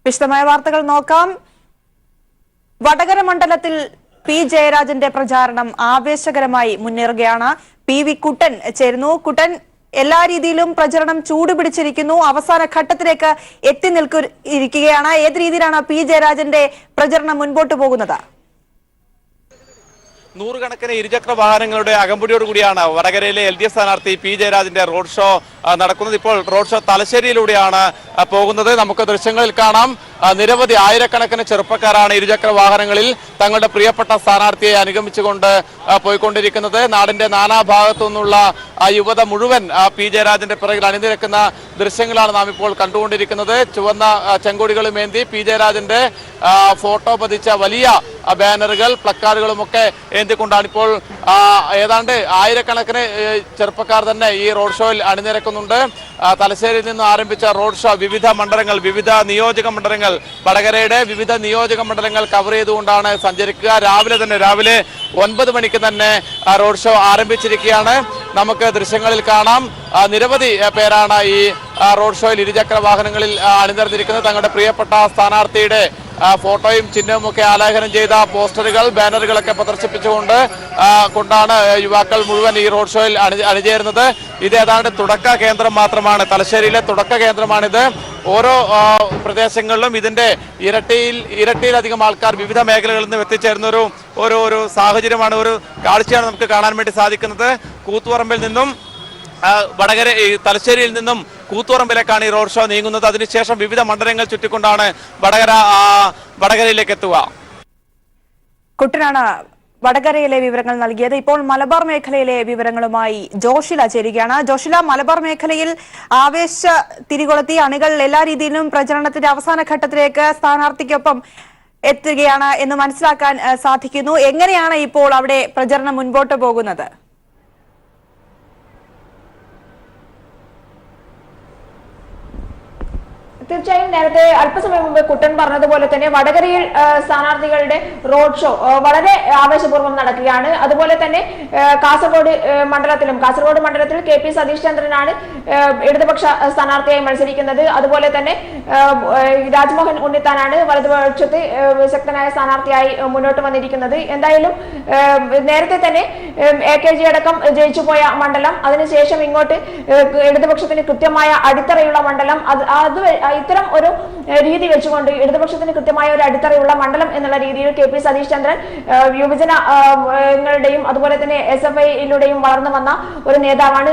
വിശദമായ വാർത്തകൾ നോക്കാം. വടകര മണ്ഡലത്തിൽ പി ജയരാജന്റെ പ്രചാരണം ആവേശകരമായി മുന്നേറുകയാണ്. പി വി കുട്ടൻ ചേരുന്നു. കുട്ടൻ, എല്ലാ രീതിയിലും പ്രചരണം ചൂടുപിടിച്ചിരിക്കുന്നു, അവസാന ഘട്ടത്തിലേക്ക് എത്തി നിൽക്കുകയാണ്. ഏത് രീതിയിലാണ് പി ജയരാജന്റെ പ്രചരണം മുൻപോട്ട് പോകുന്നത്? നൂറുകണക്കിന് ഇരുചക്ര വാഹനങ്ങളുടെ അകമ്പടിയോടുകൂടിയാണ് വടകരയിലെ LDF സ്ഥാനാർത്ഥി പി ജയരാജന്റെ റോഡ് ഷോ നടക്കുന്നത്. ഇപ്പോൾ റോഡ് ഷോ തലശ്ശേരിയിലൂടെയാണ് പോകുന്നത്. നമുക്ക് ദൃശ്യങ്ങളിൽ കാണാം, നിരവധി ആയിരക്കണക്കിന് ചെറുപ്പക്കാരാണ് ഇരുചക്ര വാഹനങ്ങളിൽ തങ്ങളുടെ പ്രിയപ്പെട്ട സ്ഥാനാർത്ഥിയെ അനുഗമിച്ചുകൊണ്ട് പോയിക്കൊണ്ടിരിക്കുന്നത്. നാടിന്റെ നാനാഭാഗത്തു നിന്നുള്ള യുവത മുഴുവൻ പി ജയരാജന്റെ പിറകിൽ അണിനിരക്കുന്ന ദൃശ്യങ്ങളാണ് നാം ഇപ്പോൾ കണ്ടുകൊണ്ടിരിക്കുന്നത്. ചുവന്ന ചെങ്കൊടികളുമേന്തി പി ജയരാജന്റെ ഫോട്ടോ പതിച്ച വലിയ ബാനറുകൾ, പ്ലക്കാർഡുകളുമൊക്കെ ഏന്തിക്കൊണ്ടാണ് ഇപ്പോൾ ഏതാണ്ട് ആയിരക്കണക്കിന് ചെറുപ്പക്കാർ തന്നെ ഈ റോഡ് ഷോയിൽ അണിനിരക്കുന്നുണ്ട്. തലശ്ശേരിയിൽ നിന്ന് ആരംഭിച്ച റോഡ് ഷോ വിവിധ മണ്ഡലങ്ങൾ, വിവിധ നിയോജക മണ്ഡലങ്ങൾ, വടകരയുടെ വിവിധ നിയോജക മണ്ഡലങ്ങൾ കവർ ചെയ്തുകൊണ്ടാണ് സഞ്ചരിക്കുക. രാവിലെ 9 മണിക്ക് തന്നെ റോഡ് ഷോ ആരംഭിച്ചിരിക്കുകയാണ്. നമുക്ക് ദൃശ്യങ്ങളിൽ കാണാം, നിരവധി പേരാണ് ഈ റോഡ് ഷോയിൽ ഇരുചക്ര വാഹനങ്ങളിൽ അണിനിരന്നിരിക്കുന്നത്. തങ്ങളുടെ പ്രിയപ്പെട്ട സ്ഥാനാർത്ഥിയുടെ ഫോട്ടോയും ചിഹ്നവും ഒക്കെ ആലേഖനം ചെയ്ത പോസ്റ്ററുകൾ, ബാനറുകളൊക്കെ കൊണ്ടാണ് യുവാക്കൾ മുഴുവൻ ഈ റോഡ് ഷോയിൽ അണിചേരുന്നത്. ഇത് ഏതാണ്ട് തുടക്ക കേന്ദ്രം മാത്രമാണ്, തലശ്ശേരിയിലെ തുടക്ക കേന്ദ്രമാണിത്. ഓരോ പ്രദേശങ്ങളിലും ഇതിന്റെ ഇരട്ടിയിലധികം ആൾക്കാർ വിവിധ മേഖലകളിൽ നിന്ന് എത്തിച്ചേരുന്ന ഒരു സാഹചര്യമാണ്, ഒരു കാഴ്ചയാണ് നമുക്ക് കാണാൻ വേണ്ടി സാധിക്കുന്നത്. കൂത്തുപറമ്പിൽ നിന്നും വടകര തലശ്ശേരിയിൽ നിന്നും കൂത്തുപറമ്പിലേക്കാണ് ഈ റോഡ് ഷോ നീങ്ങുന്നത്. അതിനുശേഷം വിവിധ മണ്ഡലങ്ങൾ ചുറ്റിക്കൊണ്ടാണ് വടകരയിലേക്ക് എത്തുക. കുട്ടനാണ് വടകരയിലെ വിവരങ്ങൾ നൽകിയത്. ഇപ്പോൾ മലബാർ മേഖലയിലെ വിവരങ്ങളുമായി ജോഷില ചേരുകയാണ്. ജോഷില, മലബാർ മേഖലയിൽ ആവേശ തിരികൊളുത്തി അണികൾ എല്ലാ രീതിയിലും പ്രചരണത്തിന്റെ അവസാന ഘട്ടത്തിലേക്ക് സ്ഥാനാർത്ഥിക്കൊപ്പം എത്തുകയാണ് എന്ന് മനസ്സിലാക്കാൻ സാധിക്കുന്നു. എങ്ങനെയാണ് ഇപ്പോൾ അവിടെ പ്രചരണം മുൻപോട്ട് പോകുന്നത്? തീർച്ചയായും നേരത്തെ അല്പസമയം മുമ്പ് കുട്ടൻ പറഞ്ഞതുപോലെ തന്നെ വടകരയിൽ സ്ഥാനാർത്ഥികളുടെ റോഡ് ഷോ വളരെ ആവേശപൂർവ്വം നടക്കുകയാണ്. അതുപോലെ തന്നെ കാസർഗോഡ് മണ്ഡലത്തിൽ KP സതീഷ് ചന്ദ്രനാണ് ഇടതുപക്ഷ സ്ഥാനാർത്ഥിയായി മത്സരിക്കുന്നത്. അതുപോലെ തന്നെ രാജ്മോഹൻ ഉണ്ണിത്താനാണ് വലതുപക്ഷത്ത് ശക്തനായ സ്ഥാനാർത്ഥിയായി മുന്നോട്ട് വന്നിരിക്കുന്നത്. എന്തായാലും നേരത്തെ തന്നെ AKG അടക്കം ജയിച്ചുപോയ മണ്ഡലം, അതിനുശേഷം ഇങ്ങോട്ട് ഇടതുപക്ഷത്തിന് കൃത്യമായ അടിത്തറയുള്ള മണ്ഡലം, ഇത്തരം ഒരു രീതി വെച്ചുകൊണ്ട് ഇടതുപക്ഷത്തിന് കൃത്യമായ ഒരു അടിത്തറയുള്ള മണ്ഡലം എന്നുള്ള രീതിയിൽ KP സതീഷ് ചന്ദ്രൻ യുവജനങ്ങളുടെയും അതുപോലെ തന്നെ SFIയിലൂടെയും വളർന്നു വന്ന ഒരു നേതാവാണ്,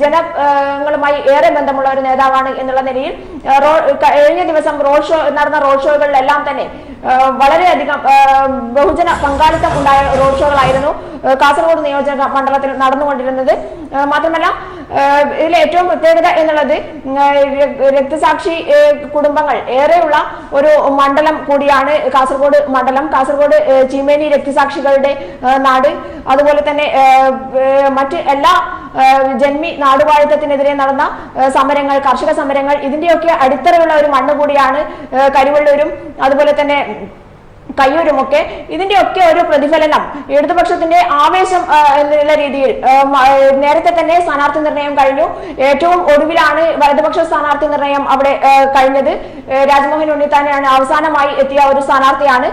ജനങ്ങളുമായി ഏറെ ബന്ധമുള്ള ഒരു നേതാവാണ് എന്നുള്ള നിലയിൽ കഴിഞ്ഞ ദിവസം നടന്ന റോഡ് ഷോകളിലെല്ലാം തന്നെ വളരെയധികം ബഹുജന പങ്കാളിത്തം ഉണ്ടായ റോഡ് ഷോകളായിരുന്നു കാസർഗോഡ് നിയോജക മണ്ഡലത്തിൽ നടന്നുകൊണ്ടിരുന്നത്. മാത്രമല്ല ഇതിലെ ഏറ്റവും പ്രത്യേകത എന്നുള്ളത് രക്തസാക്ഷി കുടുംബങ്ങൾ ഏറെയുള്ള ഒരു മണ്ഡലം കൂടിയാണ് കാസർഗോഡ് മണ്ഡലം. കാസർഗോഡ് ചീമേനി രക്തസാക്ഷികളുടെ നാട്, അതുപോലെ തന്നെ മറ്റ് എല്ലാ ജന്മി നാടുവാഴിത്തത്തിനെതിരെ നടന്ന സമരങ്ങൾ, കർഷക സമരങ്ങൾ, ഇതിന്റെയൊക്കെ അടിത്തറയുള്ള ഒരു മണ്ണ് കൂടിയാണ് കരിവള്ളൂരും അതുപോലെ തന്നെ കയ്യൂരുമൊക്കെ. ഇതിന്റെയൊക്കെ ഒരു പ്രതിഫലനം ഇടതുപക്ഷത്തിന്റെ ആവേശം എന്നുള്ള രീതിയിൽ നേരത്തെ തന്നെ സ്ഥാനാർത്ഥി നിർണയം കഴിഞ്ഞു. ഏറ്റവും ഒടുവിലാണ് വലതുപക്ഷ സ്ഥാനാർത്ഥി നിർണയം അവിടെ കഴിഞ്ഞത്. രാജ്മോഹൻ ഉണ്ണിത്താനാണ് അവസാനമായി എത്തിയ ഒരു സ്ഥാനാർത്ഥിയാണ്.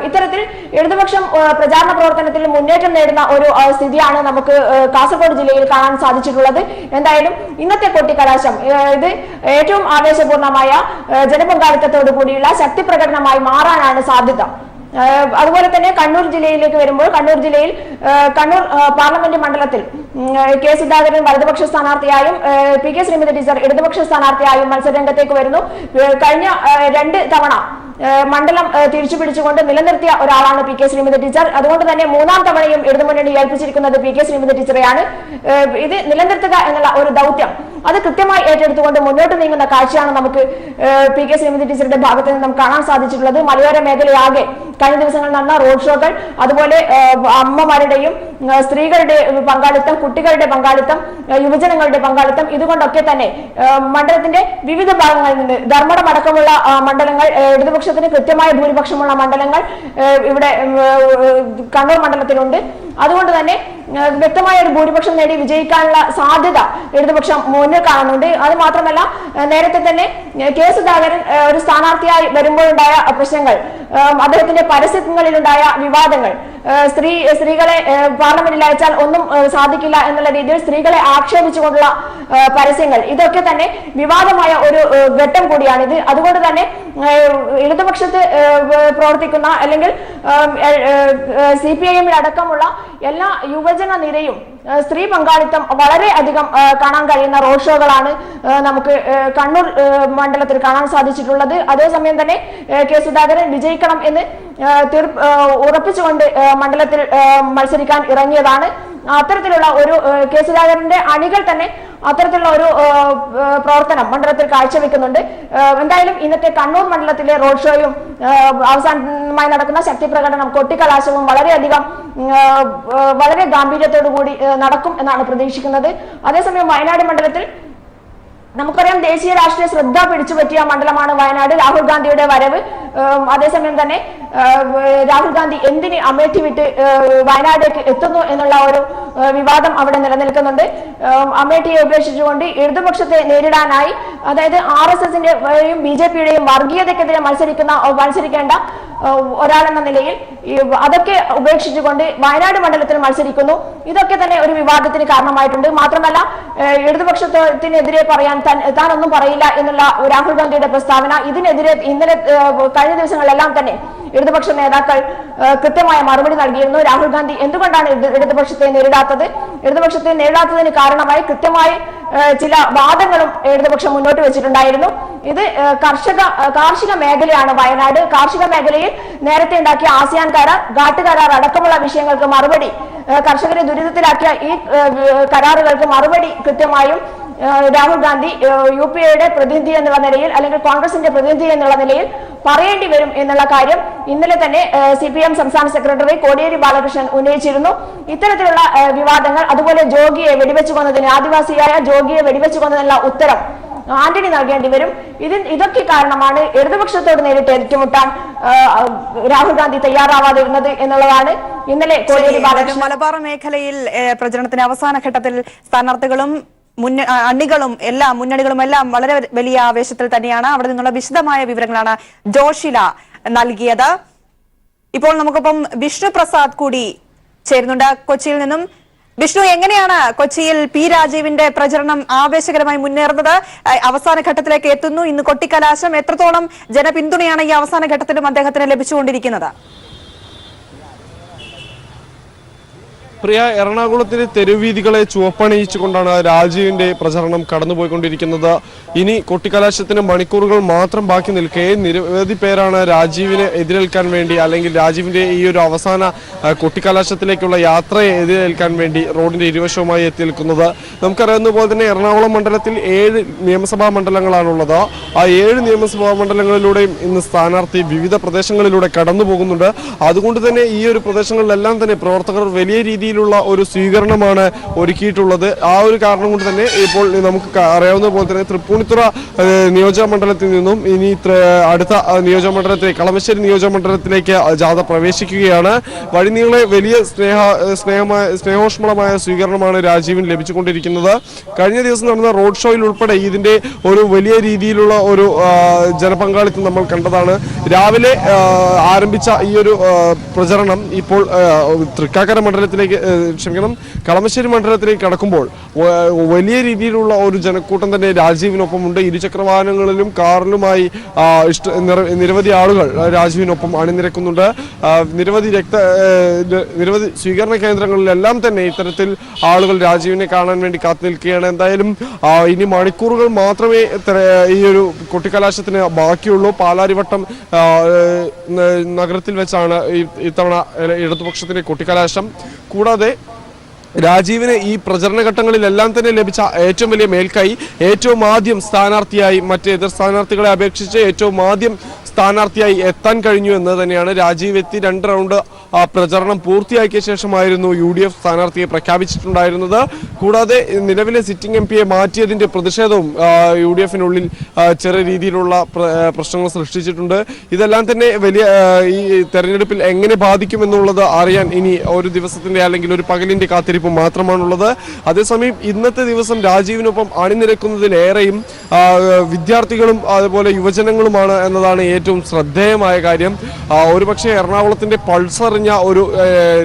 ഇത്തരത്തിൽ ഇടതുപക്ഷം പ്രചാരണ പ്രവർത്തനത്തിൽ മുന്നേറ്റം നേടുന്ന ഒരു സ്ഥിതിയാണ് നമുക്ക് കാസർഗോഡ് ജില്ലയിൽ കാണാൻ സാധിച്ചിട്ടുള്ളത്. എന്തായാലും ഇന്നത്തെ കൊട്ടിക്കലാശം ഇത് ഏറ്റവും ആവേശപൂർണമായ ജനപങ്കാളിത്തത്തോടു കൂടിയുള്ള ശക്തി പ്രകടനമായി മാറാനാണ് സാധ്യത. അതുപോലെ തന്നെ കണ്ണൂർ ജില്ലയിലേക്ക് വരുമ്പോൾ കണ്ണൂർ ജില്ലയിൽ കണ്ണൂർ പാർലമെന്റ് മണ്ഡലത്തിൽ കെ സുധാകരൻ വലതുപക്ഷ സ്ഥാനാർത്ഥിയായും PK ശ്രീമതി ടീച്ചർ ഇടതുപക്ഷ സ്ഥാനാർത്ഥിയായും മത്സരരംഗത്തേക്ക് വരുന്നു. കഴിഞ്ഞ 2 തവണ മണ്ഡലം തിരിച്ചുപിടിച്ചുകൊണ്ട് നിലനിർത്തിയ ഒരാളാണ് PK ശ്രീമതി ടീച്ചർ. അതുകൊണ്ട് തന്നെ 3ാം തവണയും ഇടതുമുന്നണി ഏൽപ്പിച്ചിരിക്കുന്നത് PK ശ്രീമതി ടീച്ചറെയാണ്. ഇത് നിലനിർത്തുക എന്നുള്ള ഒരു ദൗത്യം അത് കൃത്യമായി ഏറ്റെടുത്തുകൊണ്ട് മുന്നോട്ട് നീങ്ങുന്ന കാഴ്ചയാണ് നമുക്ക് PK ശ്രീമതി ടീച്ചറുടെ ഭാഗത്ത് നിന്ന് നമുക്ക് കാണാൻ സാധിച്ചിട്ടുള്ളത്. മലയോര മേഖലയാകെ കഴിഞ്ഞ ദിവസങ്ങളിൽ നടന്ന റോഡ് ഷോകൾ, അതുപോലെ അമ്മമാരുടെയും സ്ത്രീകളുടെ പങ്കാളിത്തം, കുട്ടികളുടെ പങ്കാളിത്തം, യുവജനങ്ങളുടെ പങ്കാളിത്തം, ഇതുകൊണ്ടൊക്കെ തന്നെ മണ്ഡലത്തിന്റെ വിവിധ ഭാഗങ്ങളിൽ നിന്ന് ധർമ്മടം അടക്കമുള്ള മണ്ഡലങ്ങൾ, ഇടതുപക്ഷത്തിന് കൃത്യമായ ഭൂരിപക്ഷമുള്ള മണ്ഡലങ്ങൾ ഇവിടെ കണ്ണൂർ മണ്ഡലത്തിലുണ്ട്. അതുകൊണ്ട് തന്നെ വ്യക്തമായ ഒരു ഭൂരിപക്ഷം നേടി വിജയിക്കാനുള്ള സാധ്യത ഇടതുപക്ഷം മുന്നിൽ കാണുന്നുണ്ട്. അത് മാത്രമല്ല നേരത്തെ തന്നെ കെ സുധാകരൻ ഒരു സ്ഥാനാർത്ഥിയായി വരുമ്പോഴുണ്ടായ പ്രശ്നങ്ങൾ, അദ്ദേഹത്തിന്റെ പരസ്യങ്ങളിലുണ്ടായ വിവാദങ്ങൾ, സ്ത്രീകളെ പാർലമെന്റിൽ അയച്ചാൽ ഒന്നും സാധിക്കില്ല എന്നുള്ള രീതിയിൽ സ്ത്രീകളെ ആക്ഷേപിച്ചുകൊണ്ടുള്ള പരസ്യങ്ങൾ, ഇതൊക്കെ തന്നെ വിവാദമായ ഒരു ഘട്ടം കൂടിയാണിത്. അതുകൊണ്ട് തന്നെ ഇടതുപക്ഷത്ത് പ്രവർത്തിക്കുന്ന അല്ലെങ്കിൽ CPIM അടക്കമുള്ള എല്ലാ യുവജന നിരയും സ്ത്രീ പങ്കാളിത്തം വളരെ അധികം കാണാൻ കഴിയുന്ന റോഡ് ഷോകളാണ് നമുക്ക് കണ്ണൂർ മണ്ഡലത്തിൽ കാണാൻ സാധിച്ചിട്ടുള്ളത്. അതേസമയം തന്നെ കെ സുധാകരൻ വിജയിക്കണം എന്ന് ഉറപ്പിച്ചുകൊണ്ട് മണ്ഡലത്തിൽ മത്സരിക്കാൻ ഇറങ്ങിയതാണ്. അത്തരത്തിലുള്ള ഒരു കെ സുധാകരന്റെ അണികൾ തന്നെ അത്തരത്തിലുള്ള ഒരു പ്രവർത്തനം മണ്ഡലത്തിൽ കാഴ്ചവെക്കുന്നുണ്ട്. എന്തായാലും ഇന്നത്തെ കണ്ണൂർ മണ്ഡലത്തിലെ റോഡ് ഷോയും അവസാനമായി നടക്കുന്ന ശക്തി പ്രകടനം കൊട്ടിക്കലാശവും വളരെ ഗാംഭീര്യത്തോടു കൂടി നടക്കും എന്നാണ് പ്രതീക്ഷിക്കുന്നത്. അതേസമയം വയനാട് മണ്ഡലത്തിൽ നമുക്കറിയാം, ദേശീയ രാഷ്ട്രീയ ശ്രദ്ധ പിടിച്ചുപറ്റിയ മണ്ഡലമാണ് വയനാട്. രാഹുൽ ഗാന്ധിയുടെ വരവ്, അതേസമയം തന്നെ രാഹുൽ ഗാന്ധി എന്തിന് അമേഠി വിട്ട് വയനാടേക്ക് എത്തുന്നു എന്നുള്ള ഒരു വിവാദം അവിടെ നിലനിൽക്കുന്നുണ്ട്. അമേഠിയെ ഉപേക്ഷിച്ചുകൊണ്ട് ഇടതുപക്ഷത്തെ നേരിടാനായി, അതായത് RSSന്റെയും BJPയുടെയും വർഗീയതയ്ക്കെതിരെ മത്സരിക്കേണ്ട ഒരാളെന്ന നിലയിൽ അതൊക്കെ ഉപേക്ഷിച്ചുകൊണ്ട് വയനാട് മണ്ഡലത്തിൽ മത്സരിക്കുന്നു. ഇതൊക്കെ തന്നെ ഒരു വിവാദത്തിന് കാരണമായിട്ടുണ്ട്. മാത്രമല്ല ഇടതുപക്ഷത്തിനെതിരെ പറയാൻ താൻ ഒന്നും പറയില്ല എന്നുള്ള രാഹുൽ ഗാന്ധിയുടെ പ്രസ്താവന, ഇതിനെതിരെ ഇന്നലെ കഴിഞ്ഞ ദിവസങ്ങളിലെല്ലാം തന്നെ ഇടതുപക്ഷ നേതാക്കൾ കൃത്യമായ മറുപടി നൽകിയിരുന്നു. രാഹുൽ ഗാന്ധി എന്തുകൊണ്ടാണ് ഇടതുപക്ഷത്തെ നേരിടാത്തതിന് കാരണമായി കൃത്യമായി ചില വാദങ്ങളും ഇടതുപക്ഷം മുന്നോട്ട് വെച്ചിട്ടുണ്ടായിരുന്നു. ഇത് കാർഷിക മേഖലയാണ് വയനാട്. കാർഷിക മേഖലയിൽ നേരത്തെ ഉണ്ടാക്കിയ ASEAN കരാർ, ഘാട്ട് കരാർ അടക്കമുള്ള വിഷയങ്ങൾക്ക് മറുപടി, കർഷകരെ ദുരിതത്തിലാക്കിയ ഈ കരാറുകൾക്ക് മറുപടി കൃത്യമായും രാഹുൽ ഗാന്ധി UPAയുടെ പ്രതിനിധി എന്നുള്ള നിലയിൽ അല്ലെങ്കിൽ കോൺഗ്രസിന്റെ പ്രതിനിധി എന്നുള്ള നിലയിൽ പറയേണ്ടി വരും എന്നുള്ള കാര്യം ഇന്നലെ തന്നെ CPM സംസ്ഥാന സെക്രട്ടറി കോടിയേരി ബാലകൃഷ്ണൻ ഉന്നയിച്ചിരുന്നു. ഇത്തരത്തിലുള്ള വിവാദങ്ങൾ, അതുപോലെ ആദിവാസിയായ ജോഗിയെ വെടിവെച്ചു കൊന്നതിനുള്ള ഉത്തരം ആന്റണി നൽകേണ്ടി വരും. ഇതൊക്കെ കാരണമാണ് ഇടതുപക്ഷത്തോട് നേരിട്ട് ഏറ്റുമുട്ടാൻ രാഹുൽ ഗാന്ധി തയ്യാറാവാതിരുന്നത് എന്നുള്ളതാണ് ഇന്നലെ കോടിയേരി ബാലകൃഷ്ണൻ. മലബാർ മേഖലയിൽ പ്രചരണത്തിന്റെ അവസാന ഘട്ടത്തിൽ സ്ഥാനാർത്ഥികളും അണികളും മുന്നണികളും എല്ലാം വളരെ വലിയ ആവേശത്തിൽ തന്നെയാണ്. അവിടെ നിന്നുള്ള വിശദമായ വിവരങ്ങളാണ് ജോഷില നൽകിയത്. ഇപ്പോൾ നമുക്കൊപ്പം വിഷ്ണു പ്രസാദ് കൂടി ചേരുന്നുണ്ട് കൊച്ചിയിൽ നിന്നും. വിഷ്ണു, എങ്ങനെയാണ് കൊച്ചിയിൽ P രാജീവിന്റെ പ്രചരണം ആവേശകരമായി മുന്നേറുന്നത്? അവസാന ഘട്ടത്തിലേക്ക് എത്തുന്നു. ഇന്ന് കൊട്ടിക്കലാശം. എത്രത്തോളം ജനപിന്തുണയാണ് ഈ അവസാന ഘട്ടത്തിലും അദ്ദേഹത്തിന് ലഭിച്ചുകൊണ്ടിരിക്കുന്നത്? പ്രിയ, എറണാകുളത്തിലെ തെരുവീതികളെ ചുവപ്പണിയിച്ചുകൊണ്ടാണ് രാജീവിന്റെ പ്രചരണം കടന്നുപോയിക്കൊണ്ടിരിക്കുന്നത്. ഇനി കൊട്ടിക്കലാശത്തിന് മണിക്കൂറുകൾ മാത്രം ബാക്കി നിൽക്കെ നിരവധി പേരാണ് രാജീവിനെ എതിരേൽക്കാൻ വേണ്ടി, അല്ലെങ്കിൽ രാജീവിന്റെ ഈ ഒരു അവസാന കൊട്ടിക്കലാശത്തിലേക്കുള്ള യാത്രയെ എതിരേൽക്കാൻ വേണ്ടി റോഡിന്റെ ഇരുവശവുമായി എത്തി നിൽക്കുന്നത്. നമുക്കറിയാവുന്ന പോലെ തന്നെ എറണാകുളം മണ്ഡലത്തിൽ 7 നിയമസഭാ മണ്ഡലങ്ങളാണുള്ളത്. ആ 7 നിയമസഭാ മണ്ഡലങ്ങളിലൂടെയും ഇന്ന് സ്ഥാനാർത്ഥി വിവിധ പ്രദേശങ്ങളിലൂടെ കടന്നു പോകുന്നുണ്ട്. അതുകൊണ്ട് തന്നെ ഈ ഒരു പ്രദേശങ്ങളിലെല്ലാം തന്നെ പ്രവർത്തകർ വലിയ രീതിയിൽ ഒരു സ്വീകരണമാണ് ഒരുക്കിയിട്ടുള്ളത്. ആ ഒരു കാരണം കൊണ്ട് തന്നെ ഇപ്പോൾ നമുക്ക് അറിയാവുന്ന പോലെ തന്നെ തൃപ്പൂണിത്തുറ നിയോജക മണ്ഡലത്തിൽ നിന്നും ഇനി അടുത്ത നിയോജക മണ്ഡലത്തിലേക്ക്, കളമശ്ശേരി നിയോജക മണ്ഡലത്തിലേക്ക് ജാഥ പ്രവേശിക്കുകയാണ്. വഴിനീളെ വലിയ സ്നേഹോഷ്മളമായ സ്വീകരണമാണ് രാജീവിന് ലഭിച്ചുകൊണ്ടിരിക്കുന്നത്. കഴിഞ്ഞ ദിവസം നടന്ന റോഡ് ഷോയിൽ ഉൾപ്പെടെ ഇതിന്റെ ഒരു വലിയ രീതിയിലുള്ള ഒരു ജനപങ്കാളിത്തം നമ്മൾ കണ്ടതാണ്. രാവിലെ ആരംഭിച്ച ഈ ഒരു പ്രചരണം ഇപ്പോൾ തൃക്കാക്കര മണ്ഡലത്തിലേക്ക്, കളമശ്ശേരി മണ്ഡലത്തിലേക്ക് കടക്കുമ്പോൾ വലിയ രീതിയിലുള്ള ഒരു ജനക്കൂട്ടം തന്നെ രാജീവിനൊപ്പമുണ്ട്. ഇരുചക്രവാഹനങ്ങളിലും കാറിലുമായി നിരവധി ആളുകൾ രാജീവിനൊപ്പം അണിനിരക്കുന്നുണ്ട്. നിരവധി സ്വീകരണ കേന്ദ്രങ്ങളിലെല്ലാം തന്നെ ഇത്തരത്തിൽ ആളുകൾ രാജീവിനെ കാണാൻ വേണ്ടി കാത്തു നിൽക്കുകയാണ്. എന്തായാലും ഇനി മണിക്കൂറുകൾ മാത്രമേ ഈ ഒരു കൊട്ടിക്കലാശത്തിന് ബാക്കിയുള്ളൂ. പാലാരിവട്ടം നഗരത്തിൽ വെച്ചാണ് ഇത്തവണ ഇടതുപക്ഷത്തിന്റെ കൊട്ടിക്കലാശം. കൂടാതെ രാജീവിന് ഈ പ്രചരണ ഘട്ടങ്ങളിലെല്ലാം തന്നെ ലഭിച്ച ഏറ്റവും വലിയ മേൽക്കൈ, ഏറ്റവും ആദ്യം സ്ഥാനാർത്ഥിയായി മറ്റ് എതിർ സ്ഥാനാർത്ഥികളെ അപേക്ഷിച്ച് ഏറ്റവും ആദ്യം സ്ഥാനാർത്ഥിയായി എത്താൻ കഴിഞ്ഞു എന്ന് തന്നെയാണ്. രാജീവ് എത്തി 2 റൗണ്ട് പ്രചരണം പൂർത്തിയാക്കിയ ശേഷമായിരുന്നു UDF സ്ഥാനാർത്ഥിയെ പ്രഖ്യാപിച്ചിട്ടുണ്ടായിരുന്നത്. കൂടാതെ നിലവിലെ സിറ്റിംഗ് MP മാറ്റിയതിന്റെ പ്രതിഷേധവും UDFിനുള്ളിൽ ചെറിയ രീതിയിലുള്ള പ്രശ്നങ്ങൾ സൃഷ്ടിച്ചിട്ടുണ്ട്. ഇതെല്ലാം തന്നെ വലിയ ഈ തെരഞ്ഞെടുപ്പിൽ എങ്ങനെ ബാധിക്കുമെന്നുള്ളത് അറിയാൻ ഇനി ഒരു ദിവസത്തിന്റെ അല്ലെങ്കിൽ ഒരു പകലിന്റെ കാത്തിരിപ്പ് മാത്രമാണുള്ളത്. അതേസമയം ഇന്നത്തെ ദിവസം രാജീവിനൊപ്പം അണിനിരക്കുന്നതിലേറെയും വിദ്യാർത്ഥികളും അതുപോലെ യുവജനങ്ങളുമാണ് എന്നതാണ് ഏറ്റവും ശ്രദ്ധേയമായ കാര്യം. ഒരുപക്ഷെ എറണാകുളത്തിന്റെ പൾസറിഞ്ഞ ഒരു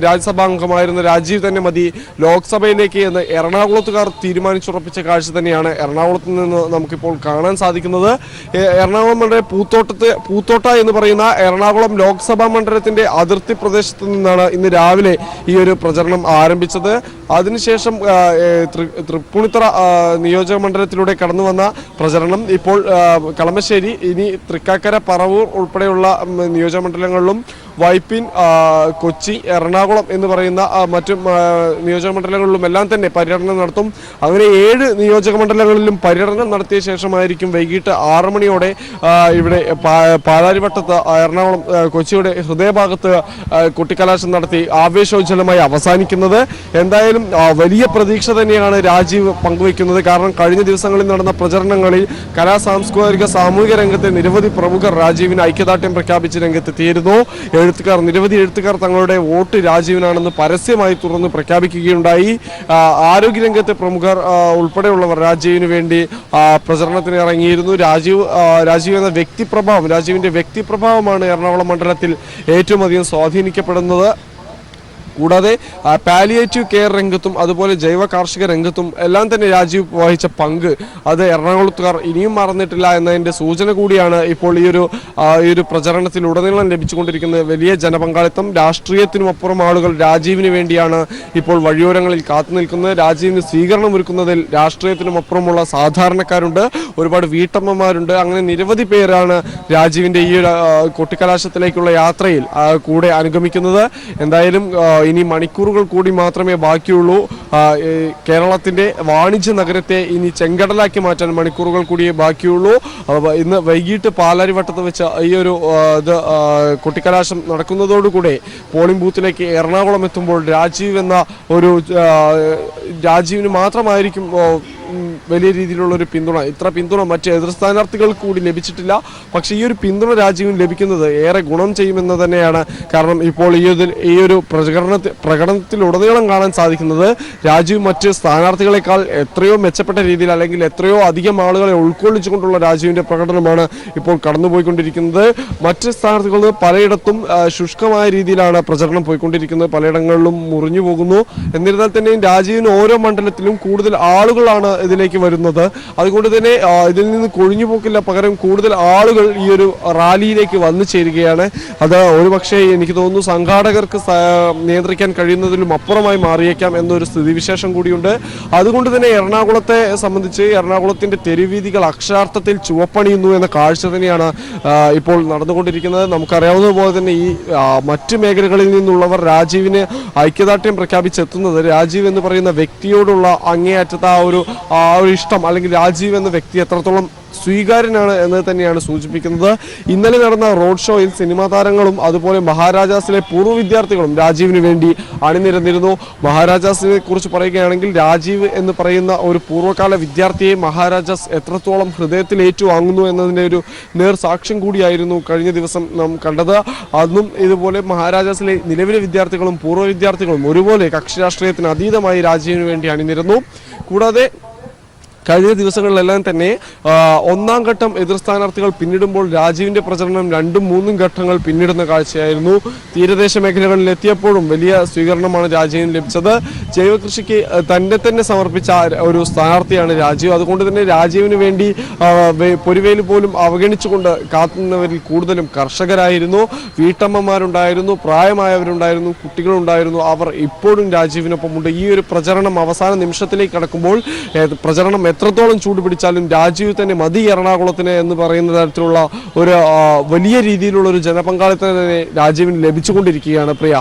രാജ്യസഭാംഗമായിരുന്ന രാജീവ് തന്നെ മതി ലോക്സഭയിലേക്ക് എന്ന് എറണാകുളത്തുകാർ തീരുമാനിച്ചുറപ്പിച്ച കാഴ്ച തന്നെയാണ് എറണാകുളത്ത് നിന്ന് നമുക്കിപ്പോൾ കാണാൻ സാധിക്കുന്നത്. എറണാകുളം മണ്ഡലം പൂത്തോട്ട എന്ന് പറയുന്ന എറണാകുളം ലോക്സഭാ മണ്ഡലത്തിന്റെ അതിർത്തി പ്രദേശത്ത് നിന്നാണ് ഇന്ന് രാവിലെ ഈ ഒരു പ്രചരണം ആരംഭിച്ചത്. അതിനുശേഷം തൃപ്പൂണിത്തറ നിയോജക മണ്ഡലത്തിലൂടെ കടന്നു വന്ന പ്രചരണം ഇപ്പോൾ കളമശ്ശേരി, ഇനി തൃക്കാക്കര, പറവൂർ ഉൾപ്പെടെയുള്ള നിയോജക മണ്ഡലങ്ങളിലും വൈപ്പിൻ, കൊച്ചി, എറണാകുളം എന്ന് പറയുന്ന മറ്റു നിയോജക മണ്ഡലങ്ങളിലും എല്ലാം തന്നെ പര്യടനം നടത്തും. അങ്ങനെ 7 നിയോജക മണ്ഡലങ്ങളിലും പര്യടനം നടത്തിയ ശേഷമായിരിക്കും വൈകിട്ട് 6 മണിയോടെ ഇവിടെ പാലാരിവട്ടത്ത് എറണാകുളം കൊച്ചിയുടെ ഹൃദയഭാഗത്ത് കൊട്ടിക്കലാശം നടത്തി ആവേശോജ്വലമായി അവസാനിക്കുന്നത്. എന്തായാലും വലിയ പ്രതീക്ഷ തന്നെയാണ് രാജീവ് പങ്കുവയ്ക്കുന്നത്. കാരണം കഴിഞ്ഞ ദിവസങ്ങളിൽ നടന്ന പ്രചരണങ്ങളിൽ കലാ സാംസ്കാരിക സാമൂഹിക രംഗത്തെ നിരവധി പ്രമുഖർ രാജീവിന് ഐക്യദാർഢ്യം പ്രഖ്യാപിച്ച് രംഗത്തെത്തിയിരുന്നു. നിരവധി എഴുത്തുകാർ തങ്ങളുടെ വോട്ട് രാജീവിനാണെന്ന് പരസ്യമായി തുറന്ന് പ്രഖ്യാപിക്കുകയുണ്ടായി. ആരോഗ്യരംഗത്തെ പ്രമുഖർ ഉൾപ്പെടെയുള്ളവർ രാജീവിന് വേണ്ടി പ്രചരണത്തിന് ഇറങ്ങിയിരുന്നു. രാജീവ് എന്ന രാജീവിന്റെ വ്യക്തിപ്രഭാവമാണ് എറണാകുളം മണ്ഡലത്തിൽ ഏറ്റവും അധികം സ്വാധീനിക്കപ്പെടുന്നത്. കൂടാതെ പാലിയേറ്റീവ് കെയർ രംഗത്തും അതുപോലെ ജൈവ കാർഷിക രംഗത്തും എല്ലാം തന്നെ രാജീവ് വഹിച്ച പങ്ക് അത് എറണാകുളത്തുകാർ ഇനിയും മറന്നിട്ടില്ല എന്നതിൻ്റെ സൂചന കൂടിയാണ് ഇപ്പോൾ ഈ ഒരു പ്രചരണത്തിലുടനീളം ലഭിച്ചുകൊണ്ടിരിക്കുന്നത്. വലിയ ജനപങ്കാളിത്തം, രാഷ്ട്രീയത്തിനുമപ്പുറം ആളുകൾ രാജീവിന് വേണ്ടിയാണ് ഇപ്പോൾ വഴിയോരങ്ങളിൽ കാത്തു നിൽക്കുന്നത്. രാജീവിന് സ്വീകരണം ഒരുക്കുന്നതിൽ രാഷ്ട്രീയത്തിനുമപ്പുറമുള്ള സാധാരണക്കാരുണ്ട്, ഒരുപാട് വീട്ടമ്മമാരുണ്ട്. അങ്ങനെ നിരവധി പേരാണ് രാജീവിൻ്റെ ഈ കൊട്ടിക്കലാശത്തിലേക്കുള്ള യാത്രയിൽ കൂടെ അനുഗമിക്കുന്നത്. എന്തായാലും ഇനി മണിക്കൂറുകൾ കൂടി മാത്രമേ ബാക്കിയുള്ളൂ. കേരളത്തിന്റെ വാണിജ്യ നഗരത്തെ ഇനി ചെങ്കടലാക്കി മാറ്റാൻ മണിക്കൂറുകൾ കൂടിയേ ബാക്കിയുള്ളൂ. ഇന്ന് വൈകിട്ട് പാലാരിവട്ടത്ത് വെച്ച് ഈ ഒരു കൊട്ടിക്കലാശം നടക്കുന്നതോടുകൂടെ പോളിംഗ് ബൂത്തിലേക്ക് എറണാകുളം എത്തുമ്പോൾ രാജീവിന് മാത്രമായിരിക്കും വലിയ രീതിയിലുള്ള ഒരു പിന്തുണ. ഇത്ര പിന്തുണ മറ്റ് എതിർ സ്ഥാനാർത്ഥികൾക്ക് കൂടി ലഭിച്ചിട്ടില്ല. പക്ഷേ ഈ ഒരു പിന്തുണ രാജീവിന് ലഭിക്കുന്നത് ഏറെ ഗുണം ചെയ്യുമെന്ന് തന്നെയാണ്. കാരണം ഇപ്പോൾ ഈ ഒരു പ്രകടനത്തിലുടനീളം കാണാൻ സാധിക്കുന്നത് രാജീവ് മറ്റ് സ്ഥാനാർത്ഥികളെക്കാൾ എത്രയോ മെച്ചപ്പെട്ട രീതിയിൽ അല്ലെങ്കിൽ എത്രയോ അധികം ആളുകളെ ഉൾക്കൊള്ളിച്ചുകൊണ്ടുള്ള രാജീവിന്റെ പ്രകടനമാണ് ഇപ്പോൾ കടന്നുപോയിക്കൊണ്ടിരിക്കുന്നത്. മറ്റ് സ്ഥാനാർത്ഥികൾ പലയിടത്തും ശുഷ്കമായ രീതിയിലാണ് പ്രചരണം പോയിക്കൊണ്ടിരിക്കുന്നത്, പലയിടങ്ങളിലും മുറിഞ്ഞു പോകുന്നു. എന്നിരുന്നാൽ തന്നെയും രാജീവിന് ഓരോ മണ്ഡലത്തിലും കൂടുതൽ ആളുകളാണ് ഇതിലേക്ക് വരുന്നത്. അതുകൊണ്ട് തന്നെ ഇതിൽ നിന്ന് കൊഴിഞ്ഞു പോക്കില്ല, പകരം കൂടുതൽ ആളുകൾ ഈ ഒരു റാലിയിലേക്ക് വന്നു ചേരുകയാണ്. അത് ഒരുപക്ഷെ എനിക്ക് തോന്നുന്നു സംഘാടകർക്ക് നിയന്ത്രിക്കാൻ കഴിയുന്നതിലും അപ്പുറമായി മാറിയേക്കാം എന്നൊരു സ്ഥിതിവിശേഷം കൂടിയുണ്ട്. അതുകൊണ്ട് തന്നെ എറണാകുളത്തെ സംബന്ധിച്ച് എറണാകുളത്തിന്റെ തെരുവീതികൾ അക്ഷരാർത്ഥത്തിൽ ചുവപ്പണിയുന്നു എന്ന കാഴ്ച തന്നെയാണ് ഇപ്പോൾ നടന്നുകൊണ്ടിരിക്കുന്നത്. നമുക്കറിയാവുന്ന പോലെ തന്നെ ഈ മറ്റു മേഖലകളിൽ നിന്നുള്ളവർ രാജീവിന് ഐക്യദാർഢ്യം പ്രഖ്യാപിച്ചെത്തുന്നത് രാജീവ് എന്ന് പറയുന്ന വ്യക്തിയോടുള്ള അങ്ങേയറ്റത്തെ ആ ഒരു ഇഷ്ടം അല്ലെങ്കിൽ രാജീവ് എന്ന വ്യക്തി എത്രത്തോളം സ്വീകാര്യനാണ് എന്ന് തന്നെയാണ് സൂചിപ്പിക്കുന്നത്. ഇന്നലെ നടന്ന റോഡ് ഷോയിൽ സിനിമാ താരങ്ങളും അതുപോലെ മഹാരാജാസിലെ പൂർവ്വ വിദ്യാർത്ഥികളും രാജീവിന് വേണ്ടി അണിനിരന്നിരുന്നു. മഹാരാജാസിനെ കുറിച്ച് പറയുകയാണെങ്കിൽ രാജീവ് എന്ന് പറയുന്ന ഒരു പൂർവ്വകാല വിദ്യാർത്ഥിയെ മഹാരാജാസ് എത്രത്തോളം ഹൃദയത്തിൽ ഏറ്റുവാങ്ങുന്നു എന്നതിൻ്റെ ഒരു നേർസാക്ഷ്യം കൂടിയായിരുന്നു കഴിഞ്ഞ ദിവസം നാം കണ്ടത്. അന്നും ഇതുപോലെ മഹാരാജാസിലെ നിലവിലെ വിദ്യാർത്ഥികളും പൂർവ്വ വിദ്യാർത്ഥികളും ഒരുപോലെ കക്ഷി രാഷ്ട്രീയത്തിന് അതീതമായി രാജീവിന് വേണ്ടി അണിനിരന്നു. കൂടാതെ കഴിഞ്ഞ ദിവസങ്ങളിലെല്ലാം തന്നെ 1ാം ഘട്ടം എതിർ സ്ഥാനാർത്ഥികൾ പിന്നിടുമ്പോൾ രാജീവിന്റെ പ്രചരണം 2ഉം 3ഉം ഘട്ടങ്ങൾ പിന്നിടുന്ന കാഴ്ചയായിരുന്നു. തീരദേശ മേഖലകളിൽ എത്തിയപ്പോഴും വലിയ സ്വീകരണമാണ് രാജീവിന് ലഭിച്ചത്. ജൈവകൃഷിക്ക് തന്നെ സമർപ്പിച്ച ഒരു സ്ഥാനാർത്ഥിയാണ് രാജീവ്. അതുകൊണ്ട് തന്നെ രാജീവിന് വേണ്ടി പൊരുവേലി പോലും അവഗണിച്ചുകൊണ്ട് കാത്തുനിന്നവരിൽ കൂടുതലും കർഷകരായിരുന്നു, വീട്ടമ്മമാരുണ്ടായിരുന്നു, പ്രായമായവരുണ്ടായിരുന്നു, കുട്ടികളുണ്ടായിരുന്നു. അവർ ഇപ്പോഴും രാജീവിനൊപ്പമുണ്ട്. ഈ ഒരു പ്രചരണം അവസാന നിമിഷത്തിലേക്ക് കടക്കുമ്പോൾ പ്രചരണം എത്രത്തോളം ചൂടുപിടിച്ചാലും രാജീവ് തന്നെ മതി എറണാകുളത്തിന് എന്ന് പറയുന്ന തരത്തിലുള്ള ഒരു വലിയ രീതിയിലുള്ള ഒരു ജനപങ്കാളിത്തം തന്നെ രാജീവിന് ലഭിച്ചുകൊണ്ടിരിക്കുകയാണ്. പ്രിയ,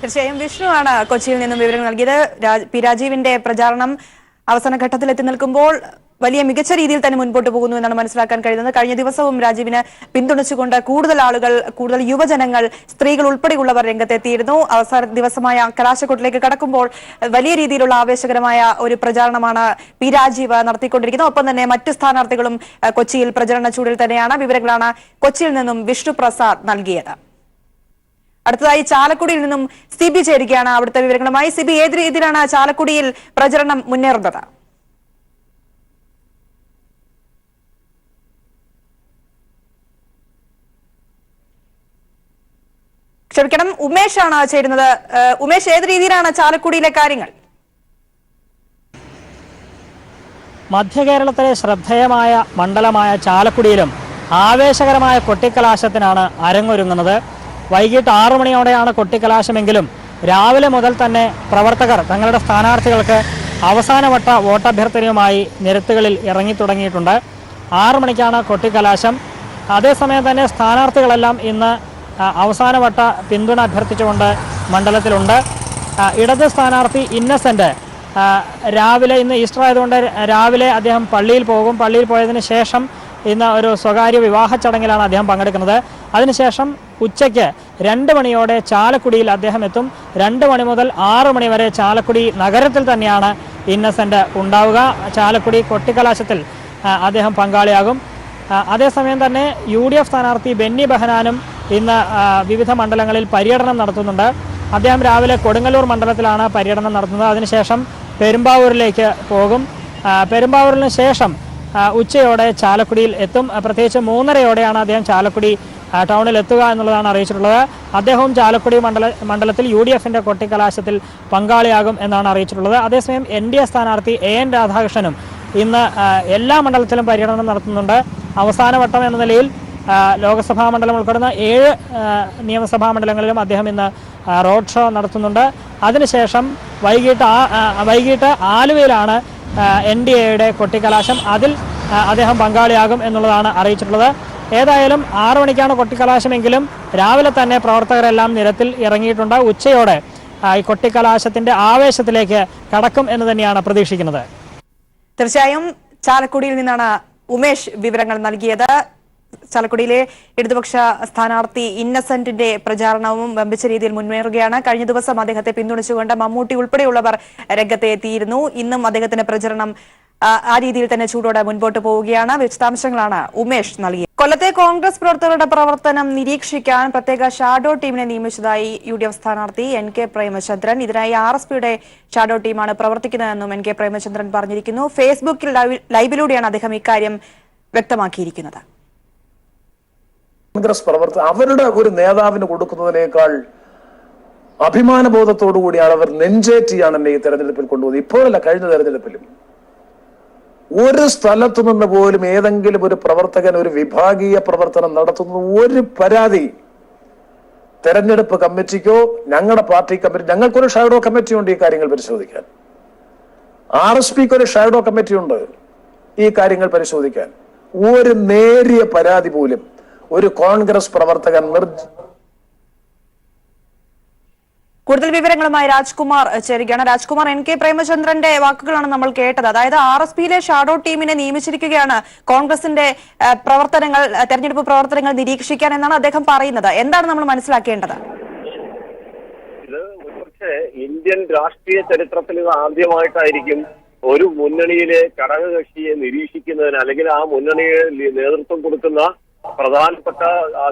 തീർച്ചയായും വിഷ്ണുവാണ് കൊച്ചിയിൽ നിന്നും വിവരങ്ങൾ നൽകിയത്. പി രാജീവിന്റെ പ്രചാരണം അവസാന ഘട്ടത്തിൽ എത്തി നിൽക്കുമ്പോൾ വലിയ മികച്ച രീതിയിൽ തന്നെ മുൻപോട്ട് പോകുന്നു എന്നാണ് മനസ്സിലാക്കാൻ കഴിയുന്നത്. കഴിഞ്ഞ ദിവസവും രാജീവിന് പിന്തുണച്ചുകൊണ്ട് കൂടുതൽ ആളുകൾ, കൂടുതൽ യുവജനങ്ങൾ, സ്ത്രീകൾ ഉൾപ്പെടെയുള്ളവർ രംഗത്തെത്തിയിരുന്നു. അവസാന ദിവസമായ കലാശക്കൊട്ടിലേക്ക് കടക്കുമ്പോൾ വലിയ രീതിയിലുള്ള ആവേശകരമായ ഒരു പ്രചാരണമാണ് പി രാജീവ് നടത്തിക്കൊണ്ടിരിക്കുന്നത്. ഒപ്പം തന്നെ മറ്റു സ്ഥാനാർത്ഥികളും കൊച്ചിയിൽ പ്രചരണ ചൂടിൽ തന്നെയാണ്. വിവരങ്ങളാണ് കൊച്ചിയിൽ നിന്നും വിഷ്ണുപ്രസാദ് നൽകിയത്. അടുത്തതായി ചാലക്കുടിയിൽ നിന്നും സിബി ചേരുകയാണ് അവിടുത്തെ വിവരങ്ങളുമായി. സിബി, ഏത് രീതിയിലാണ് ചാലക്കുടിയിൽ പ്രചരണം മുന്നേറുന്നത്? ക്ഷമിക്കണം, ഉമേഷ് ആണ് ചേരുന്നത്. ഉമേഷ്, ഏത് രീതിയിലാണ് ചാലക്കുടിയിലെ കാര്യങ്ങൾ? മധ്യകേരളത്തിലെ ശ്രദ്ധേയമായ മണ്ഡലമായ ചാലക്കുടിയിലും ആവേശകരമായ കൊട്ടിക്കലാശത്തിനാണ് അരങ്ങൊരുങ്ങുന്നത്. വൈകിട്ട് 6 മണിയോടെയാണ് കൊട്ടിക്കലാശമെങ്കിലും രാവിലെ മുതൽ തന്നെ പ്രവർത്തകർ തങ്ങളുടെ സ്ഥാനാർത്ഥികൾക്ക് അവസാനവട്ട വോട്ടഭ്യർത്ഥനയുമായി നിരത്തുകളിൽ ഇറങ്ങിത്തുടങ്ങിയിട്ടുണ്ട്. 6 മണിക്കാണ് കൊട്ടിക്കലാശം. അതേസമയം തന്നെ സ്ഥാനാർത്ഥികളെല്ലാം ഇന്ന് അവസാനവട്ട പിന്തുണ അഭ്യർത്ഥിച്ചുകൊണ്ട് മണ്ഡലത്തിലുണ്ട്. ഇടത് സ്ഥാനാർത്ഥി ഇന്നസെന്റ് രാവിലെ, ഇന്ന് ഈസ്റ്റർ ആയതുകൊണ്ട് രാവിലെ അദ്ദേഹം പള്ളിയിൽ പോകും. പള്ളിയിൽ പോയതിന് ശേഷം ഇന്ന് ഒരു സ്വകാര്യ വിവാഹ ചടങ്ങിലാണ് അദ്ദേഹം പങ്കെടുക്കുന്നത്. അതിനുശേഷം ഉച്ചയ്ക്ക് 2 മണിയോടെ ചാലക്കുടിയിൽ അദ്ദേഹം എത്തും. 2 മണി മുതൽ 6 മണി വരെ ചാലക്കുടി നഗരത്തിൽ തന്നെയാണ് ഇന്നസെന്റ് ഉണ്ടാവുക. ചാലക്കുടി കൊട്ടിക്കലാശത്തിൽ അദ്ദേഹം പങ്കാളിയാകും. അതേസമയം തന്നെ UDF സ്ഥാനാർത്ഥി ബെന്നി ബെഹനാനും ഇന്ന് വിവിധ മണ്ഡലങ്ങളിൽ പര്യടനം നടത്തുന്നുണ്ട്. അദ്ദേഹം രാവിലെ കൊടുങ്ങല്ലൂർ മണ്ഡലത്തിലാണ് പര്യടനം നടത്തുന്നത്. അതിനുശേഷം പെരുമ്പാവൂരിലേക്ക് പോകും. പെരുമ്പാവൂരിന് ശേഷം ഉച്ചയോടെ ചാലക്കുടിയിൽ എത്തും. പ്രത്യേകിച്ച് 3:30യോടെയാണ് അദ്ദേഹം ചാലക്കുടി ടൗണിൽ എത്തുക എന്നുള്ളതാണ് അറിയിച്ചിട്ടുള്ളത്. അദ്ദേഹവും ചാലക്കുടി മണ്ഡലത്തിൽ UDFന്റെ കൊട്ടിക്കലാശത്തിൽ പങ്കാളിയാകും എന്നാണ് അറിയിച്ചിട്ടുള്ളത്. അതേസമയം NDA സ്ഥാനാർത്ഥി AN രാധാകൃഷ്ണനും ഇന്ന് എല്ലാ മണ്ഡലത്തിലും പര്യടനം നടത്തുന്നുണ്ട്. അവസാനവട്ടം എന്ന നിലയിൽ ലോക്സഭാ മണ്ഡലം ഉൾപ്പെടുന്ന 7 നിയമസഭാ മണ്ഡലങ്ങളിലും അദ്ദേഹം ഇന്ന് റോഡ് ഷോ നടത്തുന്നുണ്ട്. അതിനുശേഷം വൈകിട്ട് ആലുവയിലാണ് NDAയുടെ കൊട്ടിക്കലാശം. അതിൽ അദ്ദേഹം പങ്കാളിയാകും എന്നുള്ളതാണ് അറിയിച്ചിട്ടുള്ളത്. ഏതായാലും 6 മണിക്കാണ് കൊട്ടിക്കലാശമെങ്കിലും രാവിലെ തന്നെ പ്രവർത്തകരെല്ലാം നിരത്തിൽ ഇറങ്ങിയിട്ടുണ്ട്. ഉച്ചയോടെ ഈ കൊട്ടിക്കലാശത്തിന്റെ ആവേശത്തിലേക്ക് കടക്കും എന്ന് തന്നെയാണ് പ്രതീക്ഷിക്കുന്നത്. തീർച്ചയായും ചാലക്കുടിയിൽ നിന്നാണ് ഉമേഷ് വിവരങ്ങൾ നൽകിയത്. ചാലക്കുടിയിലെ ഇടതുപക്ഷ സ്ഥാനാർത്ഥി ഇന്നസെന്റിന്റെ പ്രചാരണവും വമ്പിച്ച രീതിയിൽ മുന്നേറുകയാണ്. കഴിഞ്ഞ ദിവസം അദ്ദേഹത്തെ പിന്തുണച്ചുകൊണ്ട് മമ്മൂട്ടി ഉൾപ്പെടെയുള്ളവർ രംഗത്തെ എത്തിയിരുന്നു. ഇന്നും അദ്ദേഹത്തിന്റെ പ്രചരണം ആ രീതിയിൽ തന്നെ ചൂടോടെ മുൻപോട്ട് പോവുകയാണ്. വിശദാംശങ്ങളാണ് ഉമേഷ് നൽകിയത്. കൊല്ലത്തെ കോൺഗ്രസ് പ്രവർത്തകരുടെ പ്രവർത്തനം നിരീക്ഷിക്കാൻ പ്രത്യേക ഷാഡോ ടീമിനെ നിയമിച്ചതായി UDF സ്ഥാനാർത്ഥി NK പ്രേമചന്ദ്രൻ. ഇതിനായി RSPയുടെ ഷാഡോ ടീമാണ് പ്രവർത്തിക്കുന്നതെന്നും NK പ്രേമചന്ദ്രൻ പറഞ്ഞിരിക്കുന്നു. ഫേസ്ബുക്കിൽ ലൈവിലൂടെയാണ് അദ്ദേഹം ഇക്കാര്യം വ്യക്തമാക്കിയിരിക്കുന്നത്. കോൺഗ്രസ് പ്രവർത്തകർ അവരുടെ ഒരു നേതാവിന് കൊടുക്കുന്നതിനേക്കാൾ അഭിമാനബോധത്തോടു കൂടിയാണ് അവർ നെഞ്ചേറ്റിയാണ് എന്നെ ഈ തെരഞ്ഞെടുപ്പിൽ കൊണ്ടുപോകുന്നത്. ഇപ്പോഴല്ല, കഴിഞ്ഞ തെരഞ്ഞെടുപ്പിലും ഒരു സ്ഥലത്തു നിന്ന് പോലും ഏതെങ്കിലും ഒരു പ്രവർത്തകൻ ഒരു വിഭാഗീയ പ്രവർത്തനം നടത്തുന്നത് ഒരു പരാതി തെരഞ്ഞെടുപ്പ് കമ്മിറ്റിക്കോ ഞങ്ങളുടെ പാർട്ടി കമ്മിറ്റി, ഞങ്ങൾക്കൊരു ഷാഡോ കമ്മിറ്റി ഉണ്ട് ഈ കാര്യങ്ങൾ പരിശോധിക്കാൻ. RSPക്ക് ഒരു ഷാഡോ കമ്മിറ്റി ഉണ്ട് ഈ കാര്യങ്ങൾ പരിശോധിക്കാൻ. ഒരു നേരിയ പരാതി പോലും ഒരു കോൺഗ്രസ് പ്രവർത്തകൻ കൂടുതൽ വിവരങ്ങളുമായി രാജ്കുമാർ ചേരുകയാണ്. രാജ്കുമാർ, NK പ്രേമചന്ദ്രന്റെ വാക്കുകളാണ് നമ്മൾ കേട്ടത്. അതായത് RSPയിലെ ഷാഡോ ടീമിനെ നിയമിച്ചിരിക്കുകയാണ് കോൺഗ്രസിന്റെ പ്രവർത്തനങ്ങൾ, തെരഞ്ഞെടുപ്പ് പ്രവർത്തനങ്ങൾ നിരീക്ഷിക്കാൻ എന്നാണ് അദ്ദേഹം പറയുന്നത്. എന്താണ് നമ്മൾ മനസ്സിലാക്കേണ്ടത്? ഇത് ഒരുപക്ഷെ ഇന്ത്യൻ രാഷ്ട്രീയ ചരിത്രത്തിൽ ഇത് ആദ്യമായിട്ടായിരിക്കും ഒരു മുന്നണിയിലെ ഘടകകക്ഷിയെ നിരീക്ഷിക്കുന്നതിന്, അല്ലെങ്കിൽ ആ മുന്നണിയെ നേതൃത്വം കൊടുക്കുന്ന പ്രധാനപ്പെട്ട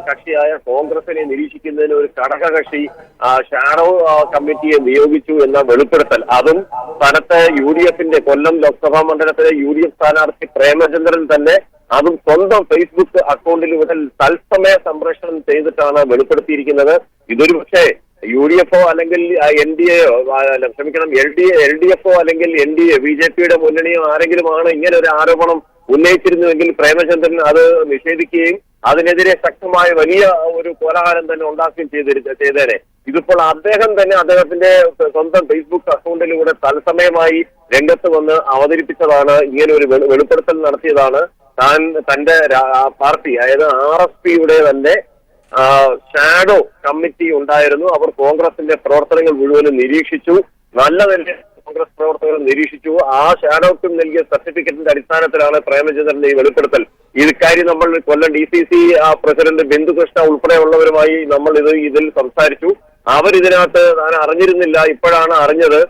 കക്ഷിയായ കോൺഗ്രസിനെ നിരീക്ഷിക്കുന്നതിന് ഒരു ഘടകകക്ഷി ഷാഡോ കമ്മിറ്റിയെ നിയോഗിച്ചു എന്ന വെളിപ്പെടുത്തൽ, അതും സ്ഥലത്തെ UDFന്റെ കൊല്ലം ലോക്സഭാ മണ്ഡലത്തിലെ UDF സ്ഥാനാർത്ഥി പ്രേമചന്ദ്രൻ തന്നെ അതും സ്വന്തം ഫേസ്ബുക്ക് അക്കൗണ്ടിലൂടെ തത്സമയ സംപ്രേഷണം ചെയ്തിട്ടാണ് വെളിപ്പെടുത്തിയിരിക്കുന്നത്. ഇതൊരു പക്ഷേ UDFO അല്ലെങ്കിൽ NDAയോ ക്ഷമിക്കണം LDFO അല്ലെങ്കിൽ NDA BJPയുടെ മുന്നണിയോ ആരെങ്കിലും ആണ് ഇങ്ങനെ ഒരു ആരോപണം ഉന്നയിച്ചിരുന്നുവെങ്കിൽ പ്രേമചന്ദ്രൻ അത് നിഷേധിക്കുകയും അതിനെതിരെ ശക്തമായ വലിയ ഒരു കോലാഹലം തന്നെ ഉണ്ടാക്കുകയും ചെയ്തേനെ. ഇതിപ്പോൾ അദ്ദേഹം തന്നെ അദ്ദേഹത്തിന്റെ സ്വന്തം ഫേസ്ബുക്ക് അക്കൗണ്ടിലൂടെ തത്സമയമായി രംഗത്ത് വന്ന് അവതരിപ്പിച്ചതാണ്, ഇങ്ങനെ ഒരു വെളിപ്പെടുത്തൽ നടത്തിയതാണ്. തന്റെ പാർട്ടി, അതായത് RSPയുടെ തന്നെ ഷാഡോ കമ്മിറ്റി ഉണ്ടായിരുന്നു. അവർ കോൺഗ്രസിന്റെ പ്രവർത്തനങ്ങൾ മുഴുവനും നിരീക്ഷിച്ചു. നല്ല കോൺഗ്രസ് പ്രവർത്തകർ നിരീക്ഷിച്ചു. ആ ഷാഡോ ടീം നൽകിയ സർട്ടിഫിക്കറ്റിന്റെ അടിസ്ഥാനത്തിലാണ് പ്രേമചന്ദ്രന്റെ ഈ വെളിപ്പെടുത്തൽ. ഇക്കാര്യം നമ്മൾ കൊല്ലം DCC പ്രസിഡന്റ് ബിന്ദുകൃഷ്ണ ഉൾപ്പെടെയുള്ളവരുമായി നമ്മൾ ഇതിൽ സംസാരിച്ചു. അവരിതിനകത്ത് താൻ അറിഞ്ഞിരുന്നില്ല, ഇപ്പോഴാണ് അറിഞ്ഞത്.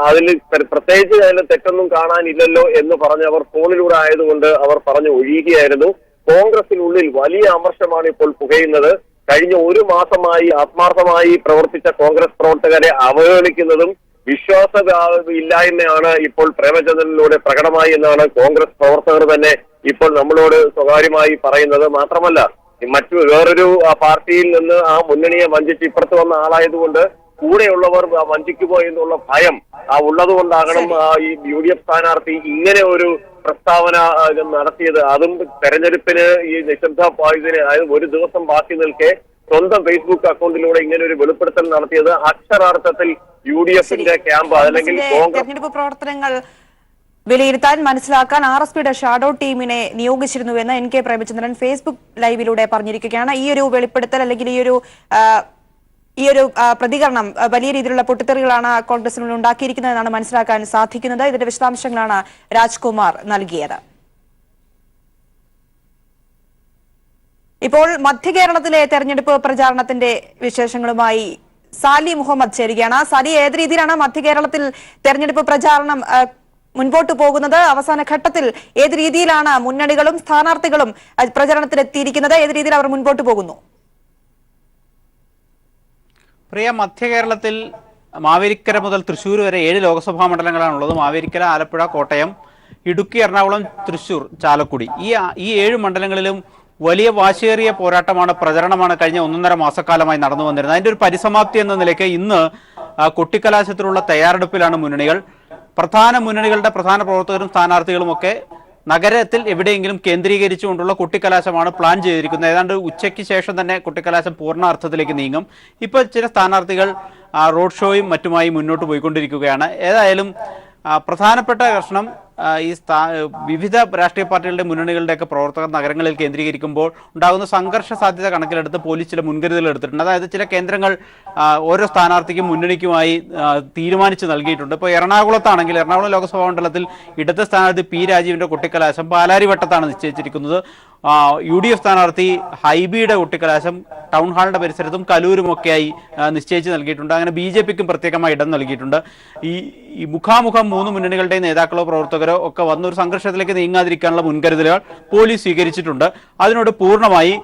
അതിൽ പ്രത്യേകിച്ച് അതിൽ തെറ്റൊന്നും കാണാനില്ലല്ലോ എന്ന് പറഞ്ഞ് അവർ ഫോണിലൂടെ ആയതുകൊണ്ട് അവർ പറഞ്ഞു ഒഴിയുകയായിരുന്നു. കോൺഗ്രസിനുള്ളിൽ വലിയ അമർഷമാണ് ഇപ്പോൾ പുകയുന്നത്. കഴിഞ്ഞ ഒരു മാസമായി ആത്മാർത്ഥമായി പ്രവർത്തിച്ച കോൺഗ്രസ് പ്രവർത്തകരെ അവഹേളിക്കുന്നതും വിശ്വാസമില്ലായ്മയാണ് ഇപ്പോൾ പ്രേമചന്ദ്രനിലൂടെ പ്രകടമായി എന്നാണ് കോൺഗ്രസ് പ്രവർത്തകർ തന്നെ ഇപ്പോൾ നമ്മളോട് സ്വകാര്യമായി പറയുന്നത്. മാത്രമല്ല വേറൊരു പാർട്ടിയിൽ നിന്ന് ആ മുന്നണിയെ വഞ്ചിച്ച് ഇപ്പുറത്ത് വന്ന ആളായതുകൊണ്ട് കൂടെയുള്ളവർ വഞ്ചിക്കുമോ എന്നുള്ള ഭയം ഉള്ളതുകൊണ്ടാകണം ഈ UDF സ്ഥാനാർത്ഥി ഇങ്ങനെ ഒരു പ്രസ്താവന നടത്തിയത്. അതും തെരഞ്ഞെടുപ്പിന് ഈ നിശബ്ദ അതായത് ഒരു ദിവസം ബാക്കി നിൽക്കെ സ്വന്തം ഫേസ്ബുക്ക് അക്കൗണ്ടിലൂടെ ഇങ്ങനെ ഒരു വെളിപ്പെടുത്തൽ നടത്തിയത് അക്ഷരാർത്ഥത്തിൽ UDFന്റെ ക്യാമ്പ് അല്ലെങ്കിൽ തെരഞ്ഞെടുപ്പ് പ്രവർത്തനങ്ങൾ വിലയിരുത്താൻ മനസ്സിലാക്കാൻ RSPയുടെ ഷാഡോ ടീമിനെ നിയോഗിച്ചിരുന്നുവെന്ന് NK പ്രേമചന്ദ്രൻ ഫേസ്ബുക്ക് ലൈവിലൂടെ പറഞ്ഞിരിക്കുകയാണ്. ഈ ഒരു വെളിപ്പെടുത്തൽ അല്ലെങ്കിൽ ഈ ഒരു പ്രതികരണം വലിയ രീതിയിലുള്ള പൊട്ടിത്തെറികളാണ് കോൺഗ്രസിനുള്ളിൽ ഉണ്ടാക്കിയിരിക്കുന്നതെന്നാണ് മനസ്സിലാക്കാൻ സാധിക്കുന്നത്. ഇതിന്റെ വിശദാംശങ്ങളാണ് രാജ്കുമാർ നൽകിയത്. ഇപ്പോൾ മധ്യ കേരളത്തിലെ തെരഞ്ഞെടുപ്പ് പ്രചാരണത്തിന്റെ വിശേഷങ്ങളുമായി സാലി മുഹമ്മദ് ചേരുകയാണ്. സാലി, ഏത് രീതിയിലാണ് മധ്യ കേരളത്തിൽ തെരഞ്ഞെടുപ്പ് പ്രചാരണം മുൻപോട്ട് പോകുന്നത്? അവസാന ഘട്ടത്തിൽ ഏത് രീതിയിലാണ് മുന്നണികളും സ്ഥാനാർത്ഥികളും പ്രചാരണത്തിലെത്തിയിരിക്കുന്നത്? ഏത് രീതിയിൽ അവർ മുൻപോട്ട് പോകുന്നു? പ്രിയ, മധ്യ കേരളത്തിൽ മാവേലിക്കര മുതൽ തൃശ്ശൂർ വരെ 7 ലോക്സഭാ മണ്ഡലങ്ങളാണുള്ളത്. മാവേലിക്കര, ആലപ്പുഴ, കോട്ടയം, ഇടുക്കി, എറണാകുളം, തൃശ്ശൂർ, ചാലക്കുടി. ഈ 7 മണ്ഡലങ്ങളിലും വലിയ വാശിയേറിയ പോരാട്ടമാണ്, പ്രചരണമാണ് കഴിഞ്ഞ 1.5 മാസക്കാലമായി നടന്നു വന്നിരുന്നത്. അതിൻ്റെ ഒരു പരിസമാപ്തി എന്ന നിലയ്ക്ക് ഇന്ന് കൊട്ടിക്കലാശത്തിലുള്ള തയ്യാറെടുപ്പിലാണ് മുന്നണികൾ. പ്രധാന മുന്നണികളുടെ പ്രധാന പ്രവർത്തകരും സ്ഥാനാർത്ഥികളും ഒക്കെ നഗരത്തിൽ എവിടെയെങ്കിലും കേന്ദ്രീകരിച്ചുകൊണ്ടുള്ള കൊട്ടിക്കലാശമാണ് പ്ലാൻ ചെയ്തിരിക്കുന്നത്. ഏതാണ്ട് ഉച്ചയ്ക്ക് ശേഷം തന്നെ കൊട്ടിക്കലാശം പൂർണ്ണാർത്ഥത്തിലേക്ക് നീങ്ങും. ഇപ്പോൾ ചില സ്ഥാനാർത്ഥികൾ റോഡ് ഷോയും മറ്റുമായി മുന്നോട്ട് പോയിക്കൊണ്ടിരിക്കുകയാണ്. ഏതായാലും പ്രധാനപ്പെട്ട പ്രശ്നം ഈ വിവിധ രാഷ്ട്രീയ പാർട്ടികളുടെ മുന്നണികളുടെയൊക്കെ പ്രവർത്തകർ നഗരങ്ങളിൽ കേന്ദ്രീകരിക്കുമ്പോൾ ഉണ്ടാകുന്ന സംഘർഷ സാധ്യത കണക്കിലെടുത്ത് പോലീസ് ചില മുൻകരുതലുകൾ എടുത്തിട്ടുണ്ട്. അതായത് ചില കേന്ദ്രങ്ങൾ ഓരോ സ്ഥാനാർത്ഥിക്കും മുന്നണിക്കുമായി തീരുമാനിച്ച് നൽകിയിട്ടുണ്ട്. ഇപ്പോൾ എറണാകുളത്താണെങ്കിൽ എറണാകുളം ലോക്സഭാ മണ്ഡലത്തിൽ ഇടത് സ്ഥാനാർത്ഥി P. രാജീവിന്റെ കൊട്ടിക്കലാശം പാലാരിവട്ടത്താണ് നിശ്ചയിച്ചിരിക്കുന്നത്. UDF സ്ഥാനാർത്ഥി ഹൈബിയുടെ കൊട്ടിക്കലാശം ടൗൺ ഹാളിന്റെ പരിസരത്തും കലൂരുമൊക്കെയായി നിശ്ചയിച്ച് നൽകിയിട്ടുണ്ട്. അങ്ങനെ BJPക്കും പ്രത്യേകമായി ഇടം നൽകിയിട്ടുണ്ട്. ഈ മുഖാമുഖം 3 മുന്നണികളുടെയും നേതാക്കളോ പ്രവർത്തകരോ ഒക്കെ വന്നൊരു സംഘർഷത്തിലേക്ക് നീങ്ങാതിരിക്കാനുള്ള മുൻകരുതലുകൾ പോലീസ് സ്വീകരിച്ചിട്ടുണ്ട്. അതിനോട് പൂർണ്ണമായി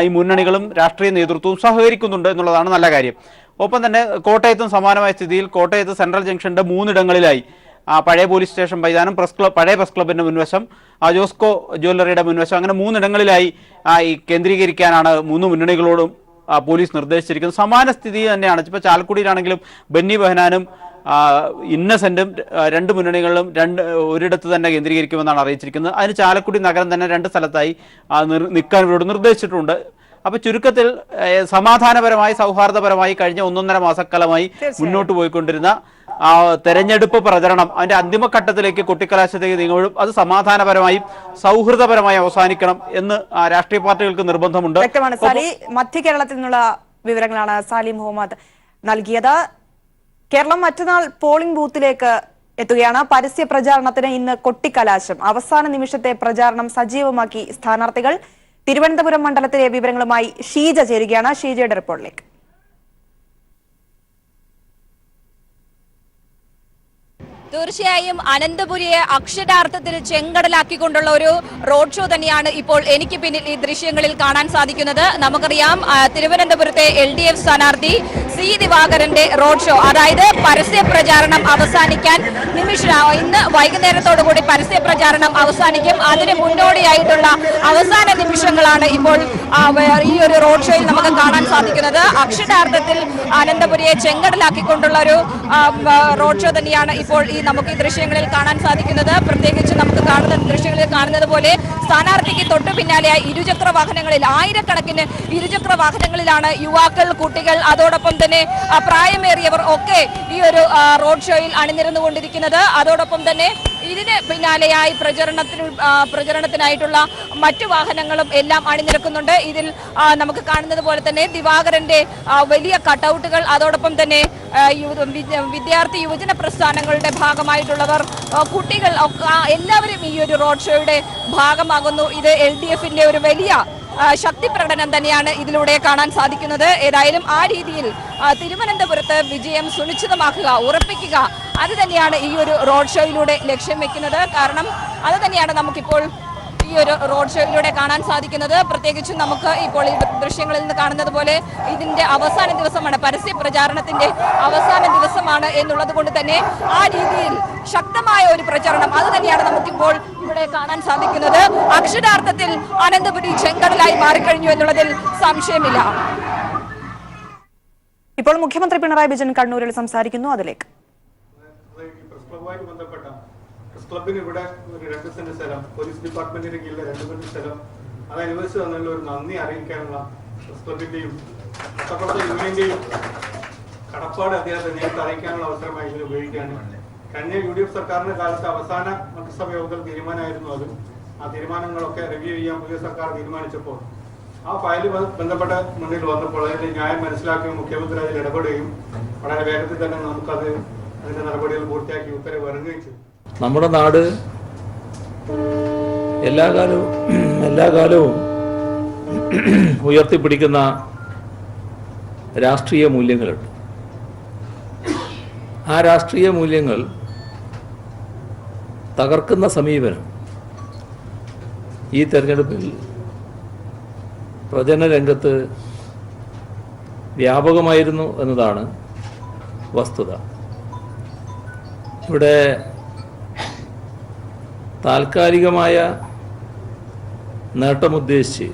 ഈ മുന്നണികളും രാഷ്ട്രീയ നേതൃത്വവും സഹകരിക്കുന്നുണ്ട് എന്നുള്ളതാണ് നല്ല കാര്യം. ഒപ്പം തന്നെ കോട്ടയത്തും സമാനമായ സ്ഥിതിയിൽ കോട്ടയത്ത് സെൻട്രൽ ജംഗ്ഷന്റെ 3 ഇടങ്ങളിലായി പഴയ പോലീസ് സ്റ്റേഷൻ മൈതാനം, പഴയ പ്രസ് ക്ലബിന്റെ മുൻവശം, ജോസ്കോ ജ്വല്ലറിയുടെ മുൻവശം, അങ്ങനെ 3 ഇടങ്ങളിലായി കേന്ദ്രീകരിക്കാനാണ് 3 മുന്നണികളോടും പോലീസ് നിർദ്ദേശിച്ചിരിക്കുന്നത്. സമാന സ്ഥിതി തന്നെയാണ്. ഇപ്പോൾ ചാലക്കുടിയിലാണെങ്കിലും ബെന്നി ബെഹനാനും ഇന്നസെന്റും 2 മുന്നണികളിലും ഒരിടത്ത് തന്നെ കേന്ദ്രീകരിക്കുമെന്നാണ് അറിയിച്ചിരിക്കുന്നത്. അതിന് ചാലക്കുടി നഗരം തന്നെ 2 സ്ഥലത്തായി നിൽക്കാൻ ഇവരോട് നിർദ്ദേശിച്ചിട്ടുണ്ട്. അപ്പൊ ചുരുക്കത്തിൽ സമാധാനപരമായി സൗഹാർദ്ദപരമായി കഴിഞ്ഞ 1.5 മാസക്കാലമായി മുന്നോട്ട് പോയിക്കൊണ്ടിരുന്ന തെരഞ്ഞെടുപ്പ് പ്രചരണം അതിന്റെ അന്തിമഘട്ടത്തിലേക്ക് കൊട്ടിക്കലാശത്തേക്ക് നീങ്ങുമ്പോഴും അത് സമാധാനപരമായും സൗഹൃദപരമായി അവസാനിക്കണം എന്ന് രാഷ്ട്രീയ പാർട്ടികൾക്ക് നിർബന്ധമുണ്ട്. വ്യക്തമാണ് സാലി. മധ്യ കേരളത്തിൽ നിന്നുള്ള വിവരങ്ങളാണ് സാലി മുഹമ്മദ് നൽകിയത്. കേരളം മറ്റന്നാൾ പോളിംഗ് ബൂത്തിലേക്ക് എത്തുകയാണ്. പരസ്യ പ്രചാരണത്തിന് ഇന്ന് കൊട്ടിക്കലാശം. അവസാന നിമിഷത്തെ പ്രചാരണം സജീവമാക്കി സ്ഥാനാർത്ഥികൾ. തിരുവനന്തപുരം മണ്ഡലത്തിലെ വിവരങ്ങളുമായി ഷീജ ചേരുകയാണ്. ഷീജയുടെ റിപ്പോർട്ടിലേക്ക്. തീർച്ചയായും അനന്തപുരിയെ അക്ഷരാർത്ഥത്തിൽ ചെങ്കടലാക്കിക്കൊണ്ടുള്ള ഒരു റോഡ് ഷോ തന്നെയാണ് ഇപ്പോൾ എനിക്ക് പിന്നിൽ ഈ ദൃശ്യങ്ങളിൽ കാണാൻ സാധിക്കുന്നത്. നമുക്കറിയാം തിരുവനന്തപുരത്തെ LDF സ്ഥാനാർത്ഥി C. ദിവാകരന്റെ റോഡ് ഷോ, അതായത് പരസ്യ പ്രചാരണം അവസാനിക്കാൻ ഇന്ന് വൈകുന്നേരത്തോടുകൂടി പരസ്യ പ്രചാരണം അവസാനിക്കും. അതിന് മുന്നോടിയായിട്ടുള്ള അവസാന നിമിഷങ്ങളാണ് ഇപ്പോൾ ഈ ഒരു റോഡ് ഷോയിൽ നമുക്ക് കാണാൻ സാധിക്കുന്നത്. അക്ഷരാർത്ഥത്തിൽ അനന്തപുരിയെ ചെങ്കടലാക്കിക്കൊണ്ടുള്ള ഒരു റോഡ് ഷോ തന്നെയാണ് ഇപ്പോൾ നമുക്ക് ഈ ദൃശ്യങ്ങളിൽ കാണാൻ സാധിക്കുന്നത്. പ്രത്യേകിച്ച് നമുക്ക് ദൃശ്യങ്ങളിൽ കാണുന്നത് പോലെ സ്ഥാനാർത്ഥിക്ക് തൊട്ടു പിന്നാലെയായി ഇരുചക്ര വാഹനങ്ങളിൽ ആയിരക്കണക്കിന് ഇരുചക്ര വാഹനങ്ങളിലാണ് യുവാക്കൾ, കുട്ടികൾ, അതോടൊപ്പം തന്നെ പ്രായമേറിയവർ ഒക്കെ ഈ ഒരു റോഡ് ഷോയിൽ അണിനിരന്നുകൊണ്ടിരിക്കുന്നത്. അതോടൊപ്പം തന്നെ ഇതിന് പിന്നാലെയായി പ്രചരണത്തിനായിട്ടുള്ള മറ്റു വാഹനങ്ങളും എല്ലാം അണിനിരക്കുന്നുണ്ട്. ഇതിൽ നമുക്ക് കാണുന്നത് പോലെ തന്നെ ദിവാകരന്റെ വലിയ കട്ടൗട്ടുകൾ, അതോടൊപ്പം തന്നെ വിദ്യാർത്ഥി യുവജന പ്രസ്ഥാനങ്ങളുടെ ഭാഗമായിട്ടുള്ളവർ, കുട്ടികൾ എല്ലാവരും ഈ ഒരു റോഡ് ഷോയുടെ ഭാഗമാകുന്നു. ഇത് LDFന്റെ ഒരു വലിയ ശക്തി പ്രകടനം തന്നെയാണ് ഇതിലൂടെ കാണാൻ സാധിക്കുന്നത്. ഏതായാലും ആ രീതിയിൽ തിരുവനന്തപുരത്ത് വിജയം സുനിശ്ചിതമാക്കുക, ഉറപ്പിക്കുക, അത് തന്നെയാണ് ഈ ഒരു റോഡ് ഷോയിലൂടെ ലക്ഷ്യം വെക്കുന്നത്. കാരണം അത് തന്നെയാണ് നമുക്കിപ്പോൾ ഈ ഒരു റോഡ് ഷോയിലൂടെ കാണാൻ സാധിക്കുന്നത്. പ്രത്യേകിച്ചും നമുക്ക് ഇപ്പോൾ ഈ ദൃശ്യങ്ങളിൽ നിന്ന് കാണുന്നത് പോലെ ഇതിന്റെ അവസാന ദിവസമാണ്, പരസ്യ പ്രചാരണത്തിന്റെ അവസാന ദിവസമാണ് എന്നുള്ളത് കൊണ്ട് തന്നെ ആ രീതിയിൽ ശക്തമായ ഒരു പ്രചരണം അത് തന്നെയാണ് നമുക്കിപ്പോൾ ഇവിടെ കാണാൻ സാധിക്കുന്നത്. അക്ഷരാർത്ഥത്തിൽ അനന്തപുരി ചെങ്കടലായി മാറിക്കഴിഞ്ഞു എന്നുള്ളതിൽ സംശയമില്ല. ഇപ്പോൾ മുഖ്യമന്ത്രി പിണറായി വിജയൻ കണ്ണൂരിൽ സംസാരിക്കുന്നു. അതിലേക്ക് പ്രസ് ക്ലബിന് ഇവിടെ ഒരു 2 സെന്റ് സ്ഥലം, പോലീസ് ഡിപ്പാർട്ട്മെന്റിന്റെ കീഴിലെ 2 സെന്റ് സ്ഥലം അത് അനുവദിച്ചു തന്നുള്ള ഒരു നന്ദി അറിയിക്കാനുള്ള പ്രസ് ക്ലബിന്റെയും യൂണിയന്റെയും കടപ്പാട് അദ്ദേഹത്തെ നേരിട്ട് അറിയിക്കാനുള്ള അവസരമായി ഇതിൽ ഉപയോഗിക്കുകയാണ്. കഴിഞ്ഞ UDF സർക്കാരിന്റെ കാലത്ത് അവസാന മന്ത്രിസഭ യോഗത്തിൽ തീരുമാനമായിരുന്നു അത്. ആ തീരുമാനങ്ങളൊക്കെ റിവ്യൂ ചെയ്യാൻ പുതിയ സർക്കാർ തീരുമാനിച്ചപ്പോൾ ആ ഫയൽ ബന്ധപ്പെട്ട മുന്നിൽ വന്നപ്പോൾ അതിന്റെ ന്യായം മനസ്സിലാക്കുകയും മുഖ്യമന്ത്രി അതിൽ ഇടപെടുകയും വളരെ വേഗത്തിൽ തന്നെ നമുക്കത് അതിന്റെ നടപടികൾ പൂർത്തിയാക്കി ഉത്തരവ് ഇറങ്ങുകയും ചെയ്തു. നമ്മുടെ നാട് എല്ലാ കാലവും ഉയർത്തിപ്പിടിക്കുന്ന രാഷ്ട്രീയ മൂല്യങ്ങളുണ്ട്. ആ രാഷ്ട്രീയ മൂല്യങ്ങൾ തകർക്കുന്ന സമീപനം ഈ തെരഞ്ഞെടുപ്പിൽ പ്രചരണ രംഗത്ത് വ്യാപകമായിരുന്നു എന്നതാണ് വസ്തുത. ഇവിടെ താൽക്കാലികമായ നേട്ടമുദ്ദേശിച്ച്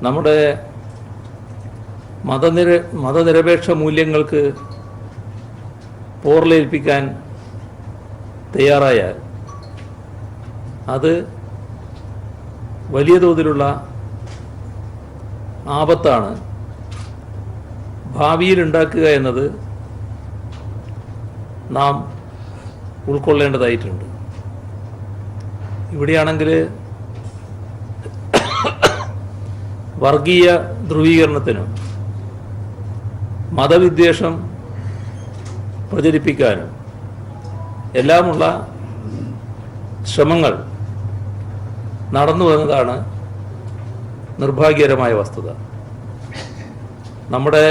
നമ്മുടെ മതനിരപേക്ഷ മൂല്യങ്ങൾക്ക് പോറലേൽപ്പിക്കാൻ തയ്യാറായാൽ അത് വലിയ തോതിലുള്ള ആപത്താണ് ഭാവിയിൽ ഉണ്ടാക്കുക എന്നത് നാം ഉൾക്കൊള്ളേണ്ടതായിട്ടുണ്ട്. ഇവിടെയാണെങ്കിൽ വർഗീയ ധ്രുവീകരണത്തിനും മതവിദ്വേഷം പ്രചരിപ്പിക്കാനും എല്ലാമുള്ള ശ്രമങ്ങൾ നടന്നു എന്നതാണ് നിർഭാഗ്യകരമായ വസ്തുത. നമ്മുടെ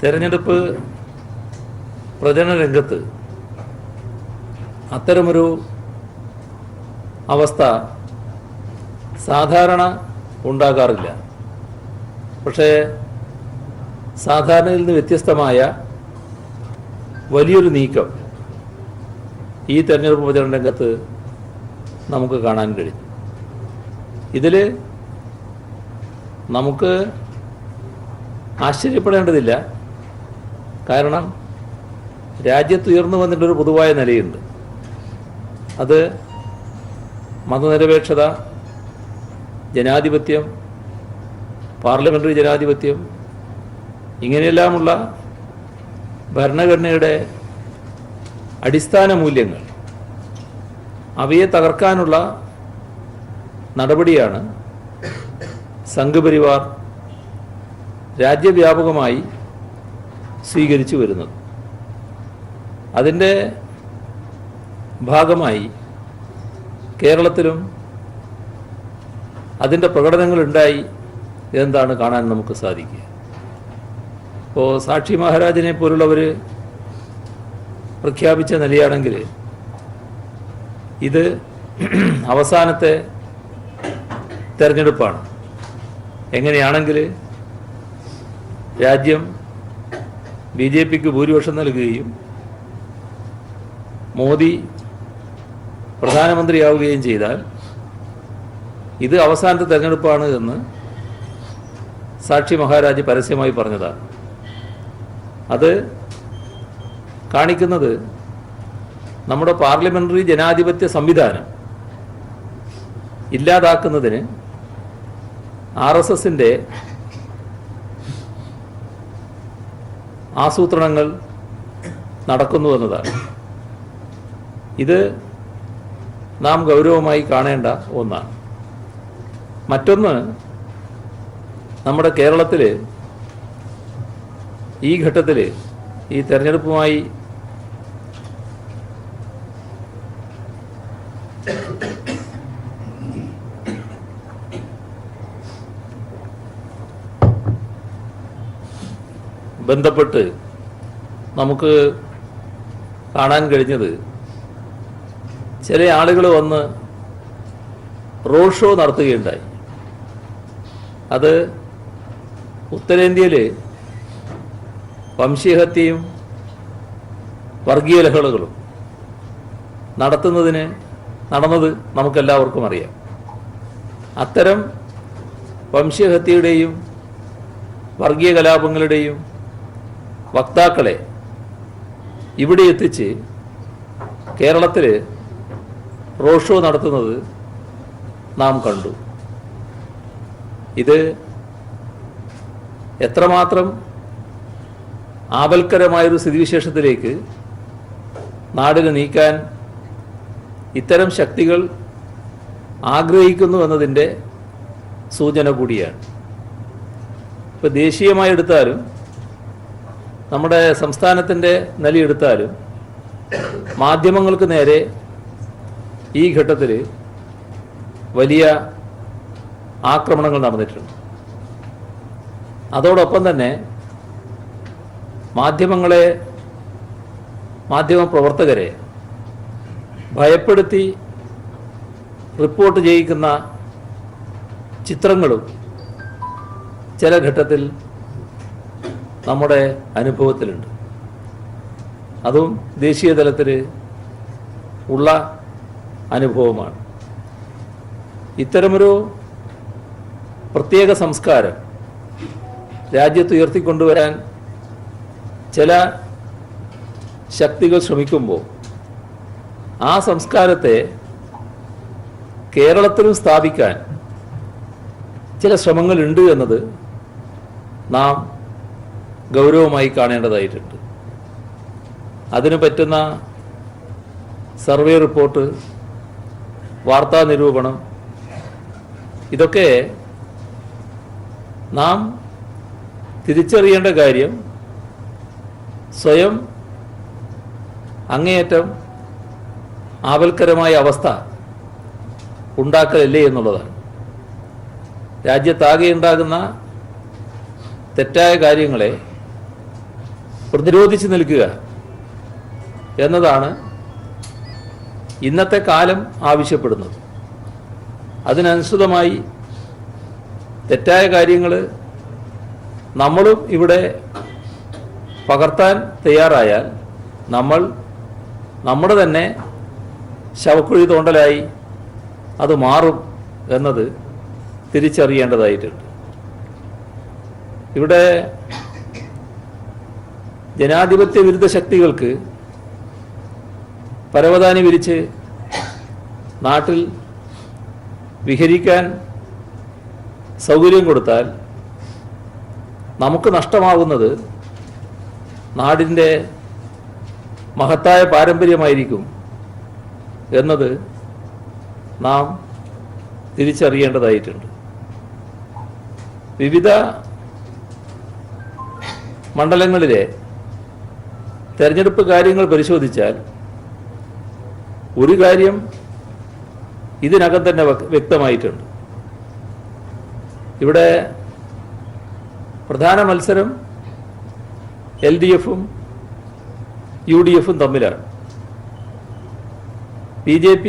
തെരഞ്ഞെടുപ്പ് പ്രചരണ രംഗത്ത് അത്തരമൊരു അവസ്ഥ സാധാരണ ഉണ്ടാകാറില്ല. പക്ഷേ സാധാരണയിൽ നിന്ന് വ്യത്യസ്തമായ വലിയൊരു നീക്കം ഈ തെരഞ്ഞെടുപ്പ് പ്രചരണ രംഗത്ത് നമുക്ക് കാണാൻ കഴിയും. ഇതിൽ നമുക്ക് ആശ്ചര്യപ്പെടേണ്ടതില്ല. കാരണം രാജ്യത്ത് ഉയർന്നു വന്നിട്ടൊരു പൊതുവായ നിലയുണ്ട്. അത് മതനിരപേക്ഷത, ജനാധിപത്യം, പാർലമെൻ്ററി ജനാധിപത്യം, ഇങ്ങനെയെല്ലാമുള്ള ഭരണഘടനയുടെ അടിസ്ഥാന മൂല്യങ്ങൾ, അവയെ തകർക്കാനുള്ള നടപടിയാണ് സംഘപരിവാർ രാജ്യവ്യാപകമായി സ്വീകരിച്ചു വരുന്നത്. അതിൻ്റെ ഭാഗമായി കേരളത്തിലും അതിൻ്റെ പ്രകടനങ്ങളുണ്ടായി എന്താണ് കാണാൻ നമുക്ക് സാധിക്കുക. ഇപ്പോൾ സാക്ഷി മഹാരാജിനെ പോലുള്ളവർ പ്രഖ്യാപിച്ച നിലയാണെങ്കിൽ ഇത് അവസാനത്തെ തെരഞ്ഞെടുപ്പാണ്. എങ്ങനെയാണെങ്കിൽ രാജ്യം BJPക്ക് ഭൂരിപക്ഷം നൽകുകയും മോദി പ്രധാനമന്ത്രിയാവുകയും ചെയ്താൽ ഇത് അവസാനത്തെ തെരഞ്ഞെടുപ്പാണ് എന്ന് സാക്ഷി മഹാരാജ് പരസ്യമായി പറഞ്ഞതാണ്. അത് കാണിക്കുന്നത് നമ്മുടെ പാർലമെൻ്ററി ജനാധിപത്യ സംവിധാനം ഇല്ലാതാക്കുന്നതിന് RSSന്റെ ആസൂത്രണങ്ങൾ നടക്കുന്നു എന്നതാണ്. ഇത് നാം ഗൗരവമായി കാണേണ്ട ഒന്നാണ്. മറ്റൊന്ന്, നമ്മുടെ കേരളത്തിൽ ഈ ഘട്ടത്തിൽ ഈ തെരഞ്ഞെടുപ്പുമായി ബന്ധപ്പെട്ട് നമുക്ക് കാണാൻ കഴിഞ്ഞത് ചില ആളുകൾ വന്ന് റോഡ് ഷോ നടത്തുകയുണ്ടായി. അത് ഉത്തരേന്ത്യയിൽ വംശീയഹത്യയും വർഗീയ ലഹളകളും നടന്നത് നമുക്കെല്ലാവർക്കും അറിയാം. അത്തരം വംശീയഹത്യയുടെയും വർഗീയ കലാപങ്ങളുടെയും വക്താക്കളെ ഇവിടെ എത്തിച്ച് കേരളത്തിൽ റോഡ് ഷോ നടത്തുന്നത് നാം കണ്ടു. ഇത് എത്രമാത്രം ആപൽക്കരമായൊരു സ്ഥിതിവിശേഷത്തിലേക്ക് നാടിനെ നീക്കാൻ ഇത്തരം ശക്തികൾ ആഗ്രഹിക്കുന്നു എന്നതിൻ്റെ സൂചന കൂടിയാണ്. ഇപ്പോൾ ദേശീയമായി എടുത്താലും നമ്മുടെ സംസ്ഥാനത്തിൻ്റെ നിലയെടുത്താലും മാധ്യമങ്ങൾക്ക് നേരെ ഈ ഘട്ടത്തിൽ വലിയ ആക്രമണങ്ങൾ നടന്നിട്ടുണ്ട്. അതോടൊപ്പം തന്നെ മാധ്യമപ്രവർത്തകരെ ഭയപ്പെടുത്തി റിപ്പോർട്ട് ചെയ്യിക്കുന്ന ചിത്രങ്ങളും ചില ഘട്ടത്തിൽ നമ്മുടെ അനുഭവത്തിലുണ്ട്. അതും ദേശീയ തലത്തിൽ ഉള്ള അനുഭവമാണ്. ഇത്തരമൊരു പ്രത്യേക സംസ്കാരം രാജ്യത്ത് ഉയർത്തിക്കൊണ്ടുവരാൻ ചില ശക്തികൾ ശ്രമിക്കുമ്പോൾ ആ സംസ്കാരത്തെ കേരളത്തിലും സ്ഥാപിക്കാൻ ചില ശ്രമങ്ങളുണ്ട് എന്നത് നാം ഗൗരവമായി കാണേണ്ടതായിട്ടുണ്ട്. അതിന് പറ്റുന്ന സർവേ റിപ്പോർട്ട്, വാർത്താ നിരൂപണം, ഇതൊക്കെ നാം തിരിച്ചറിയേണ്ട കാര്യം സ്വയം അങ്ങേയറ്റം ആപൽക്കരമായ അവസ്ഥ ഉണ്ടാക്കലല്ലേ എന്നുള്ളതാണ്. രാജ്യത്താകെ ഉണ്ടാകുന്ന തെറ്റായ കാര്യങ്ങളെ പ്രതിരോധിച്ച് നിൽക്കുക എന്നതാണ് ഇന്നത്തെ കാലം ആവശ്യപ്പെടുന്നത്. അതിനനുസൃതമായി തെറ്റായ കാര്യങ്ങൾ നമ്മളും ഇവിടെ പകർത്താൻ തയ്യാറായാൽ നമ്മൾ നമ്മുടെ തന്നെ ശവക്കുഴി തോണ്ടലായി അത് മാറും എന്നത് തിരിച്ചറിയേണ്ടതായിട്ടുണ്ട്. ഇവിടെ ജനാധിപത്യ വിരുദ്ധ ശക്തികൾക്ക് പരവതാനി വിരിച്ച് നാട്ടിൽ വിഹരിക്കാൻ സൗകര്യം കൊടുത്താൽ നമുക്ക് നഷ്ടമാകുന്നത് നാടിൻ്റെ മഹത്തായ പാരമ്പര്യമായിരിക്കും എന്നത് നാം തിരിച്ചറിയേണ്ടതായിട്ടുണ്ട്. വിവിധ മണ്ഡലങ്ങളിലെ തെരഞ്ഞെടുപ്പ് കാര്യങ്ങൾ പരിശോധിച്ചാൽ ഒരു കാര്യം ഇതിനകം തന്നെ വ്യക്തമായിട്ടുണ്ട്. ഇവിടെ പ്രധാന മത്സരം LDFും UDFും തമ്മിലാണ്. BJP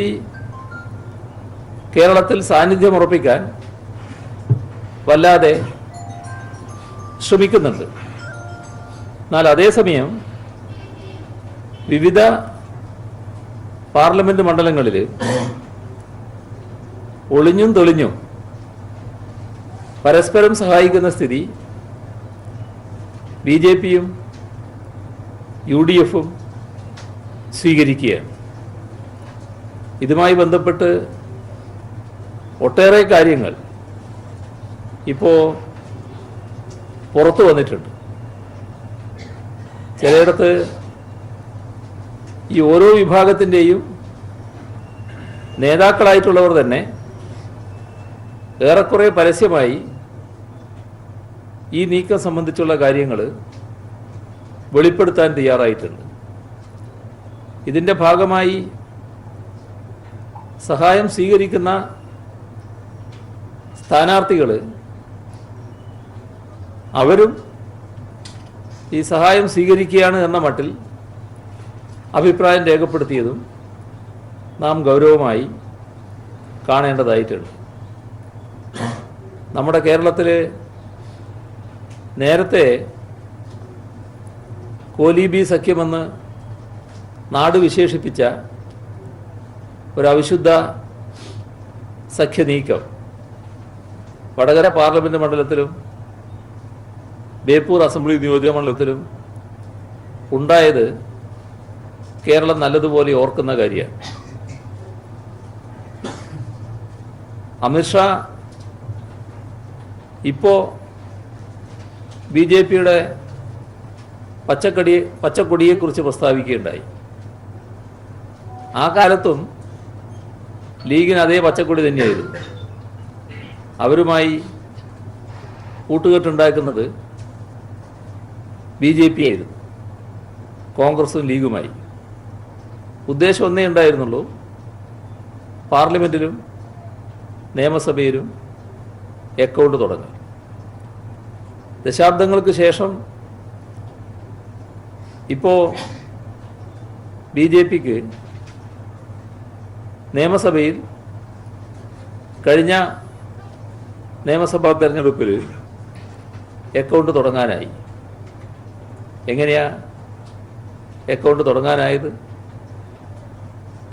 കേരളത്തിൽ സാന്നിധ്യം ഉറപ്പിക്കാൻ വല്ലാതെ ശ്രമിക്കുന്നുണ്ട്. എന്നാൽ അതേസമയം വിവിധ പാർലമെന്റ് മണ്ഡലങ്ങളിൽ ഒളിഞ്ഞും തെളിഞ്ഞും പരസ്പരം സഹായിക്കുന്ന സ്ഥിതി BJPയും UDFും സ്വീകരിക്കുകയാണ്. ഇതുമായി ബന്ധപ്പെട്ട് ഒട്ടേറെ കാര്യങ്ങൾ ഇപ്പോൾ പുറത്തു വന്നിട്ടുണ്ട്. ചിലയിടത്ത് ഈ ഓരോ വിഭാഗത്തിൻ്റെയും നേതാക്കളായിട്ടുള്ളവർ തന്നെ ഏറെക്കുറെ പരസ്യമായി ഈ നീക്കം സംബന്ധിച്ചുള്ള കാര്യങ്ങൾ വെളിപ്പെടുത്താൻ തയ്യാറായിട്ടുണ്ട്. ഇതിൻ്റെ ഭാഗമായി സഹായം സ്വീകരിക്കുന്ന സ്ഥാനാർത്ഥികൾ അവരും ഈ സഹായം സ്വീകരിക്കുകയാണ് എന്ന മട്ടിൽ അഭിപ്രായം രേഖപ്പെടുത്തിയതും നാം ഗൗരവമായി കാണേണ്ടതായിട്ടുണ്ട്. നമ്മുടെ കേരളത്തിൽ നേരത്തെ കോലീബി സഖ്യമെന്ന് നാട് വിശേഷിപ്പിച്ച ഒരു അവിശുദ്ധ സഖ്യനീക്കം വടകര പാർലമെൻറ്റ് മണ്ഡലത്തിലും ബേപ്പൂർ അസംബ്ലി നിയോജക മണ്ഡലത്തിലും ഉണ്ടായത് കേരളം നല്ലതുപോലെ ഓർക്കുന്ന കാര്യമാണ്. അമിത്ഷാ ഇപ്പോൾ BJPയുടെ പച്ചക്കൊടിയെക്കുറിച്ച് പ്രസ്താവിക്കുകയുണ്ടായി. ആ കാലത്തും ലീഗിന് അതേ പച്ചക്കൊടി തന്നെയായിരുന്നു. അവരുമായി കൂട്ടുകെട്ടുണ്ടാക്കുന്നത് BJP ആയിരുന്നു, കോൺഗ്രസും ലീഗുമായി. ഉദ്ദേശം ഒന്നേ ഉണ്ടായിരുന്നുള്ളൂ, പാർലമെൻറ്റിലും നിയമസഭയിലും അക്കൗണ്ട് തുടങ്ങി. ദശാബ്ദങ്ങൾക്ക് ശേഷം ഇപ്പോൾ BJPക്ക് നിയമസഭയിൽ കഴിഞ്ഞ നിയമസഭാ തെരഞ്ഞെടുപ്പിൽ അക്കൗണ്ട് തുടങ്ങാനായി. എങ്ങനെയാ അക്കൗണ്ട് തുടങ്ങാനായത്?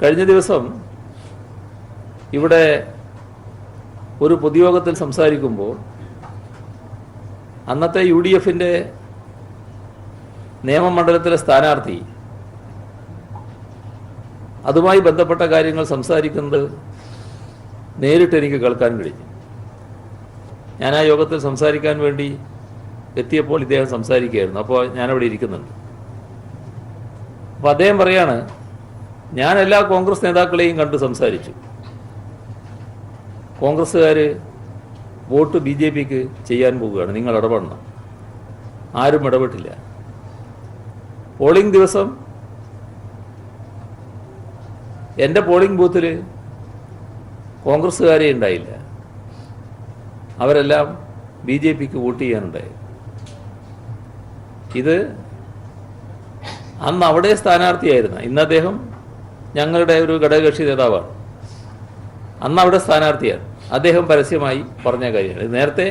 കഴിഞ്ഞ ദിവസം ഇവിടെ ഒരു പൊതുയോഗത്തിൽ സംസാരിക്കുമ്പോൾ അന്നത്തെ UDFൻ്റെ നിയമമണ്ഡലത്തിലെ സ്ഥാനാർത്ഥി അതുമായി ബന്ധപ്പെട്ട കാര്യങ്ങൾ സംസാരിക്കുന്നത് നേരിട്ട് എനിക്ക് കേൾക്കാൻ കഴിഞ്ഞു. ഞാൻ ആ യോഗത്തിൽ സംസാരിക്കാൻ വേണ്ടി എത്തിയപ്പോൾ ഇദ്ദേഹം സംസാരിക്കുകയായിരുന്നു. അപ്പോൾ ഞാനവിടെ ഇരിക്കുന്നുണ്ട്. അപ്പോൾ അദ്ദേഹം പറയാണ്, ഞാൻ എല്ലാ കോൺഗ്രസ് നേതാക്കളെയും കണ്ട് സംസാരിച്ചു. കോൺഗ്രസ്സുകാർ വോട്ട് BJPക്ക് ചെയ്യാൻ പോവുകയാണ്, നിങ്ങൾ ഇടപെടണം. ആരും ഇടപെട്ടില്ല. പോളിംഗ് ദിവസം എൻ്റെ പോളിംഗ് ബൂത്തിൽ കോൺഗ്രസ്സുകാരെ ഉണ്ടായില്ല, അവരെല്ലാം BJPക്ക് വോട്ട് ചെയ്യാനുണ്ടായി. ഇത് അന്ന് അവിടെ സ്ഥാനാർത്ഥിയായിരുന്ന, ഇന്ന് അദ്ദേഹം ഞങ്ങളുടെ ഒരു ഘടകകക്ഷി നേതാവാണ്, അന്ന് അവിടെ സ്ഥാനാർത്ഥിയാണ്. അദ്ദേഹം പരസ്യമായി പറഞ്ഞ കാര്യമാണ്. ഇത് നേരത്തെ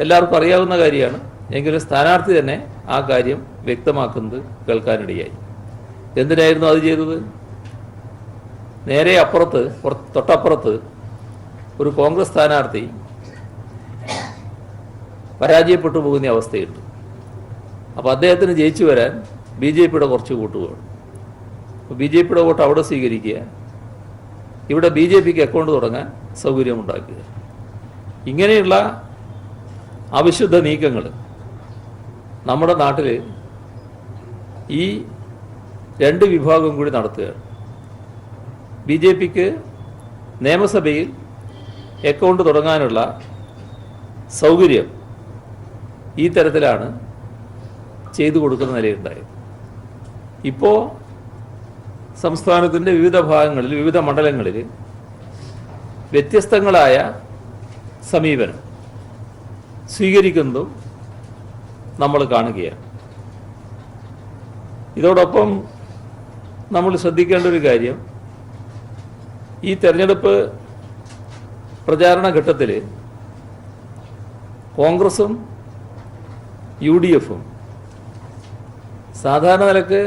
എല്ലാവർക്കും അറിയാവുന്ന കാര്യമാണ്. എങ്കിലും സ്ഥാനാർത്ഥി തന്നെ ആ കാര്യം വ്യക്തമാക്കുന്നത് കേൾക്കാനിടയായി. എന്തിനായിരുന്നു അത് ചെയ്തത്? നേരെ അപ്പുറത്ത്, തൊട്ടപ്പുറത്ത് ഒരു കോൺഗ്രസ് സ്ഥാനാർത്ഥി പരാജയപ്പെട്ടു പോകുന്ന അവസ്ഥയുണ്ട്. അപ്പോൾ അദ്ദേഹത്തിന് ജയിച്ചു വരാൻ BJPയുടെ കുറച്ച് വോട്ട് വേണം. അപ്പോൾ BJPയുടെ വോട്ട് അവിടെ സ്വീകരിക്കുക, ഇവിടെ BJPക്ക് അക്കൗണ്ട് തുടങ്ങാൻ സൗകര്യമുണ്ടാക്കുക. ഇങ്ങനെയുള്ള അവിശുദ്ധ നീക്കങ്ങൾ നമ്മുടെ നാട്ടിൽ ഈ രണ്ട് വിഭാഗം കൂടി നടത്തുകയാണ്. BJPക്ക് നിയമസഭയിൽ അക്കൗണ്ട് തുടങ്ങാനുള്ള സൗകര്യം ഈ തരത്തിലാണ് ചെയ്തു കൊടുക്കുന്ന നിലയുണ്ടായത്. ഇപ്പോൾ സംസ്ഥാനത്തിൻ്റെ വിവിധ ഭാഗങ്ങളിൽ, വിവിധ മണ്ഡലങ്ങളിൽ വ്യത്യസ്തങ്ങളായ സമീപനം സ്വീകരിക്കുന്നതും നമ്മൾ കാണുകയാണ്. ഇതോടൊപ്പം നമ്മൾ ശ്രദ്ധിക്കേണ്ട ഒരു കാര്യം, ഈ തെരഞ്ഞെടുപ്പ് പ്രചാരണ ഘട്ടത്തിൽ കോൺഗ്രസും UDFും സാധാരണ നിലക്ക്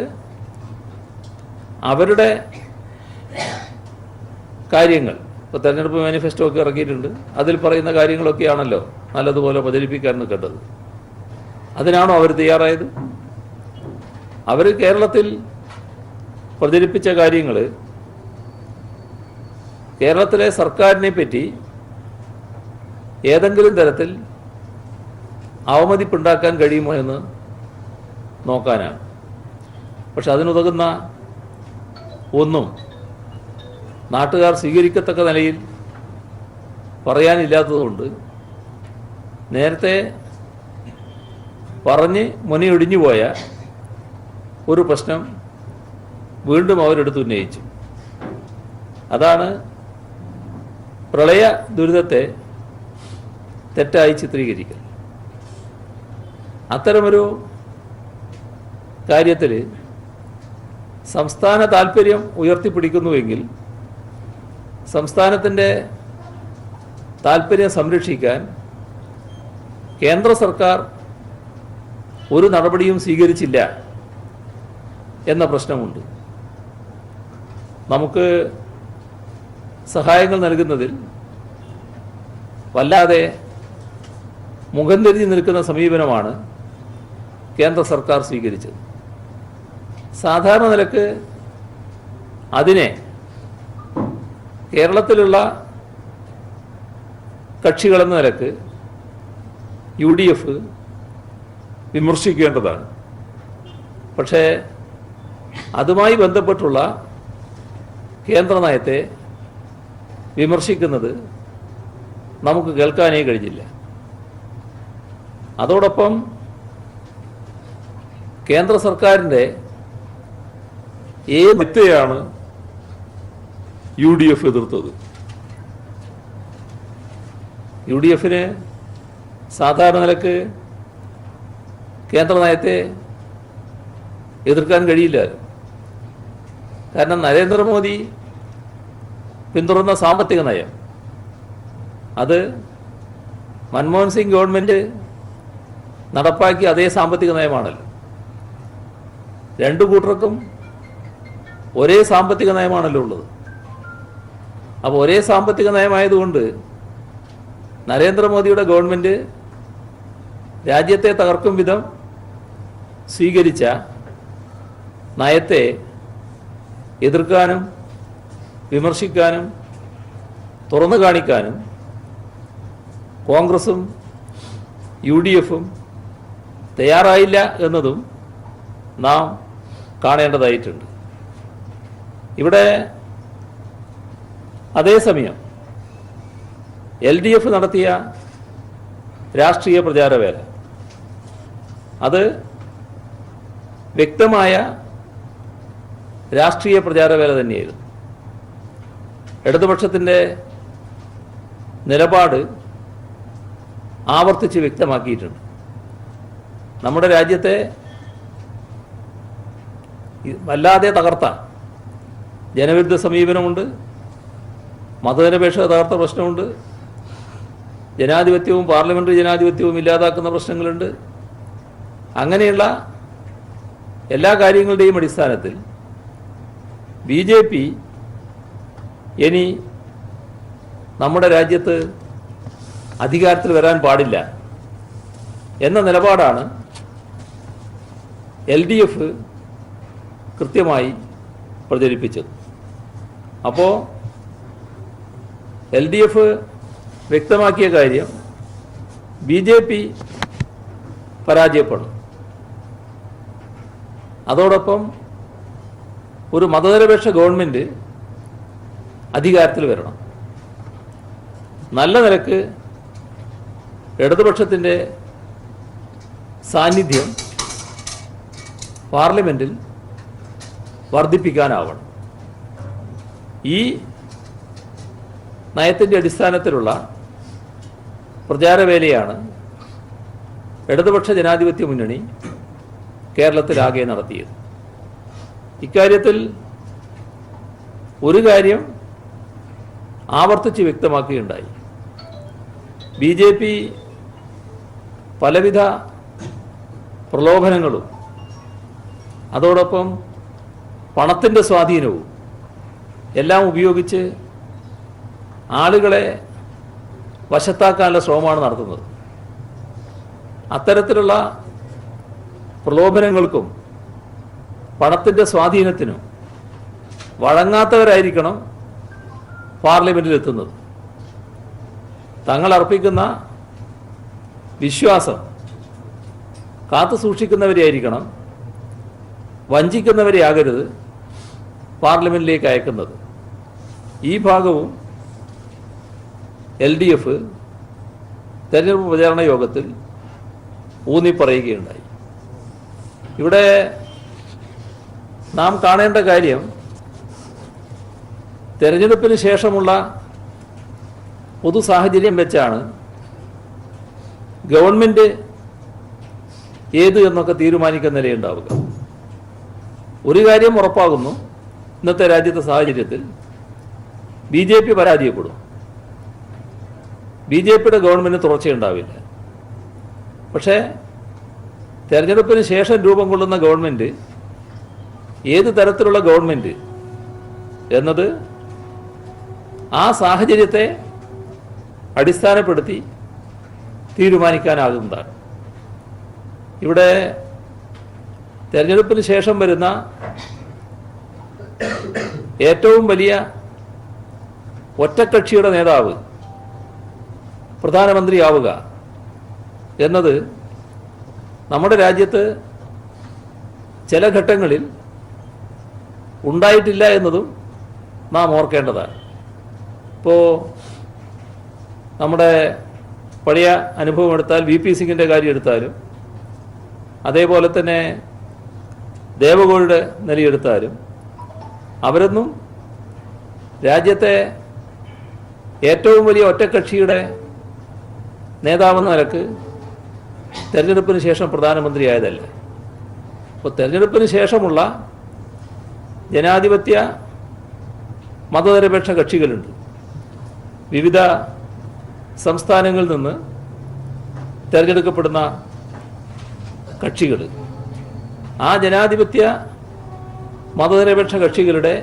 അവരുടെ കാര്യങ്ങൾ, ഇപ്പോൾ തെരഞ്ഞെടുപ്പ് മാനിഫെസ്റ്റോ ഒക്കെ ഇറക്കിയിട്ടുണ്ട്, അതിൽ പറയുന്ന കാര്യങ്ങളൊക്കെയാണല്ലോ നല്ലതുപോലെ പ്രചരിപ്പിക്കാൻ നിൽക്കേണ്ടത്. അതിനാണോ അവർ തയ്യാറായത്? അവർ കേരളത്തിൽ പ്രചരിപ്പിച്ച കാര്യങ്ങൾ കേരളത്തിലെ സർക്കാരിനെ പറ്റി ഏതെങ്കിലും തരത്തിൽ അവമതിപ്പുണ്ടാക്കാൻ കഴിയുമോ എന്ന് നോക്കാനാണ്. പക്ഷെ അതിനുതകുന്ന ഒന്നും നാട്ടുകാർ സ്വീകരിക്കത്തക്ക നിലയിൽ പറയാനില്ലാത്തതുകൊണ്ട് നേരത്തെ പറഞ്ഞ് മുനയൊടിഞ്ഞു പോയ ഒരു പ്രശ്നം വീണ്ടും അവരെടുത്ത് ഉന്നയിച്ചു. അതാണ് പ്രളയ ദുരിതത്തെ തെറ്റായി ചിത്രീകരിക്കൽ. അത്തരമൊരു കാര്യത്തിൽ സംസ്ഥാന താൽപ്പര്യം ഉയർത്തിപ്പിടിക്കുന്നുവെങ്കിൽ സംസ്ഥാനത്തിൻ്റെ താൽപ്പര്യം സംരക്ഷിക്കാൻ കേന്ദ്ര സർക്കാർ ഒരു നടപടിയും സ്വീകരിച്ചില്ല എന്ന പ്രശ്നമുണ്ട്. നമുക്ക് സഹായങ്ങൾ നൽകുന്നതിൽ വല്ലാതെ മുഖം തിരിഞ്ഞു നിൽക്കുന്ന സമീപനമാണ് കേന്ദ്ര സർക്കാർ സ്വീകരിച്ചത്. സാധാരണ നിലക്ക് അതിനെ കേരളത്തിലുള്ള കക്ഷികളെന്ന നിലക്ക് UDF വിമർശിക്കേണ്ടതാണ്. പക്ഷേ അതുമായി ബന്ധപ്പെട്ടുള്ള കേന്ദ്ര നയത്തെ വിമർശിക്കുന്നത് നമുക്ക് കേൾക്കാനേ കഴിഞ്ഞില്ല. അതോടൊപ്പം കേന്ദ്ര സർക്കാരിൻ്റെ ഏത് നിത്യയാണ് UDF എതിർത്തത്? UDFന് സാധാരണ നിലക്ക് കേന്ദ്ര നയത്തെ എതിർക്കാൻ കഴിയില്ല. കാരണം നരേന്ദ്രമോദി പിന്തുടർന്ന സാമ്പത്തിക നയം അത് മൻമോഹൻ സിംഗ് ഗവൺമെൻറ് നടപ്പാക്കിയ അതേ സാമ്പത്തിക നയമാണല്ലോ. രണ്ടു കൂട്ടർക്കും ഒരേ സാമ്പത്തിക നയമാണല്ലോ ഉള്ളത്. അപ്പോൾ ഒരേ സാമ്പത്തിക നയമായതുകൊണ്ട് നരേന്ദ്രമോദിയുടെ ഗവൺമെൻറ് രാജ്യത്തെ തകർക്കും വിധം സ്വീകരിച്ച നയത്തെ എതിർക്കാനും വിമർശിക്കാനും തുറന്നു കാണിക്കാനും കോൺഗ്രസും UDFും തയ്യാറായില്ല എന്നതും നാം കാണേണ്ടതായിട്ടുണ്ട്. ഇവിടെ അതേസമയം LDF നടത്തിയ രാഷ്ട്രീയ പ്രചാരവേല അത് വ്യക്തമായ രാഷ്ട്രീയ പ്രചാരവേല തന്നെയായിരുന്നു. ഇടതുപക്ഷത്തിൻ്റെ നിലപാട് ആവർത്തിച്ച് വ്യക്തമാക്കിയിട്ടുണ്ട്. നമ്മുടെ രാജ്യത്തെ വല്ലാതെ തകർത്ത ജനവിരുദ്ധ സമീപനമുണ്ട്, മതനിരപേക്ഷ തകർത്ത പ്രശ്നമുണ്ട്, ജനാധിപത്യവും പാർലമെൻ്ററി ജനാധിപത്യവും ഇല്ലാതാക്കുന്ന പ്രശ്നങ്ങളുണ്ട്. അങ്ങനെയുള്ള എല്ലാ കാര്യങ്ങളുടെയും അടിസ്ഥാനത്തിൽ BJP ഇനി നമ്മുടെ രാജ്യത്ത് അധികാരത്തിൽ വരാൻ പാടില്ല എന്ന നിലപാടാണ് LDF കൃത്യമായി പ്രചരിപ്പിച്ചത്. അപ്പോൾ LDF വ്യക്തമാക്കിയ കാര്യം BJP പരാജയപ്പെടും. അതോടൊപ്പം ഒരു മതനിരപേക്ഷ ഗവൺമെൻറ് അധികാരത്തിൽ വരണം. നല്ല നിലക്ക് ഇടതുപക്ഷത്തിൻ്റെ സാന്നിധ്യം പാർലമെൻറ്റിൽ വർദ്ധിപ്പിക്കാനാവണം. ഈ നയത്തിൻ്റെ അടിസ്ഥാനത്തിലുള്ള പ്രചാരവേലയാണ് ഇടതുപക്ഷ ജനാധിപത്യ മുന്നണി കേരളത്തിലാകെ നടത്തിയത്. ഇക്കാര്യത്തിൽ ഒരു കാര്യം ആവർത്തിച്ച് വ്യക്തമാക്കുകയുണ്ടായി. BJP പലവിധ പ്രലോഭനങ്ങളും അതോടൊപ്പം പണത്തിൻ്റെ സ്വാധീനവും എല്ലാം ഉപയോഗിച്ച് ആളുകളെ വശത്താക്കാനുള്ള ശ്രമമാണ് നടത്തുന്നത്. അത്തരത്തിലുള്ള പ്രലോഭനങ്ങൾക്കും പണത്തിൻ്റെ സ്വാധീനത്തിനും വഴങ്ങാത്തവരായിരിക്കണം പാർലമെൻറ്റിലെത്തുന്നത്. തങ്ങൾ അർപ്പിക്കുന്ന വിശ്വാസം കാത്തു സൂക്ഷിക്കുന്നവരെയായിരിക്കണം, വഞ്ചിക്കുന്നവരെ ആകരുത് പാർലമെന്റിലേക്ക് അയക്കുന്നത്. ഈ ഭാഗവും LDF തെരഞ്ഞെടുപ്പ് പ്രചാരണ യോഗത്തിൽ ഊന്നിപ്പറയുകയുണ്ടായി. ഇവിടെ നാം കാണേണ്ട കാര്യം തെരഞ്ഞെടുപ്പിന് ശേഷമുള്ള പൊതു സാഹചര്യം വെച്ചാണ് ഗവൺമെൻറ് ഏത് എന്നൊക്കെ തീരുമാനിക്കുന്ന നിലയുണ്ടാവുക. ഒരു കാര്യം ഉറപ്പാകുന്നു, ഇന്നത്തെ രാജ്യത്തെ സാഹചര്യത്തിൽ BJP പരാജയപ്പെടും. BJPയുടെ ഗവൺമെൻറ് തുടർച്ചയുണ്ടാവില്ല. പക്ഷേ തെരഞ്ഞെടുപ്പിന് ശേഷം രൂപം കൊള്ളുന്ന ഗവൺമെൻറ് ഏത് തരത്തിലുള്ള ഗവൺമെൻറ് എന്നത് ആ സാഹചര്യത്തെ അടിസ്ഥാനപ്പെടുത്തി തീരുമാനിക്കാനാകുന്നതാണ്. ഇവിടെ തെരഞ്ഞെടുപ്പിന് ശേഷം വരുന്ന ഏറ്റവും വലിയ ഒറ്റക്കക്ഷിയുടെ നേതാവ് പ്രധാനമന്ത്രിയാവുക എന്നത് നമ്മുടെ രാജ്യത്ത് ചില ഘട്ടങ്ങളിൽ ഉണ്ടായിട്ടില്ല എന്നതും നാം ഓർക്കേണ്ടതാണ്. ഇപ്പോൾ നമ്മുടെ പഴയ അനുഭവം എടുത്താൽ VP സിംഗിൻ്റെ കാര്യം എടുത്താലും അതേപോലെ തന്നെ ദേവഗൗഡയുടെ നിലയെടുത്താലും അവരൊന്നും രാജ്യത്തെ ഏറ്റവും വലിയ ഒറ്റക്കക്ഷിയുടെ നേതാവെന്ന നിലക്ക് തെരഞ്ഞെടുപ്പിന് ശേഷം പ്രധാനമന്ത്രിയായതല്ല. അപ്പോൾ തെരഞ്ഞെടുപ്പിന് ശേഷമുള്ള ജനാധിപത്യ മതനിരപേക്ഷ കക്ഷികളുണ്ട്. വിവിധ സംസ്ഥാനങ്ങളിൽ നിന്ന് തിരഞ്ഞെടുക്കപ്പെടുന്ന കക്ഷികൾ. ആ ജനാധിപത്യ മതനിരപേക്ഷ കക്ഷികളുടെ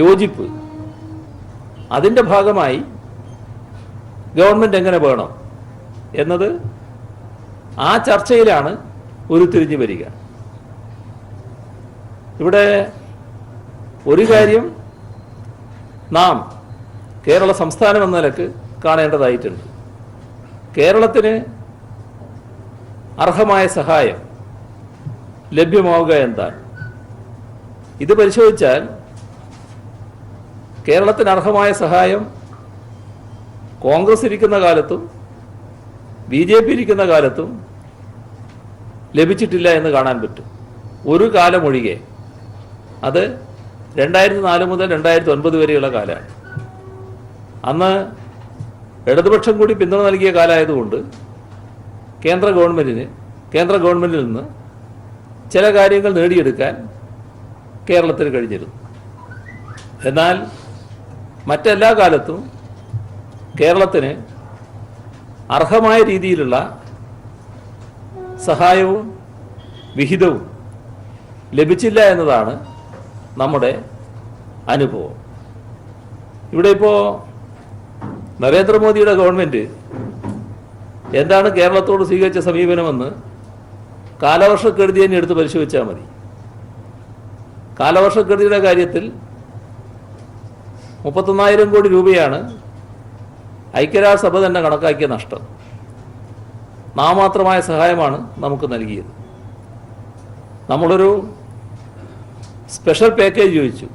യോജിപ്പ്, അതിൻ്റെ ഭാഗമായി ഗവൺമെൻറ് എങ്ങനെ വേണം എന്നത് ആ ചർച്ചയിലാണ് ഉരുത്തിരിഞ്ഞു വരിക. ഇവിടെ ഒരു കാര്യം നാം കേരള സംസ്ഥാനം എന്ന നിലക്ക് കാണേണ്ടതായിട്ടുണ്ട്. കേരളത്തിന് അർഹമായ സഹായം ലഭ്യമാവുക എന്താണ്? ഇത് പരിശോധിച്ചാൽ കേരളത്തിന് അർഹമായ സഹായം കോൺഗ്രസ് ഇരിക്കുന്ന കാലത്തും BJP ഇരിക്കുന്ന കാലത്തും ലഭിച്ചിട്ടില്ല എന്ന് കാണാൻ പറ്റും. ഒരു കാലമൊഴികെ, അത് 2004 മുതൽ 2009 വരെയുള്ള കാലമാണ്. അന്ന് ഇടതുപക്ഷം കൂടി പിന്തുണ നൽകിയ കാലമായതുകൊണ്ട് കേന്ദ്ര ഗവൺമെൻറ്റിൽ നിന്ന് ചില കാര്യങ്ങൾ നേടിയെടുക്കാൻ കേരളത്തിന് കഴിഞ്ഞിരുന്നു. എന്നാൽ മറ്റെല്ലാ കാലത്തും കേരളത്തിന് അർഹമായ രീതിയിലുള്ള സഹായവും വിഹിതവും ലഭിച്ചില്ല എന്നതാണ് നമ്മുടെ അനുഭവം. ഇവിടെ ഇപ്പോൾ നരേന്ദ്രമോദിയുടെ ഗവൺമെൻറ് എന്താണ് കേരളത്തോട് സ്വീകരിച്ച സമീപനമെന്ന് കാലവർഷക്കെടുതി തന്നെ എടുത്ത് പരിശോധിച്ചാൽ മതി. കാലവർഷക്കെടുതിയുടെ കാര്യത്തിൽ 39,000 കോടി രൂപയാണ് ഐക്യരാഷ്ട്രസഭ തന്നെ കണക്കാക്കിയ നഷ്ടം. നാമമാത്രമായ സഹായമാണ് നമുക്ക് നൽകിയത്. നമ്മളൊരു സ്പെഷ്യൽ പാക്കേജ് ചോദിച്ചു,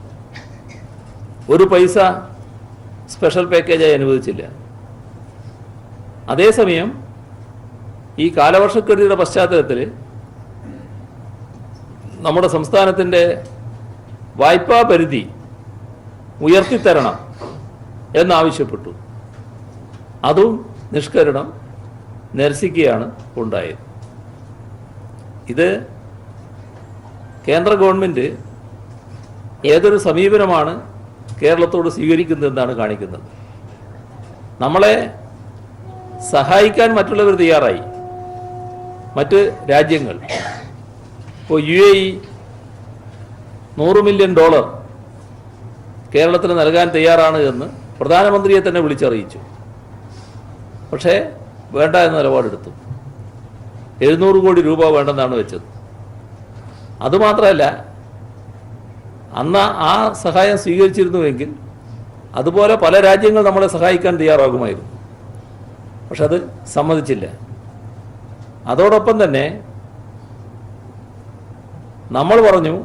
ഒരു പൈസ സ്പെഷ്യൽ പാക്കേജായി അനുവദിച്ചില്ല. അതേസമയം ഈ കാലവർഷക്കെടുതിയുടെ പശ്ചാത്തലത്തിൽ നമ്മുടെ സംസ്ഥാനത്തിൻ്റെ വായ്പാ പരിധി ഉയർത്തിത്തരണം എന്നാവശ്യപ്പെട്ടു. അതും നിഷ്കരണം നിരസിക്കുകയാണ് ഉണ്ടായത്. ഇത് കേന്ദ്ര ഗവൺമെൻറ് ഏതൊരു സമീപനമാണ് കേരളത്തോട് സ്വീകരിക്കുന്നതെന്നാണ് കാണിക്കുന്നത്. നമ്മളെ സഹായിക്കാൻ മറ്റുള്ളവർ തയ്യാറായി. മറ്റ് രാജ്യങ്ങൾ, ഇപ്പോൾ UAE $100 മില്യൺ കേരളത്തിന് നൽകാൻ തയ്യാറാണ് എന്ന് പ്രധാനമന്ത്രിയെ തന്നെ വിളിച്ചറിയിച്ചു. പക്ഷേ വേണ്ട എന്ന നിലപാടെടുത്തു. 700 കോടി രൂപ വേണ്ടെന്നാണ് വെച്ചത്. അതുമാത്രമല്ല, അന്ന് ആ സഹായം സ്വീകരിച്ചിരുന്നുവെങ്കിൽ അതുപോലെ പല രാജ്യങ്ങൾ നമ്മളെ സഹായിക്കാൻ തയ്യാറാകുമായിരുന്നു. പക്ഷെ അത് സമ്മതിച്ചില്ല. അതോടൊപ്പം തന്നെ നമ്മൾ പറഞ്ഞു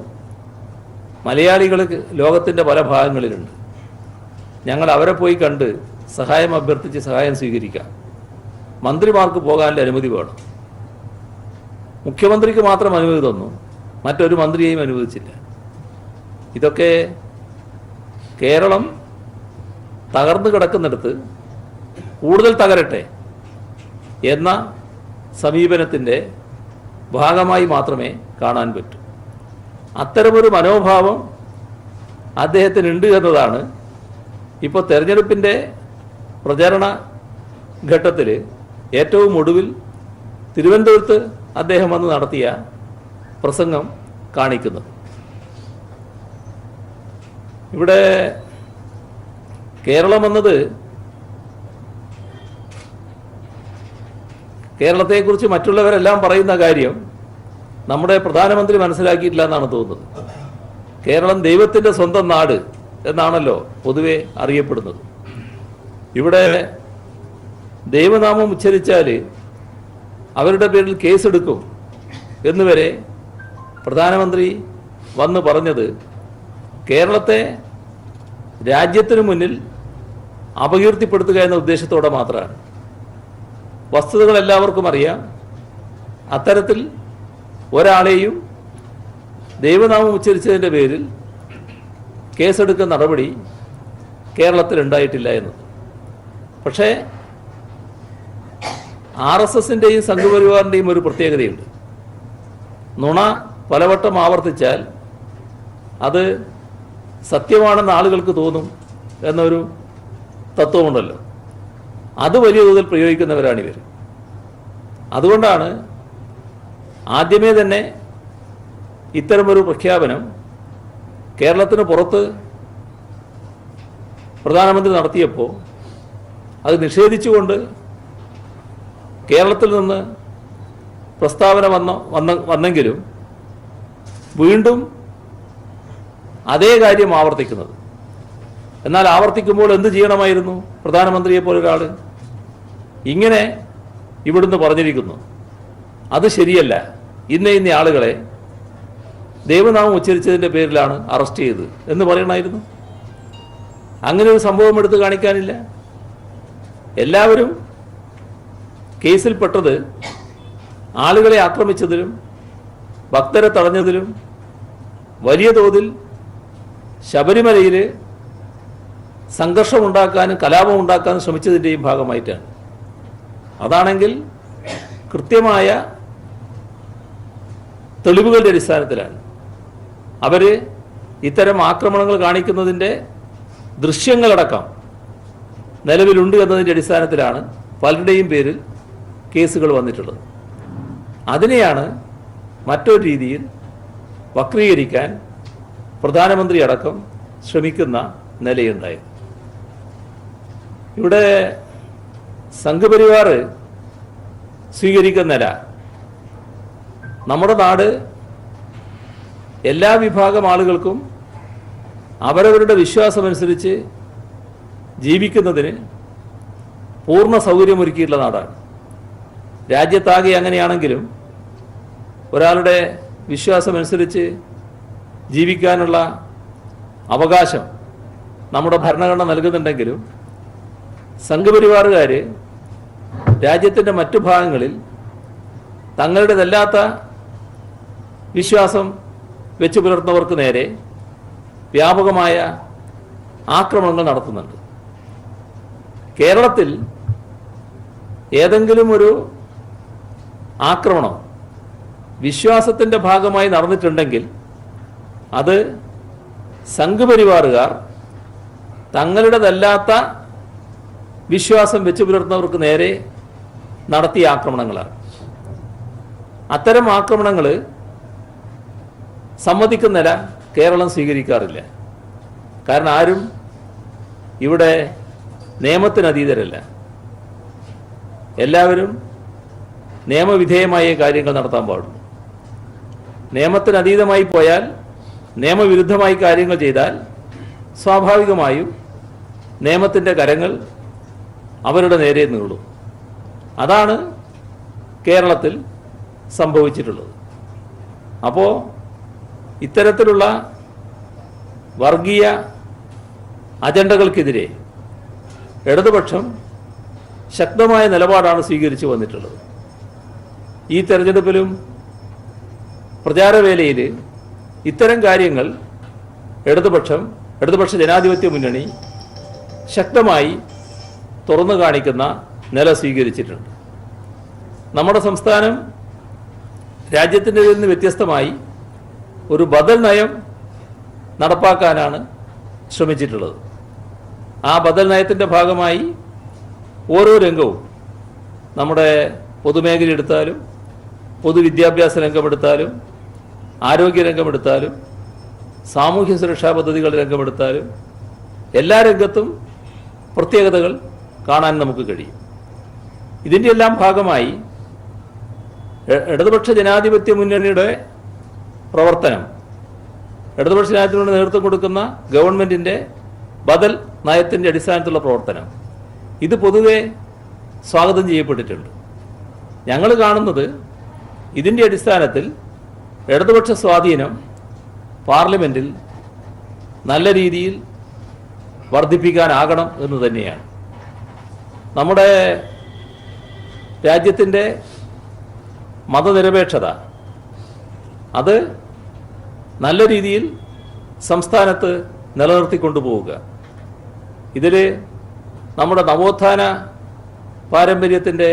മലയാളികൾ ലോകത്തിൻ്റെ പല ഭാഗങ്ങളിലുണ്ട്. ഞങ്ങൾ അവരെ പോയി കണ്ട് സഹായം അഭ്യർത്ഥിച്ച് സഹായം സ്വീകരിക്കാം. മന്ത്രിമാർക്ക് പോകാനുള്ള അനുമതി വേണം. മുഖ്യമന്ത്രിക്ക് മാത്രം അനുമതി തന്നു, മറ്റൊരു മന്ത്രിയെയും അനുവദിച്ചില്ല. ഇതൊക്കെ കേരളം തകർന്നു കിടക്കുന്നിടത്ത് കൂടുതൽ തകരട്ടെ എന്ന സമീപനത്തിൻ്റെ ഭാഗമായി മാത്രമേ കാണാൻ പറ്റൂ. അത്തരമൊരു മനോഭാവം അദ്ദേഹത്തിനുണ്ട് എന്നതാണ് ഇപ്പോൾ തെരഞ്ഞെടുപ്പിൻ്റെ പ്രചരണ ഘട്ടത്തിൽ ഏറ്റവും ഒടുവിൽ തിരുവനന്തപുരത്ത് അദ്ദേഹം വന്ന് നടത്തിയ പ്രസംഗം കാണിക്കുന്നത്. ഇവിടെ കേരളം എന്നത് കേരളത്തെക്കുറിച്ച് മറ്റുള്ളവരെല്ലാം പറയുന്ന കാര്യം നമ്മുടെ പ്രധാനമന്ത്രി മനസ്സിലാക്കിയിട്ടില്ല എന്നാണ് തോന്നുന്നത്. കേരളം ദൈവത്തിൻ്റെ സ്വന്തം നാട് എന്നാണല്ലോ പൊതുവെ അറിയപ്പെടുന്നത്. ഇവിടെ ദൈവനാമം ഉച്ചരിച്ചാൽ അവരുടെ പേരിൽ കേസെടുക്കും എന്നുവരെ പ്രധാനമന്ത്രി വന്ന് പറഞ്ഞത് കേരളത്തെ രാജ്യത്തിനു മുന്നിൽ അപകീർത്തിപ്പെടുത്തുക എന്ന ഉദ്ദേശത്തോടെ മാത്രമാണ്. വസ്തുതകൾ എല്ലാവർക്കും അറിയാം. അത്തരത്തിൽ ഒരാളെയും ദൈവനാമം ഉച്ചരിച്ചതിൻ്റെ പേരിൽ കേസെടുക്കുന്ന നടപടി കേരളത്തിൽ ഉണ്ടായിട്ടില്ല എന്നത്. പക്ഷേ RSSൻ്റെയും സംഘപരിവാറിൻ്റെയും ഒരു പ്രത്യേകതയുണ്ട്. നുണ പലവട്ടം ആവർത്തിച്ചാൽ അത് സത്യമാണെന്ന് ആളുകൾക്ക് തോന്നും എന്നൊരു തത്വമുണ്ടല്ലോ. അത് വലിയ തോതിൽ പ്രയോഗിക്കുന്നവരാണിവർ. അതുകൊണ്ടാണ് ആദ്യമേ തന്നെ ഇത്തരമൊരു പ്രഖ്യാപനം കേരളത്തിന് പുറത്ത് പ്രധാനമന്ത്രി നടത്തിയപ്പോൾ അത് നിഷേധിച്ചുകൊണ്ട് കേരളത്തിൽ നിന്ന് പ്രസ്താവന വന്നെങ്കിലും വീണ്ടും അതേ കാര്യം ആവർത്തിക്കുന്നത്. എന്നാൽ ആവർത്തിക്കുമ്പോൾ എന്ത് ചെയ്യണമായിരുന്നു? പ്രധാനമന്ത്രിയെ പോലെ ഒരാൾ ഇങ്ങനെ ഇവിടുന്ന് പറഞ്ഞിരിക്കുന്നു, അത് ശരിയല്ല, ഇന്ന ആളുകളെ ദൈവനാമം ഉച്ചരിച്ചതിൻ്റെ പേരിലാണ് അറസ്റ്റ് ചെയ്തത് എന്ന് പറയണമായിരുന്നു. അങ്ങനെ ഒരു സംഭവം എടുത്ത് കാണിക്കാനില്ല. എല്ലാവരും കേസിൽപ്പെട്ടത് ആളുകളെ ആക്രമിച്ചതിലും ഭക്തരെ തടഞ്ഞതിലും വലിയ തോതിൽ ശബരിമലയിൽ സംഘർഷമുണ്ടാക്കാനും കലാപമുണ്ടാക്കാനും ശ്രമിച്ചതിൻ്റെയും ഭാഗമായിട്ടാണ്. അതാണെങ്കിൽ കൃത്യമായ തെളിവുകളുടെ അടിസ്ഥാനത്തിലാണ് അവർ ഇത്തരം ആക്രമണങ്ങൾ കാണിക്കുന്നതിൻ്റെ ദൃശ്യങ്ങളടക്കം നിലവിലുണ്ട് എന്നതിൻ്റെ അടിസ്ഥാനത്തിലാണ് പലരുടെയും പേരിൽ കേസുകൾ വന്നിട്ടുള്ളത്. അതിനെയാണ് മറ്റൊരു രീതിയിൽ വക്രീകരിക്കാൻ പ്രധാനമന്ത്രി അടക്കം ശ്രമിക്കുന്ന നിലയുണ്ടായത്. ഇവിടെ സംഘപരിവാർ സ്വീകരിക്കുന്ന നില, നമ്മുടെ നാട് എല്ലാ വിഭാഗം ആളുകൾക്കും അവരവരുടെ വിശ്വാസമനുസരിച്ച് ജീവിക്കുന്നതിന് പൂർണ്ണ സൗകര്യമൊരുക്കിയിട്ടുള്ള നാടാണ്. രാജ്യത്താകെ അങ്ങനെയാണെങ്കിലും ഒരാളുടെ വിശ്വാസമനുസരിച്ച് ജീവിക്കാനുള്ള അവകാശം നമ്മുടെ ഭരണഘടന നൽകുന്നുണ്ടെങ്കിലും സംഘപരിവാറുകാർ രാജ്യത്തിൻ്റെ മറ്റു ഭാഗങ്ങളിൽ തങ്ങളുടേതല്ലാത്ത വിശ്വാസം വെച്ചു പുലർത്തുന്നവർക്ക് നേരെ വ്യാപകമായ ആക്രമണങ്ങൾ നടത്തുന്നുണ്ട്. കേരളത്തിൽ ഏതെങ്കിലും ഒരു ആക്രമണം വിശ്വാസത്തിൻ്റെ ഭാഗമായി നടന്നിട്ടുണ്ടെങ്കിൽ അത് സംഘപരിവാറുകാർ തങ്ങളുടേതല്ലാത്ത വിശ്വാസം വെച്ചു പുലർത്തുന്നവർക്ക് നേരെ നടത്തിയ ആക്രമണങ്ങളാണ്. അത്തരം ആക്രമണങ്ങൾ സമ്മതിക്കുന്ന നില കേരളം സ്വീകരിക്കാറില്ല. കാരണം ആരും ഇവിടെ നിയമത്തിനതീതരല്ല. എല്ലാവരും നിയമവിധേയമായ കാര്യങ്ങൾ നടത്താൻ പാടുള്ളൂ. നിയമത്തിനതീതമായി പോയാൽ, നിയമവിരുദ്ധമായി കാര്യങ്ങൾ ചെയ്താൽ സ്വാഭാവികമായും നിയമത്തിൻ്റെ കരങ്ങൾ അവരുടെ നേരെ നീളും. അതാണ് കേരളത്തിൽ സംഭവിച്ചിട്ടുള്ളത്. അപ്പോൾ ഇത്തരത്തിലുള്ള വർഗീയ അജണ്ടകൾക്കെതിരെ ഇടതുപക്ഷം ശക്തമായ നിലപാടാണ് സ്വീകരിച്ചു വന്നിട്ടുള്ളത്. ഈ തെരഞ്ഞെടുപ്പിലും പ്രചാരവേലയിൽ ഇത്തരം കാര്യങ്ങൾ ഇടതുപക്ഷ ജനാധിപത്യ മുന്നണി ശക്തമായി തുറന്നു കാണിക്കുന്ന നില സ്വീകരിച്ചിട്ടുണ്ട്. നമ്മുടെ സംസ്ഥാനം രാജ്യത്തിൻ്റെ നിന്ന് വ്യത്യസ്തമായി ഒരു ബദൽ നയം നടപ്പാക്കാനാണ് ശ്രമിച്ചിട്ടുള്ളത്. ആ ബദൽ നയത്തിൻ്റെ ഭാഗമായി ഓരോ രംഗവും, നമ്മുടെ പൊതുമേഖല എടുത്താലും പൊതുവിദ്യാഭ്യാസ രംഗമെടുത്താലും ആരോഗ്യ രംഗമെടുത്താലും സാമൂഹ്യ സുരക്ഷാ പദ്ധതികൾ രംഗമെടുത്താലും എല്ലാ രംഗത്തും പ്രത്യേകതകൾ കാണാൻ നമുക്ക് കഴിയും. ഇതിൻ്റെ എല്ലാം ഭാഗമായി ഇടതുപക്ഷ ജനാധിപത്യ മുന്നണിയുടെ പ്രവർത്തനം, ഇടതുപക്ഷ ജനാധിപത്യ മുന്നണി നേതൃത്വം കൊടുക്കുന്ന ഗവൺമെൻറ്റിൻ്റെ ബദൽ നയത്തിൻ്റെ അടിസ്ഥാനത്തിലുള്ള പ്രവർത്തനം, ഇത് പൊതുവെ സ്വാഗതം ചെയ്യപ്പെട്ടിട്ടുണ്ട്. ഞങ്ങൾ കാണുന്നത് ഇതിൻ്റെ അടിസ്ഥാനത്തിൽ ഇടതുപക്ഷ സ്വാധീനം പാർലമെൻറ്റിൽ നല്ല രീതിയിൽ വർദ്ധിപ്പിക്കാനാകണം എന്ന് തന്നെയാണ്. നമ്മുടെ രാജ്യത്തിൻ്റെ മതനിരപേക്ഷത അത് നല്ല രീതിയിൽ സംസ്ഥാനത്ത് നിലനിർത്തിക്കൊണ്ടുപോവുക, ഇതിൽ നമ്മുടെ നവോത്ഥാന പാരമ്പര്യത്തിൻ്റെ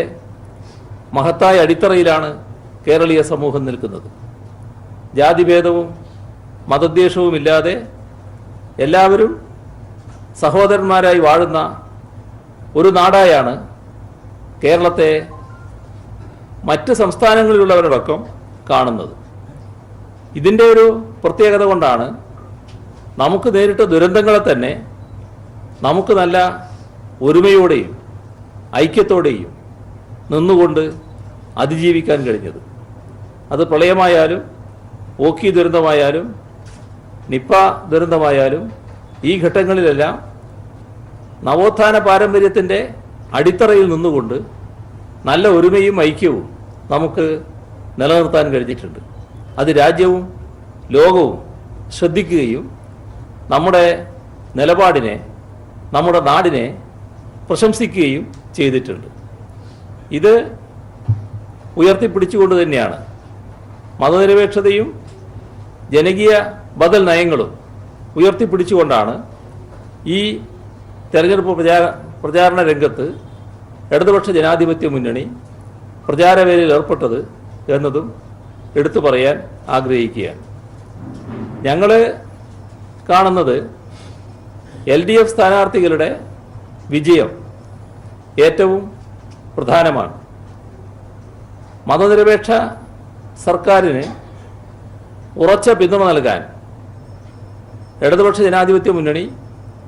മഹത്തായ അടിത്തറയിലാണ് കേരളീയ സമൂഹം നിൽക്കുന്നത്. ജാതിഭേദവും മതദ്വേഷവുമില്ലാതെ എല്ലാവരും സഹോദരന്മാരായി വാഴുന്ന ഒരു നാടായാണ് കേരളത്തെ മറ്റ് സംസ്ഥാനങ്ങളിലുള്ളവരടക്കം കാണുന്നത്. ഇതിൻ്റെ ഒരു പ്രത്യേകത കൊണ്ടാണ് നമുക്ക് നേരിട്ട ദുരന്തങ്ങളെ തന്നെ നമുക്ക് നല്ല ഒരുമയോടെയും ഐക്യത്തോടെയും നിന്നുകൊണ്ട് അതിജീവിക്കാൻ കഴിഞ്ഞത്. അത് പ്രളയമായാലും ഓഖി ദുരന്തമായാലും നിപ്പ ദുരന്തമായാലും ഈ ഘട്ടങ്ങളിലെല്ലാം നവോത്ഥാന പാരമ്പര്യത്തിൻ്റെ അടിത്തറയിൽ നിന്നുകൊണ്ട് നല്ല ഒരുമയും ഐക്യവും നമുക്ക് നിലനിർത്താൻ കഴിഞ്ഞിട്ടുണ്ട്. അത് രാജ്യവും ലോകവും ശ്രദ്ധിക്കുകയും നമ്മുടെ നിലപാടിനെ, നമ്മുടെ നാടിനെ പ്രശംസിക്കുകയും ചെയ്തിട്ടുണ്ട്. ഇത് ഉയർത്തിപ്പിടിച്ചുകൊണ്ട് തന്നെയാണ് മതനിരപേക്ഷതയും ജനകീയ ബദൽ നയങ്ങളും ഉയർത്തിപ്പിടിച്ചുകൊണ്ടാണ് ഈ തെരഞ്ഞെടുപ്പ് പ്രചാരണ രംഗത്ത് ഇടതുപക്ഷ ജനാധിപത്യ മുന്നണി പ്രചാരവേലയിൽ ഏർപ്പെട്ടത് എന്നതും എടുത്തു പറയാൻ ആഗ്രഹിക്കുകയാണ്. ഞങ്ങൾ കാണുന്നത് LDF സ്ഥാനാർത്ഥികളുടെ വിജയം ഏറ്റവും പ്രധാനമാണ്. മതനിരപേക്ഷ സർക്കാരിന് ഉറച്ച പിന്തുണ നൽകാൻ ഇടതുപക്ഷ ജനാധിപത്യ മുന്നണി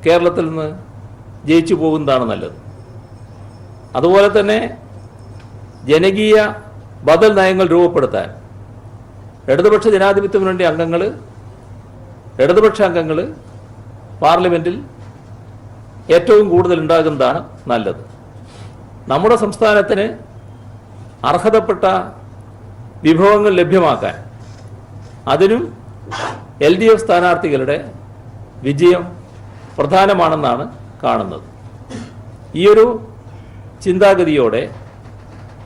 കേരളത്തിൽ നിന്ന് ജയിച്ചു പോകുന്നതാണ് നല്ലത്. അതുപോലെ തന്നെ ജനകീയ ബദൽ നയങ്ങൾ രൂപപ്പെടുത്താൻ ഇടതുപക്ഷ ജനാധിപത്യ മുന്നണി ഇടതുപക്ഷ അംഗങ്ങൾ പാർലമെൻറ്റിൽ ഏറ്റവും കൂടുതൽ ഉണ്ടാകുന്നതാണ് നല്ലത്. നമ്മുടെ സംസ്ഥാനത്തിന് അർഹതപ്പെട്ട വിഭവങ്ങൾ ലഭ്യമാക്കാൻ അതിനും LDF സ്ഥാനാർത്ഥികളുടെ വിജയം പ്രധാനമാണെന്നാണ് കാണുന്നത്. ഈയൊരു ചിന്താഗതിയോടെ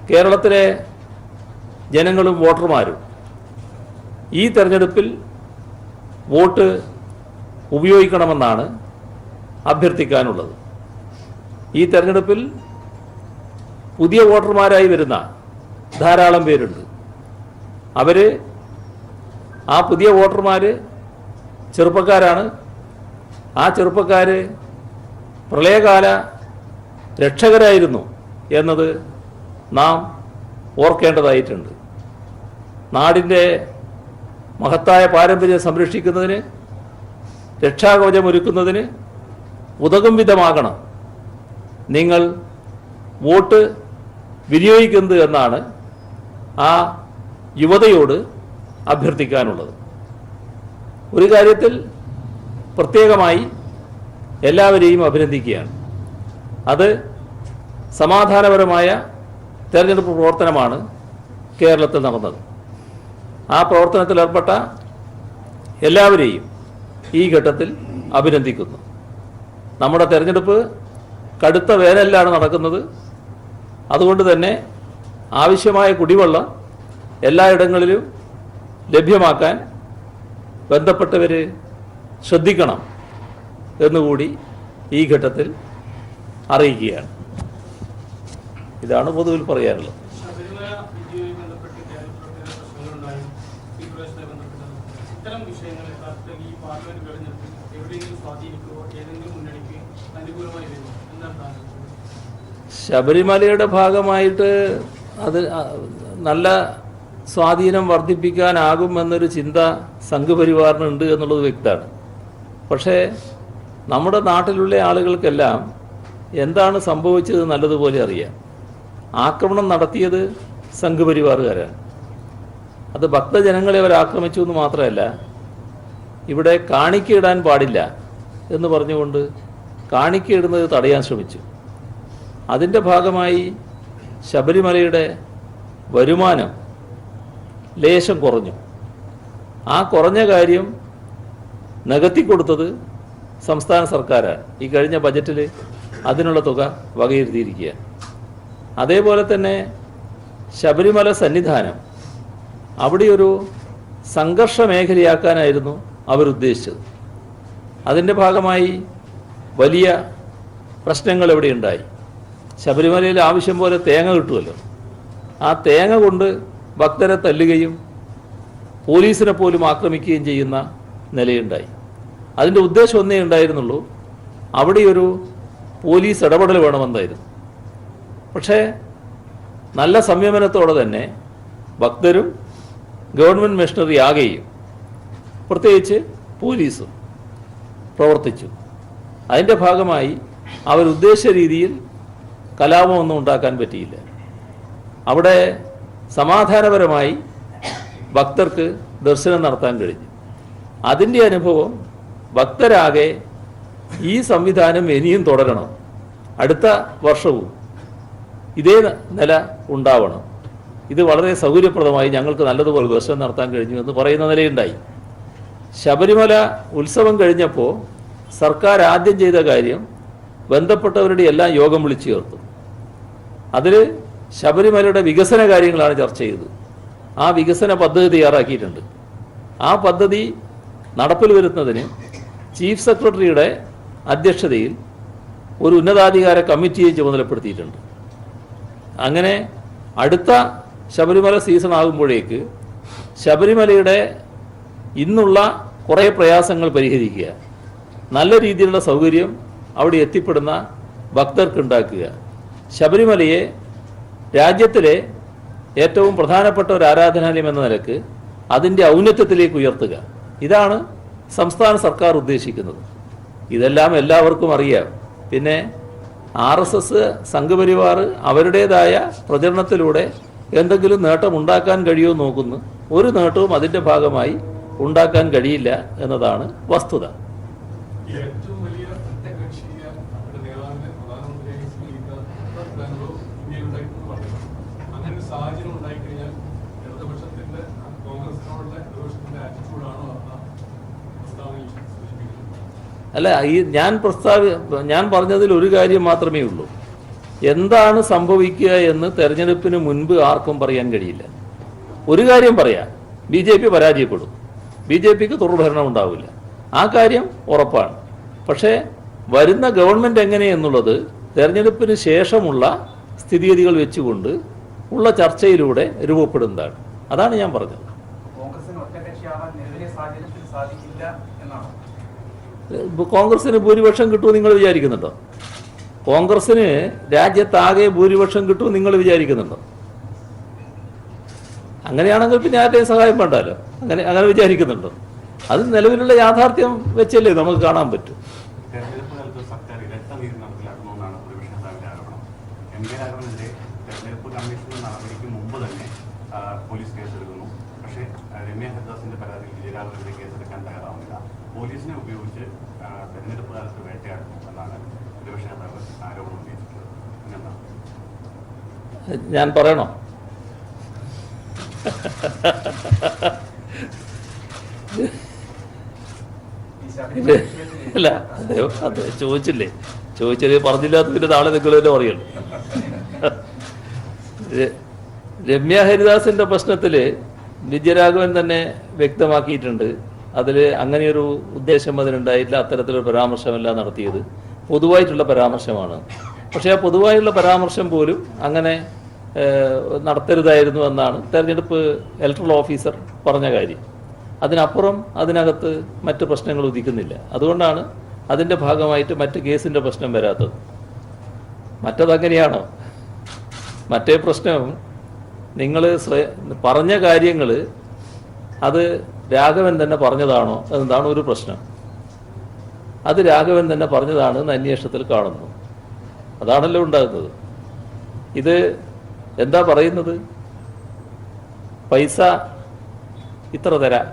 കേരളത്തിലെ ജനങ്ങളും വോട്ടർമാരും ഈ തെരഞ്ഞെടുപ്പിൽ വോട്ട് ഉപയോഗിക്കണമെന്നാണ് അഭ്യർത്ഥിക്കാനുള്ളത്. ഈ തെരഞ്ഞെടുപ്പിൽ പുതിയ വോട്ടർമാരായി വരുന്ന ധാരാളം പേരുണ്ട്. ആ പുതിയ വോട്ടർമാർ ചെറുപ്പക്കാരാണ്. ആ ചെറുപ്പക്കാർ പ്രളയകാല രക്ഷകരായിരുന്നു എന്നത് നാം ഓർക്കേണ്ടതായിട്ടുണ്ട്. നാടിൻ്റെ മഹത്തായ പാരമ്പര്യം സംരക്ഷിക്കുന്നതിന്, രക്ഷാകവചമൊരുക്കുന്നതിന് ഉതകും വിധമാകണം നിങ്ങൾ വോട്ട് വിനിയോഗിക്കുന്നത് എന്നാണ് ആ യുവതയോട് അഭ്യർത്ഥിക്കാനുള്ളത്. ഒരു കാര്യത്തിൽ പ്രത്യേകമായി എല്ലാവരെയും അഭിനന്ദിക്കുകയാണ്. അത് സമാധാനപരമായ തെരഞ്ഞെടുപ്പ് പ്രവർത്തനമാണ് കേരളത്തിൽ നടന്നത്. ആ പ്രവർത്തനത്തിൽ ഏർപ്പെട്ട എല്ലാവരെയും ഈ ഘട്ടത്തിൽ അഭിനന്ദിക്കുന്നു. നമ്മുടെ തെരഞ്ഞെടുപ്പ് കടുത്ത വേനലിലാണ് നടക്കുന്നത്. അതുകൊണ്ട് തന്നെ ആവശ്യമായ കുടിവെള്ളം എല്ലായിടങ്ങളിലും ലഭ്യമാക്കാൻ ബന്ധപ്പെട്ടവർ ശ്രദ്ധിക്കണം എന്നുകൂടി ഈ ഘട്ടത്തിൽ അറിയിക്കുകയാണ്. ഇതാണ് പൊതുവിൽ പറയാനുള്ളത്. ശബരിമലയുടെ ഭാഗമായിട്ട് അത് നല്ല സ്വാധീനം വർദ്ധിപ്പിക്കാനാകുമെന്നൊരു ചിന്ത സംഘപരിവാറിനുണ്ട് എന്നുള്ളത് വ്യക്തമാണ്. പക്ഷേ നമ്മുടെ നാട്ടിലുള്ള ആളുകൾക്കെല്ലാം എന്താണ് സംഭവിച്ചത് നല്ലതുപോലെ അറിയാം. ആക്രമണം നടത്തിയത് സംഘപരിവാറുകാരാണ്. അത് ഭക്തജനങ്ങളെ അവർ ആക്രമിച്ചു എന്ന് മാത്രമല്ല, ഇവിടെ കാണിക്കയിടാൻ പാടില്ല എന്ന് പറഞ്ഞുകൊണ്ട് കാണിക്കയിടുന്നത് തടയാൻ ശ്രമിച്ചു. അതിൻ്റെ ഭാഗമായി ശബരിമലയുടെ വരുമാനം ലേശം കുറഞ്ഞു. ആ കുറഞ്ഞ കാര്യം നികത്തിക്കൊടുത്തത് സംസ്ഥാന സർക്കാരാണ്. ഈ കഴിഞ്ഞ ബജറ്റിൽ അതിനുള്ള തുക വകയിരുത്തിയിരിക്കുകയാണ്. അതേപോലെ തന്നെ ശബരിമല സന്നിധാനം അവിടെ ഒരു സംഘർഷ മേഖലയാക്കാനായിരുന്നു അവരുദ്ദേശിച്ചത്. അതിൻ്റെ ഭാഗമായി വലിയ പ്രശ്നങ്ങൾ ഇവിടെ ഉണ്ടായി. ശബരിമലയിൽ ആവശ്യം പോലെ തേങ്ങ കിട്ടുമല്ലോ. ആ തേങ്ങ കൊണ്ട് ഭക്തരെ തല്ലുകയും പോലീസിനെ പോലും ആക്രമിക്കുകയും ചെയ്യുന്ന നിലയുണ്ടായി. അതിൻ്റെ ഉദ്ദേശം ഒന്നേ ഉണ്ടായിരുന്നുള്ളൂ, അവിടെ ഒരു പോലീസ് ഇടപെടൽ വേണമെന്നായിരുന്നു. പക്ഷേ നല്ല സംയമനത്തോടെ തന്നെ ഭക്തരും ഗവൺമെൻറ് മെഷീനറി ആകെയും പ്രത്യേകിച്ച് പോലീസും പ്രവർത്തിച്ചു. അതിൻ്റെ ഭാഗമായി അവരുദ്ദേശിച്ച രീതിയിൽ കലാപമൊന്നും ഉണ്ടാക്കാൻ പറ്റിയില്ല. അവിടെ സമാധാനപരമായി ഭക്തർക്ക് ദർശനം നടത്താൻ കഴിഞ്ഞു. അതിൻ്റെ അനുഭവം ഭക്തരാകെ ഈ സംവിധാനം ഇനിയും തുടരണം, അടുത്ത വർഷവും ഇതേ നില ഉണ്ടാവണം, ഇത് വളരെ സൗകര്യപ്രദമായി ഞങ്ങൾക്ക് നല്ലതുപോലെ ദർശനം നടത്താൻ കഴിഞ്ഞു എന്ന് പറയുന്ന നിലയുണ്ടായി. ശബരിമല ഉത്സവം കഴിഞ്ഞപ്പോൾ സർക്കാർ ആദ്യം ചെയ്ത കാര്യം ബന്ധപ്പെട്ടവരുടെ എല്ലാം യോഗം വിളിച്ചു ചേർത്തു. അതിൽ ശബരിമലയുടെ വികസന കാര്യങ്ങളാണ് ചർച്ച ചെയ്തത്. ആ വികസന പദ്ധതി തയ്യാറാക്കിയിട്ടുണ്ട്. ആ പദ്ധതി നടപ്പിൽ വരുന്നതിന് ചീഫ് സെക്രട്ടറിയുടെ അധ്യക്ഷതയിൽ ഒരു ഉന്നതാധികാര കമ്മിറ്റിയെ ചുമതലപ്പെടുത്തിയിട്ടുണ്ട്. അങ്ങനെ അടുത്ത ശബരിമല സീസൺ ആകുമ്പോഴേക്ക് ശബരിമലയുടെ ഇന്നുള്ള കുറേ പ്രയാസങ്ങൾ പരിഹരിക്കുക, നല്ല രീതിയിലുള്ള സൗകര്യം അവിടെ എത്തിപ്പെടുന്ന ഭക്തർക്കുണ്ടാക്കുക, ശബരിമലയെ രാജ്യത്തിലെ ഏറ്റവും പ്രധാനപ്പെട്ട ഒരു ആരാധനാലയം എന്ന നിലക്ക് അതിൻ്റെ ഔന്നത്യത്തിലേക്ക് ഉയർത്തുക, ഇതാണ് സംസ്ഥാന സർക്കാർ ഉദ്ദേശിക്കുന്നത്. ഇതെല്ലാം എല്ലാവർക്കും അറിയാം. പിന്നെ RSS സംഘപരിവാർ അവരുടേതായ പ്രചരണത്തിലൂടെ എന്തെങ്കിലും നേട്ടം ഉണ്ടാക്കാൻ കഴിയുമോ നോക്കുന്നു. ഒരു നേട്ടവും അതിൻ്റെ ഭാഗമായി ഉണ്ടാക്കാൻ കഴിയില്ല എന്നതാണ് വസ്തുത. ഏറ്റവും വലിയ സഖ്യകക്ഷിയ നേതാവിനെ പ്രധാനമന്ത്രിയായി അങ്ങനെ ഒരു സാഹചര്യം ഉണ്ടായിക്കഴിഞ്ഞാൽ ഇടതുപക്ഷത്തിന്റെ കോൺഗ്രസിനോടുള്ള ഇടതുപക്ഷത്തിന്റെ ആറ്റിറ്റ്യൂഡാണോ പ്രസ്താവനയിൽ സൂചിപ്പിക്കുന്നത്? അല്ല, ഞാൻ പറഞ്ഞതിൽ ഒരു കാര്യം മാത്രമേ ഉള്ളൂ. എന്താണ് സംഭവിക്കുക എന്ന് തെരഞ്ഞെടുപ്പിന് മുൻപ് ആർക്കും പറയാൻ കഴിയില്ല. ഒരു കാര്യം പറയാം, BJP പരാജയപ്പെടും, BJPക്ക് തുടർഭരണം ഉണ്ടാവില്ല, ആ കാര്യം ഉറപ്പാണ്. പക്ഷേ വരുന്ന ഗവൺമെൻറ് എങ്ങനെയെന്നുള്ളത് തെരഞ്ഞെടുപ്പിന് ശേഷമുള്ള സ്ഥിതിഗതികൾ വെച്ചുകൊണ്ട് ഉള്ള ചർച്ചയിലൂടെ രൂപപ്പെടുന്നതാണ്. അതാണ് ഞാൻ പറഞ്ഞത്. കോൺഗ്രസിന് ഭൂരിപക്ഷം കിട്ടുമോ നിങ്ങൾ വിചാരിക്കുന്നുണ്ടോ? കോൺഗ്രസിന് രാജ്യത്താകെ ഭൂരിപക്ഷം കിട്ടുമോ നിങ്ങൾ വിചാരിക്കുന്നുണ്ടോ? അങ്ങനെയാണെങ്കിൽ പിന്നെ ആരുടെയും സഹായം വേണ്ടല്ലോ. അങ്ങനെ വിചാരിക്കുന്നുണ്ടോ? അത് നിലവിലുള്ള യാഥാർത്ഥ്യം വെച്ചല്ലേ നമുക്ക് കാണാൻ പറ്റും. തെരഞ്ഞെടുപ്പ് കാലത്ത് സർക്കാർ ഇരട്ടനീതി നടപ്പിലാക്കണമെന്നാണ് പ്രതിപക്ഷ നേതാവിന്റെ ആരോപണം. രാഘവനെതിരെ തെരഞ്ഞെടുപ്പ് കമ്മീഷന്റെ നടപടിക്ക് മുമ്പ് തന്നെ പോലീസ് കേസെടുക്കുന്നു. പക്ഷേ രമ്യ ഹരിദാസിന്റെ പരാതിയിൽ വിജയരാഘവനെതിരെ കേസെടുക്കാൻ തയ്യാറാവുന്നില്ല. പോലീസിനെ ഉപയോഗിച്ച് തെരഞ്ഞെടുപ്പ് കാലത്ത് വേട്ടയാടുന്നു എന്നാണ് പ്രതിപക്ഷ നേതാവ് ആരോപണം ഉന്നയിച്ചിട്ടുള്ളത്. ഞാൻ പറയണോ? അല്ല അത് ചോദിച്ചില്ലേ, ചോദിച്ചത് പറഞ്ഞില്ലാത്ത പിന്നെ നാളെ നിങ്ങൾ തന്നെ പറയുള്ളൂ. രമ്യ ഹരിദാസിന്റെ പ്രശ്നത്തിൽ വിജയരാഘവൻ തന്നെ വ്യക്തമാക്കിയിട്ടുണ്ട്. അതിൽ അങ്ങനെയൊരു ഉദ്ദേശം അതിനുണ്ടായിട്ടില്ല, അത്തരത്തിലൊരു പരാമർശമല്ല നടത്തിയത്, പൊതുവായിട്ടുള്ള പരാമർശമാണ്. പക്ഷേ ആ പൊതുവായുള്ള പരാമർശം പോലും അങ്ങനെ നടത്തരുതായിരുന്നു എന്നാണ് തെരഞ്ഞെടുപ്പ് ഇലക്ടറൽ ഓഫീസർ പറഞ്ഞ കാര്യം. അതിനപ്പുറം അതിനകത്ത് മറ്റ് പ്രശ്നങ്ങൾ ഉദിക്കുന്നില്ല. അതുകൊണ്ടാണ് അതിൻ്റെ ഭാഗമായിട്ട് മറ്റ് കേസിൻ്റെ പ്രശ്നം വരാത്തത്. മറ്റതങ്ങനെയാണോ? മറ്റേ പ്രശ്നം നിങ്ങൾ പറഞ്ഞ കാര്യങ്ങൾ അത് രാഘവൻ തന്നെ പറഞ്ഞതാണോ എന്നതാണ് ഒരു പ്രശ്നം. അത് രാഘവൻ തന്നെ പറഞ്ഞതാണെന്ന് അന്വേഷണത്തിൽ കാണുന്നു. അതാണല്ലോ ഉണ്ടാകുന്നത്. ഇത് എന്താ പറയുന്നത്? പൈസ ഇത്ര തരാം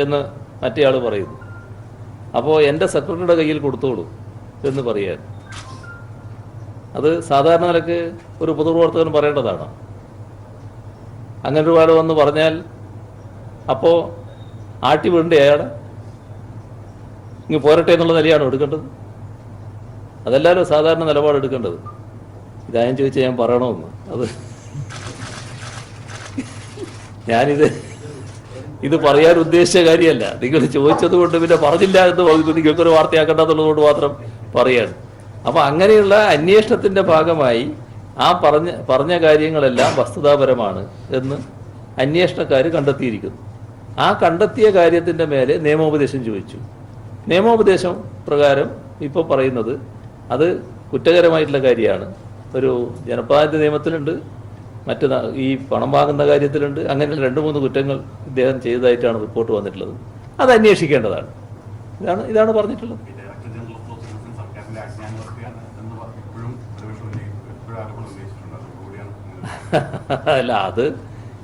എന്ന് മറ്റേയാൾ പറയുന്നു. അപ്പോൾ എൻ്റെ സെക്രട്ടറിയുടെ കയ്യിൽ കൊടുത്തോളൂ എന്ന് പറയാൻ, അത് സാധാരണ നിലക്ക് ഒരു പൊതുപ്രവർത്തകൻ പറയേണ്ടതാണ്. അങ്ങനെ ഒരു കാലം വന്ന് പറഞ്ഞാൽ അപ്പോൾ ആട്ടി വിടണ്ടേ അയാളെ? ഇങ്ങ് പോരട്ടെ എന്നുള്ള നിലയാണോ എടുക്കേണ്ടത്? അതല്ലാലോ സാധാരണ നിലപാട് എടുക്കേണ്ടത്. ഇതായും ചോദിച്ചാൽ ഞാൻ പറയണമെന്ന്, അത് ഇത് പറയാൻ ഉദ്ദേശിച്ച കാര്യമല്ല. നിങ്ങൾ ചോദിച്ചത് കൊണ്ട് പിന്നെ പറഞ്ഞില്ല എന്ന് നിങ്ങൾക്കൊരു വാർത്തയാക്കേണ്ടതുള്ളത് കൊണ്ട് മാത്രം പറയാണ്. അപ്പോൾ അങ്ങനെയുള്ള അന്വേഷണത്തിൻ്റെ ഭാഗമായി ആ പറഞ്ഞ കാര്യങ്ങളെല്ലാം വസ്തുതാപരമാണ് എന്ന് അന്വേഷണക്കാർ കണ്ടെത്തിയിരിക്കുന്നു. ആ കണ്ടെത്തിയ കാര്യത്തിൻ്റെ മേലെ നിയമോപദേശം ചോദിച്ചു. നിയമോപദേശം പ്രകാരം ഇപ്പോൾ പറയുന്നത് അത് കുറ്റകരമായിട്ടുള്ള കാര്യമാണ്. ഒരു ജനപ്രാതിനിധ്യ നിയമത്തിലുണ്ട്, മറ്റ് ഈ പണം വാങ്ങുന്ന കാര്യത്തിലുണ്ട്. അങ്ങനെ 2-3 കുറ്റങ്ങൾ ഇദ്ദേഹം ചെയ്തതായിട്ടാണ് റിപ്പോർട്ട് വന്നിട്ടുള്ളത്. അത് അന്വേഷിക്കേണ്ടതാണ്. ഇതാണ് പറഞ്ഞിട്ടുള്ളത്. അല്ല, അത്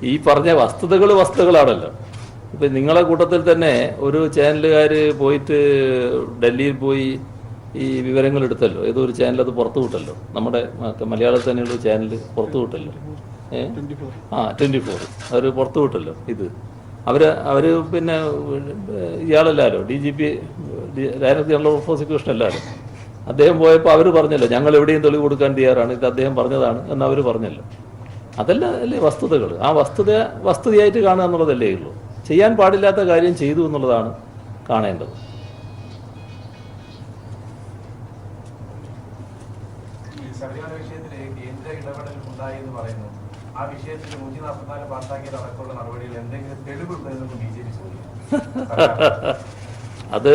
ഈ പറഞ്ഞ വസ്തുതകളാണല്ലോ. ഇപ്പം നിങ്ങളെ കൂട്ടത്തിൽ തന്നെ ഒരു ചാനലുകാർ പോയിട്ട് ഡൽഹിയിൽ പോയി ഈ വിവരങ്ങൾ എടുത്തല്ലോ. ഏതോ ഒരു ചാനൽ അത് പുറത്തു വിട്ടല്ലോ, നമ്മുടെ മലയാളത്തിൽ തന്നെയുള്ള ചാനൽ പുറത്തു വിട്ടല്ലോ. 24 അവർ പുറത്തു വിട്ടല്ലോ. ഇത് അവർ പിന്നെ ഇയാളല്ലാലോ, DGP director general of prosecution അല്ലാലോ. അദ്ദേഹം പോയപ്പോൾ അവർ പറഞ്ഞല്ലോ ഞങ്ങൾ എവിടെയും തെളിവ് കൊടുക്കാൻ തയ്യാറാണ്, ഇത് അദ്ദേഹം പറഞ്ഞതാണ് എന്ന് അവർ പറഞ്ഞല്ലോ. അതല്ല അല്ലേ വസ്തുതകൾ? ആ വസ്തുതയായിട്ട് കാണുക എന്നുള്ളതല്ലേ ഉള്ളൂ. ചെയ്യാൻ പാടില്ലാത്ത കാര്യം ചെയ്തു എന്നുള്ളതാണ് കാണേണ്ടത്. ശബരിമല വിഷയത്തിൽ കേന്ദ്ര ഇടപെടൽ ഉണ്ടായി എന്ന് പറയുന്നു. ആ വിഷയത്തിൽ 144 പാസാക്കിയത് അടക്കമുള്ള നടപടികൾ എന്തെങ്കിലും തെളിവുണ്ടെന്ന് BJP ചോദിക്കുന്നു. അത്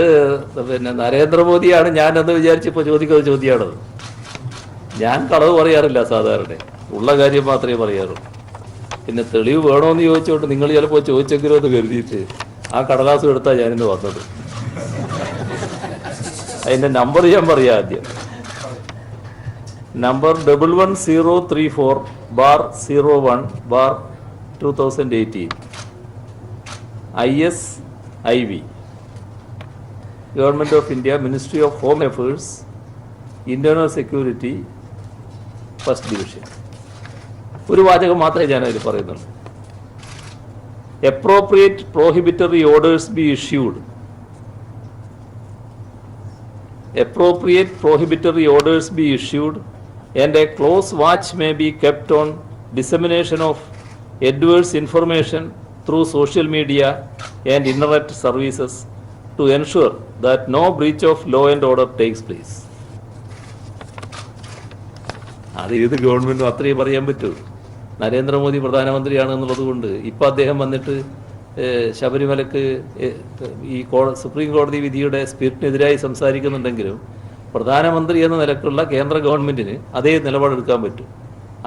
പിന്നെ നരേന്ദ്രമോദിയാണ് ഞാനെന്ന് വിചാരിച്ചപ്പോൾ ചോദിക്കുന്ന ചോദ്യമാണത്. ഞാൻ കളവ് പറയാറില്ല, സാധാരണ ഉള്ള കാര്യം മാത്രമേ പറയാറുള്ളൂ. പിന്നെ തെളിവ് വേണമെന്ന് ചോദിച്ചുകൊണ്ട് നിങ്ങൾ ചിലപ്പോൾ ചോദിച്ചെങ്കിലോ എന്ന് കരുതിയിട്ട് ആ കടലാസും എടുത്താൽ ഞാനിന്ന് വന്നത്. അതിൻ്റെ നമ്പർ ഞാൻ പറയാം ആദ്യം. Number 11034/01/2018 ISIV government of India, ministry of home affairs, internal security, first division. ഒരു വാചകം മാത്രമേ ഞാനതിൽ പറയുന്നുള്ളൂ. appropriate prohibitory orders be issued. Appropriate prohibitory orders be issued and a close watch may be kept on dissemination of adverse information through social media and internet services to ensure that no breach of law and order takes place. അത് ഏത് ഗവൺമെൻറ്റും അത്രയും പറയാൻ പറ്റൂ. നരേന്ദ്രമോദി പ്രധാനമന്ത്രിയാണെന്നുള്ളത് കൊണ്ട് ഇപ്പം അദ്ദേഹം വന്നിട്ട് ശബരിമലക്ക് ഈ സുപ്രീം കോടതി വിധിയുടെ സ്പിരിറ്റിനെതിരായി സംസാരിക്കുന്നുണ്ടെങ്കിലും പ്രധാനമന്ത്രി എന്ന നിലക്കുള്ള കേന്ദ്ര ഗവൺമെൻറ്റിന് അതേ നിലപാടെടുക്കാൻ പറ്റും.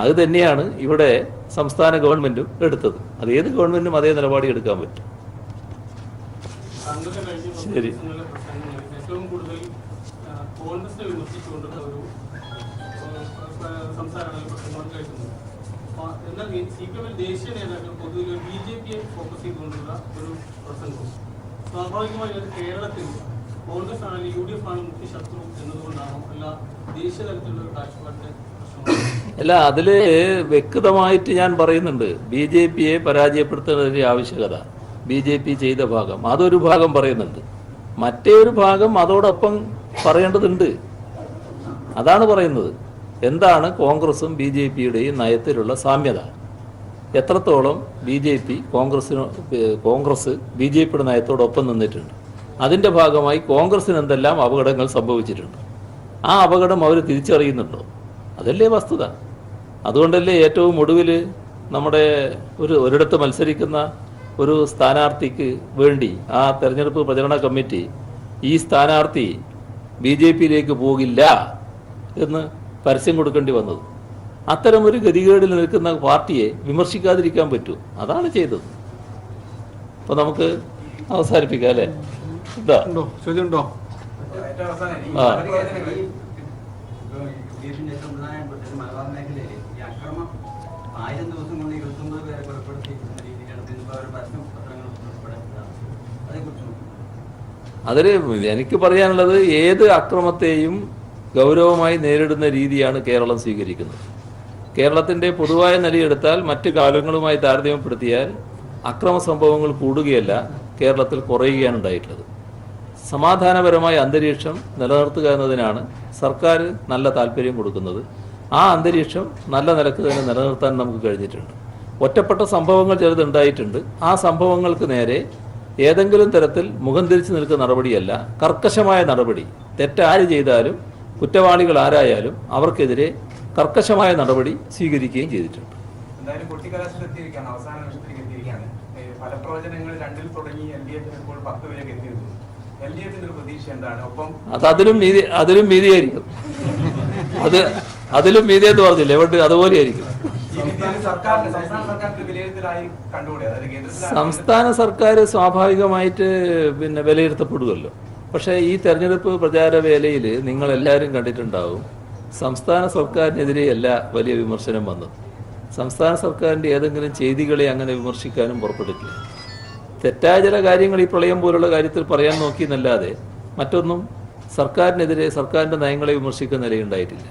അത് തന്നെയാണ് ഇവിടെ സംസ്ഥാന ഗവൺമെൻറ്റും എടുത്തത്. അത് ഏത് ഗവൺമെൻറ്റും അതേ നിലപാട് എടുക്കാൻ പറ്റും. ശരി. ഏറ്റവും കൂടുതൽ കോൺഗ്രസിനെ വിമർശിച്ചുകൊണ്ടുള്ള ഒരു സംസാരമാണ് പ്രശ്നങ്ങൾ കേൾക്കുന്നത്. എന്നാൽ CPM ദേശീയ നേതാക്കൾ പൊതുവെ BJPയെ ഫോക്കസ് ചെയ്തുകൊണ്ടുള്ള ഒരു പ്രസംഗവും സ്വാഭാവികമായി അത് കേരളത്തിൽ കോൺഗ്രസ് ആണെങ്കിൽ UDF ആണ് മുഖ്യ ശത്രു എന്നതുകൊണ്ടാണോ അല്ല ദേശീയ തലത്തിലുള്ള ഒരു കാഴ്ചപ്പാടിന്റെ പ്രശ്നമാണ്? അല്ല, അതിൽ വ്യക്തമായിട്ട് ഞാൻ പറയുന്നുണ്ട് BJPയെ പരാജയപ്പെടുത്തേണ്ടതിൻ്റെ ആവശ്യകത. BJP ചെയ്ത ഭാഗം അതൊരു ഭാഗം പറയുന്നുണ്ട്. മറ്റേ ഒരു ഭാഗം അതോടൊപ്പം പറയേണ്ടതുണ്ട്. അതാണ് പറയുന്നത്. എന്താണ് കോൺഗ്രസും ബി ജെ പിയുടെയും നയത്തിലുള്ള സാമ്യത? എത്രത്തോളം കോൺഗ്രസ് ബി ജെ പിയുടെ നയത്തോടൊപ്പം നിന്നിട്ടുണ്ട്? അതിൻ്റെ ഭാഗമായി കോൺഗ്രസിന് എന്തെല്ലാം അപകടങ്ങൾ സംഭവിച്ചിട്ടുണ്ട്? ആ അപകടം അവർ തിരിച്ചറിയുന്നുണ്ടോ? അതല്ലേ വസ്തുത. അതുകൊണ്ടല്ലേ ഏറ്റവും ഒടുവിൽ നമ്മുടെ ഒരിടത്ത് മത്സരിക്കുന്ന ഒരു സ്ഥാനാർത്ഥിക്ക് വേണ്ടി ആ തെരഞ്ഞെടുപ്പ് പ്രചരണ കമ്മിറ്റി ഈ സ്ഥാനാർത്ഥി ബി ജെ പിയിലേക്ക് പോകില്ല എന്ന് പരസ്യം കൊടുക്കേണ്ടി വന്നത്. അത്തരമൊരു ഗതികേടിൽ നിൽക്കുന്ന പാർട്ടിയെ വിമർശിക്കാതിരിക്കാൻ പറ്റൂ. അതാണ് ചെയ്തത്. അപ്പോൾ നമുക്ക് അവസാനിപ്പിക്കാം അല്ലേ? ഇതാ ചോദ്യമുണ്ടോ? അതിൽ എനിക്ക് പറയാനുള്ളത്, ഏത് അക്രമത്തെയും ഗൗരവമായി നേരിടുന്ന രീതിയാണ് കേരളം സ്വീകരിക്കുന്നത്. കേരളത്തിൻ്റെ പൊതുവായ നിലയെടുത്താൽ മറ്റ് കാലങ്ങളുമായി താരതമ്യപ്പെടുത്തിയാൽ അക്രമ സംഭവങ്ങൾ കൂടുകയല്ല, കേരളത്തിൽ കുറയുകയാണ് ഉണ്ടായിട്ടുള്ളത്. സമാധാനപരമായ അന്തരീക്ഷം നിലനിർത്തുക എന്നതിനാണ് സർക്കാർ നല്ല താല്പര്യം കൊടുക്കുന്നത്. ആ അന്തരീക്ഷം നല്ല നിലക്ക് തന്നെ നിലനിർത്താൻ നമുക്ക് കഴിഞ്ഞിട്ടുണ്ട്. ഒറ്റപ്പെട്ട സംഭവങ്ങൾ ചിലതുണ്ടായിട്ടുണ്ട്. ആ സംഭവങ്ങൾക്ക് നേരെ ഏതെങ്കിലും തരത്തിൽ മുഖം തിരിച്ചു നിൽക്കുന്ന നടപടിയല്ല, കർക്കശമായ നടപടി. തെറ്റാര് ചെയ്താലും കുറ്റവാളികൾ ആരായാലും അവർക്കെതിരെ കർക്കശമായ നടപടി സ്വീകരിക്കുകയും ചെയ്തിട്ടുണ്ട്. എന്തായാലും കൊട്ടിക്കലാശത്തിലെത്തിയിരിക്കുകയാണ്, അവസാന നിമിഷത്തിലേക്ക് എത്തിയിരിക്കുകയാണ്. ഫലപ്രവചനങ്ങൾ 2 തുടങ്ങി LDF ഇപ്പോൾ 10 വരെയൊക്കെ എത്തിയിരുന്നു. LDFന്റെ ഒരു പ്രതീക്ഷ എന്താണ്? ഒപ്പം അതിലും മീതിയായിരിക്കും. അതിലും മീതി എന്ന് പറഞ്ഞില്ല, എവിടെ അതുപോലെ ആയിരിക്കും. സംസ്ഥാന സർക്കാർ സ്വാഭാവികമായിട്ട് വിലയിരുത്തപ്പെടുമല്ലോ. പക്ഷേ ഈ തെരഞ്ഞെടുപ്പ് പ്രചാര വേലയിൽ നിങ്ങൾ എല്ലാവരും കണ്ടിട്ടുണ്ടാവും, സംസ്ഥാന സർക്കാരിനെതിരെയല്ല വലിയ വിമർശനം വന്നത്. സംസ്ഥാന സർക്കാരിൻ്റെ ഏതെങ്കിലും ചെയ്തികളെ അങ്ങനെ വിമർശിക്കാനും പുറപ്പെട്ടിട്ടില്ല. തെറ്റായ ചില കാര്യങ്ങൾ ഈ പ്രളയം പോലുള്ള കാര്യത്തിൽ പറയാൻ നോക്കി എന്നല്ലാതെ മറ്റൊന്നും സർക്കാരിനെതിരെ, സർക്കാരിൻ്റെ നയങ്ങളെ വിമർശിക്കുന്ന നിലയുണ്ടായിട്ടില്ല.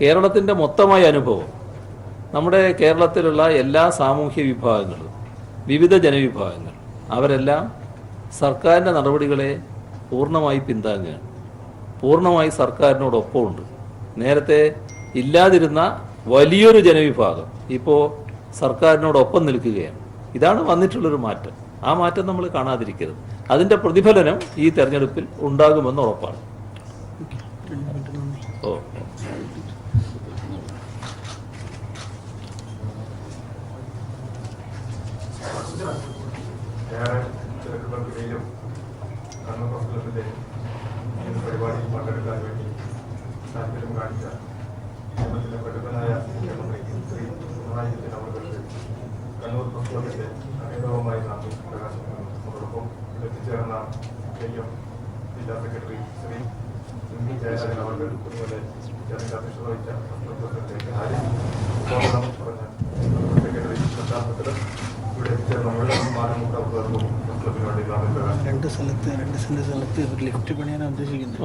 കേരളത്തിൻ്റെ മൊത്തമായ അനുഭവം, നമ്മുടെ കേരളത്തിലുള്ള എല്ലാ സാമൂഹ്യ വിഭാഗങ്ങളും വിവിധ ജനവിഭാഗങ്ങൾ അവരെല്ലാം സർക്കാരിൻ്റെ നടപടികളെ പൂർണ്ണമായി പിന്താങ്ങുകയാണ്, പൂർണ്ണമായി സർക്കാരിനോടൊപ്പമുണ്ട്. നേരത്തെ ഇല്ലാതിരുന്ന വലിയൊരു ജനവിഭാഗം ഇപ്പോൾ സർക്കാരിനോടൊപ്പം നിൽക്കുകയാണ്. ഇതാണ് വന്നിട്ടുള്ളൊരു മാറ്റം. ആ മാറ്റം നമ്മൾ കാണാതിരിക്കരുത്. അതിൻ്റെ പ്രതിഫലനം ഈ തെരഞ്ഞെടുപ്പിൽ ഉണ്ടാകുമെന്ന് ഉറപ്പാണ്. ഏറെ തിരക്കുകൾക്കിടയിലും കണ്ണൂർ പ്രസ് ക്ലബിന്റെ പരിപാടിയിൽ പങ്കെടുക്കാൻ വേണ്ടി താല്പര്യം കാണിച്ച കേരളത്തിലെ പ്രഗത്ഭനായ മുഖ്യമന്ത്രി ശ്രീ പിണറായി വിജയൻ അവർക്ക് കണ്ണൂർ പ്രസ് ക്ലബിന്റെ അനേകവുമായി നന്ദി പ്രകാശിക്കുന്നു. അതോടൊപ്പം എത്തിച്ചേർന്ന KM ജില്ലാ സെക്രട്ടറി ശ്രീ MV ജയരാജൻ അവർ അതുപോലെ ജനറൽ അധ്യക്ഷത വഹിച്ച പ്രസിഡന്റ് പറഞ്ഞ സെക്രട്ടറി പ്രധാനമന്ത്രി ഇവിടെ എത്തിച്ചേർന്ന മുഴുവൻ മാനമുണ്ടാവുകയും രണ്ട് സ്ഥലത്ത് ഒരു ലിഫ്റ്റ് പണിയാൻ ഉദ്ദേശിക്കുന്നത്.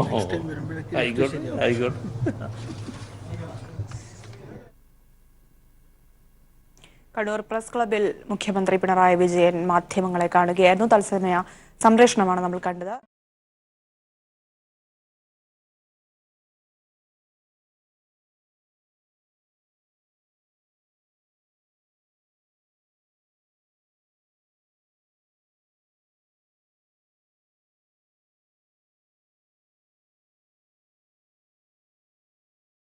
കണ്ണൂർ പ്രസ് ക്ലബിൽ മുഖ്യമന്ത്രി പിണറായി വിജയൻ മാധ്യമങ്ങളെ കാണുകയായിരുന്നു. തത്സമയ സംപ്രേഷണമാണ് നമ്മൾ കണ്ടത്.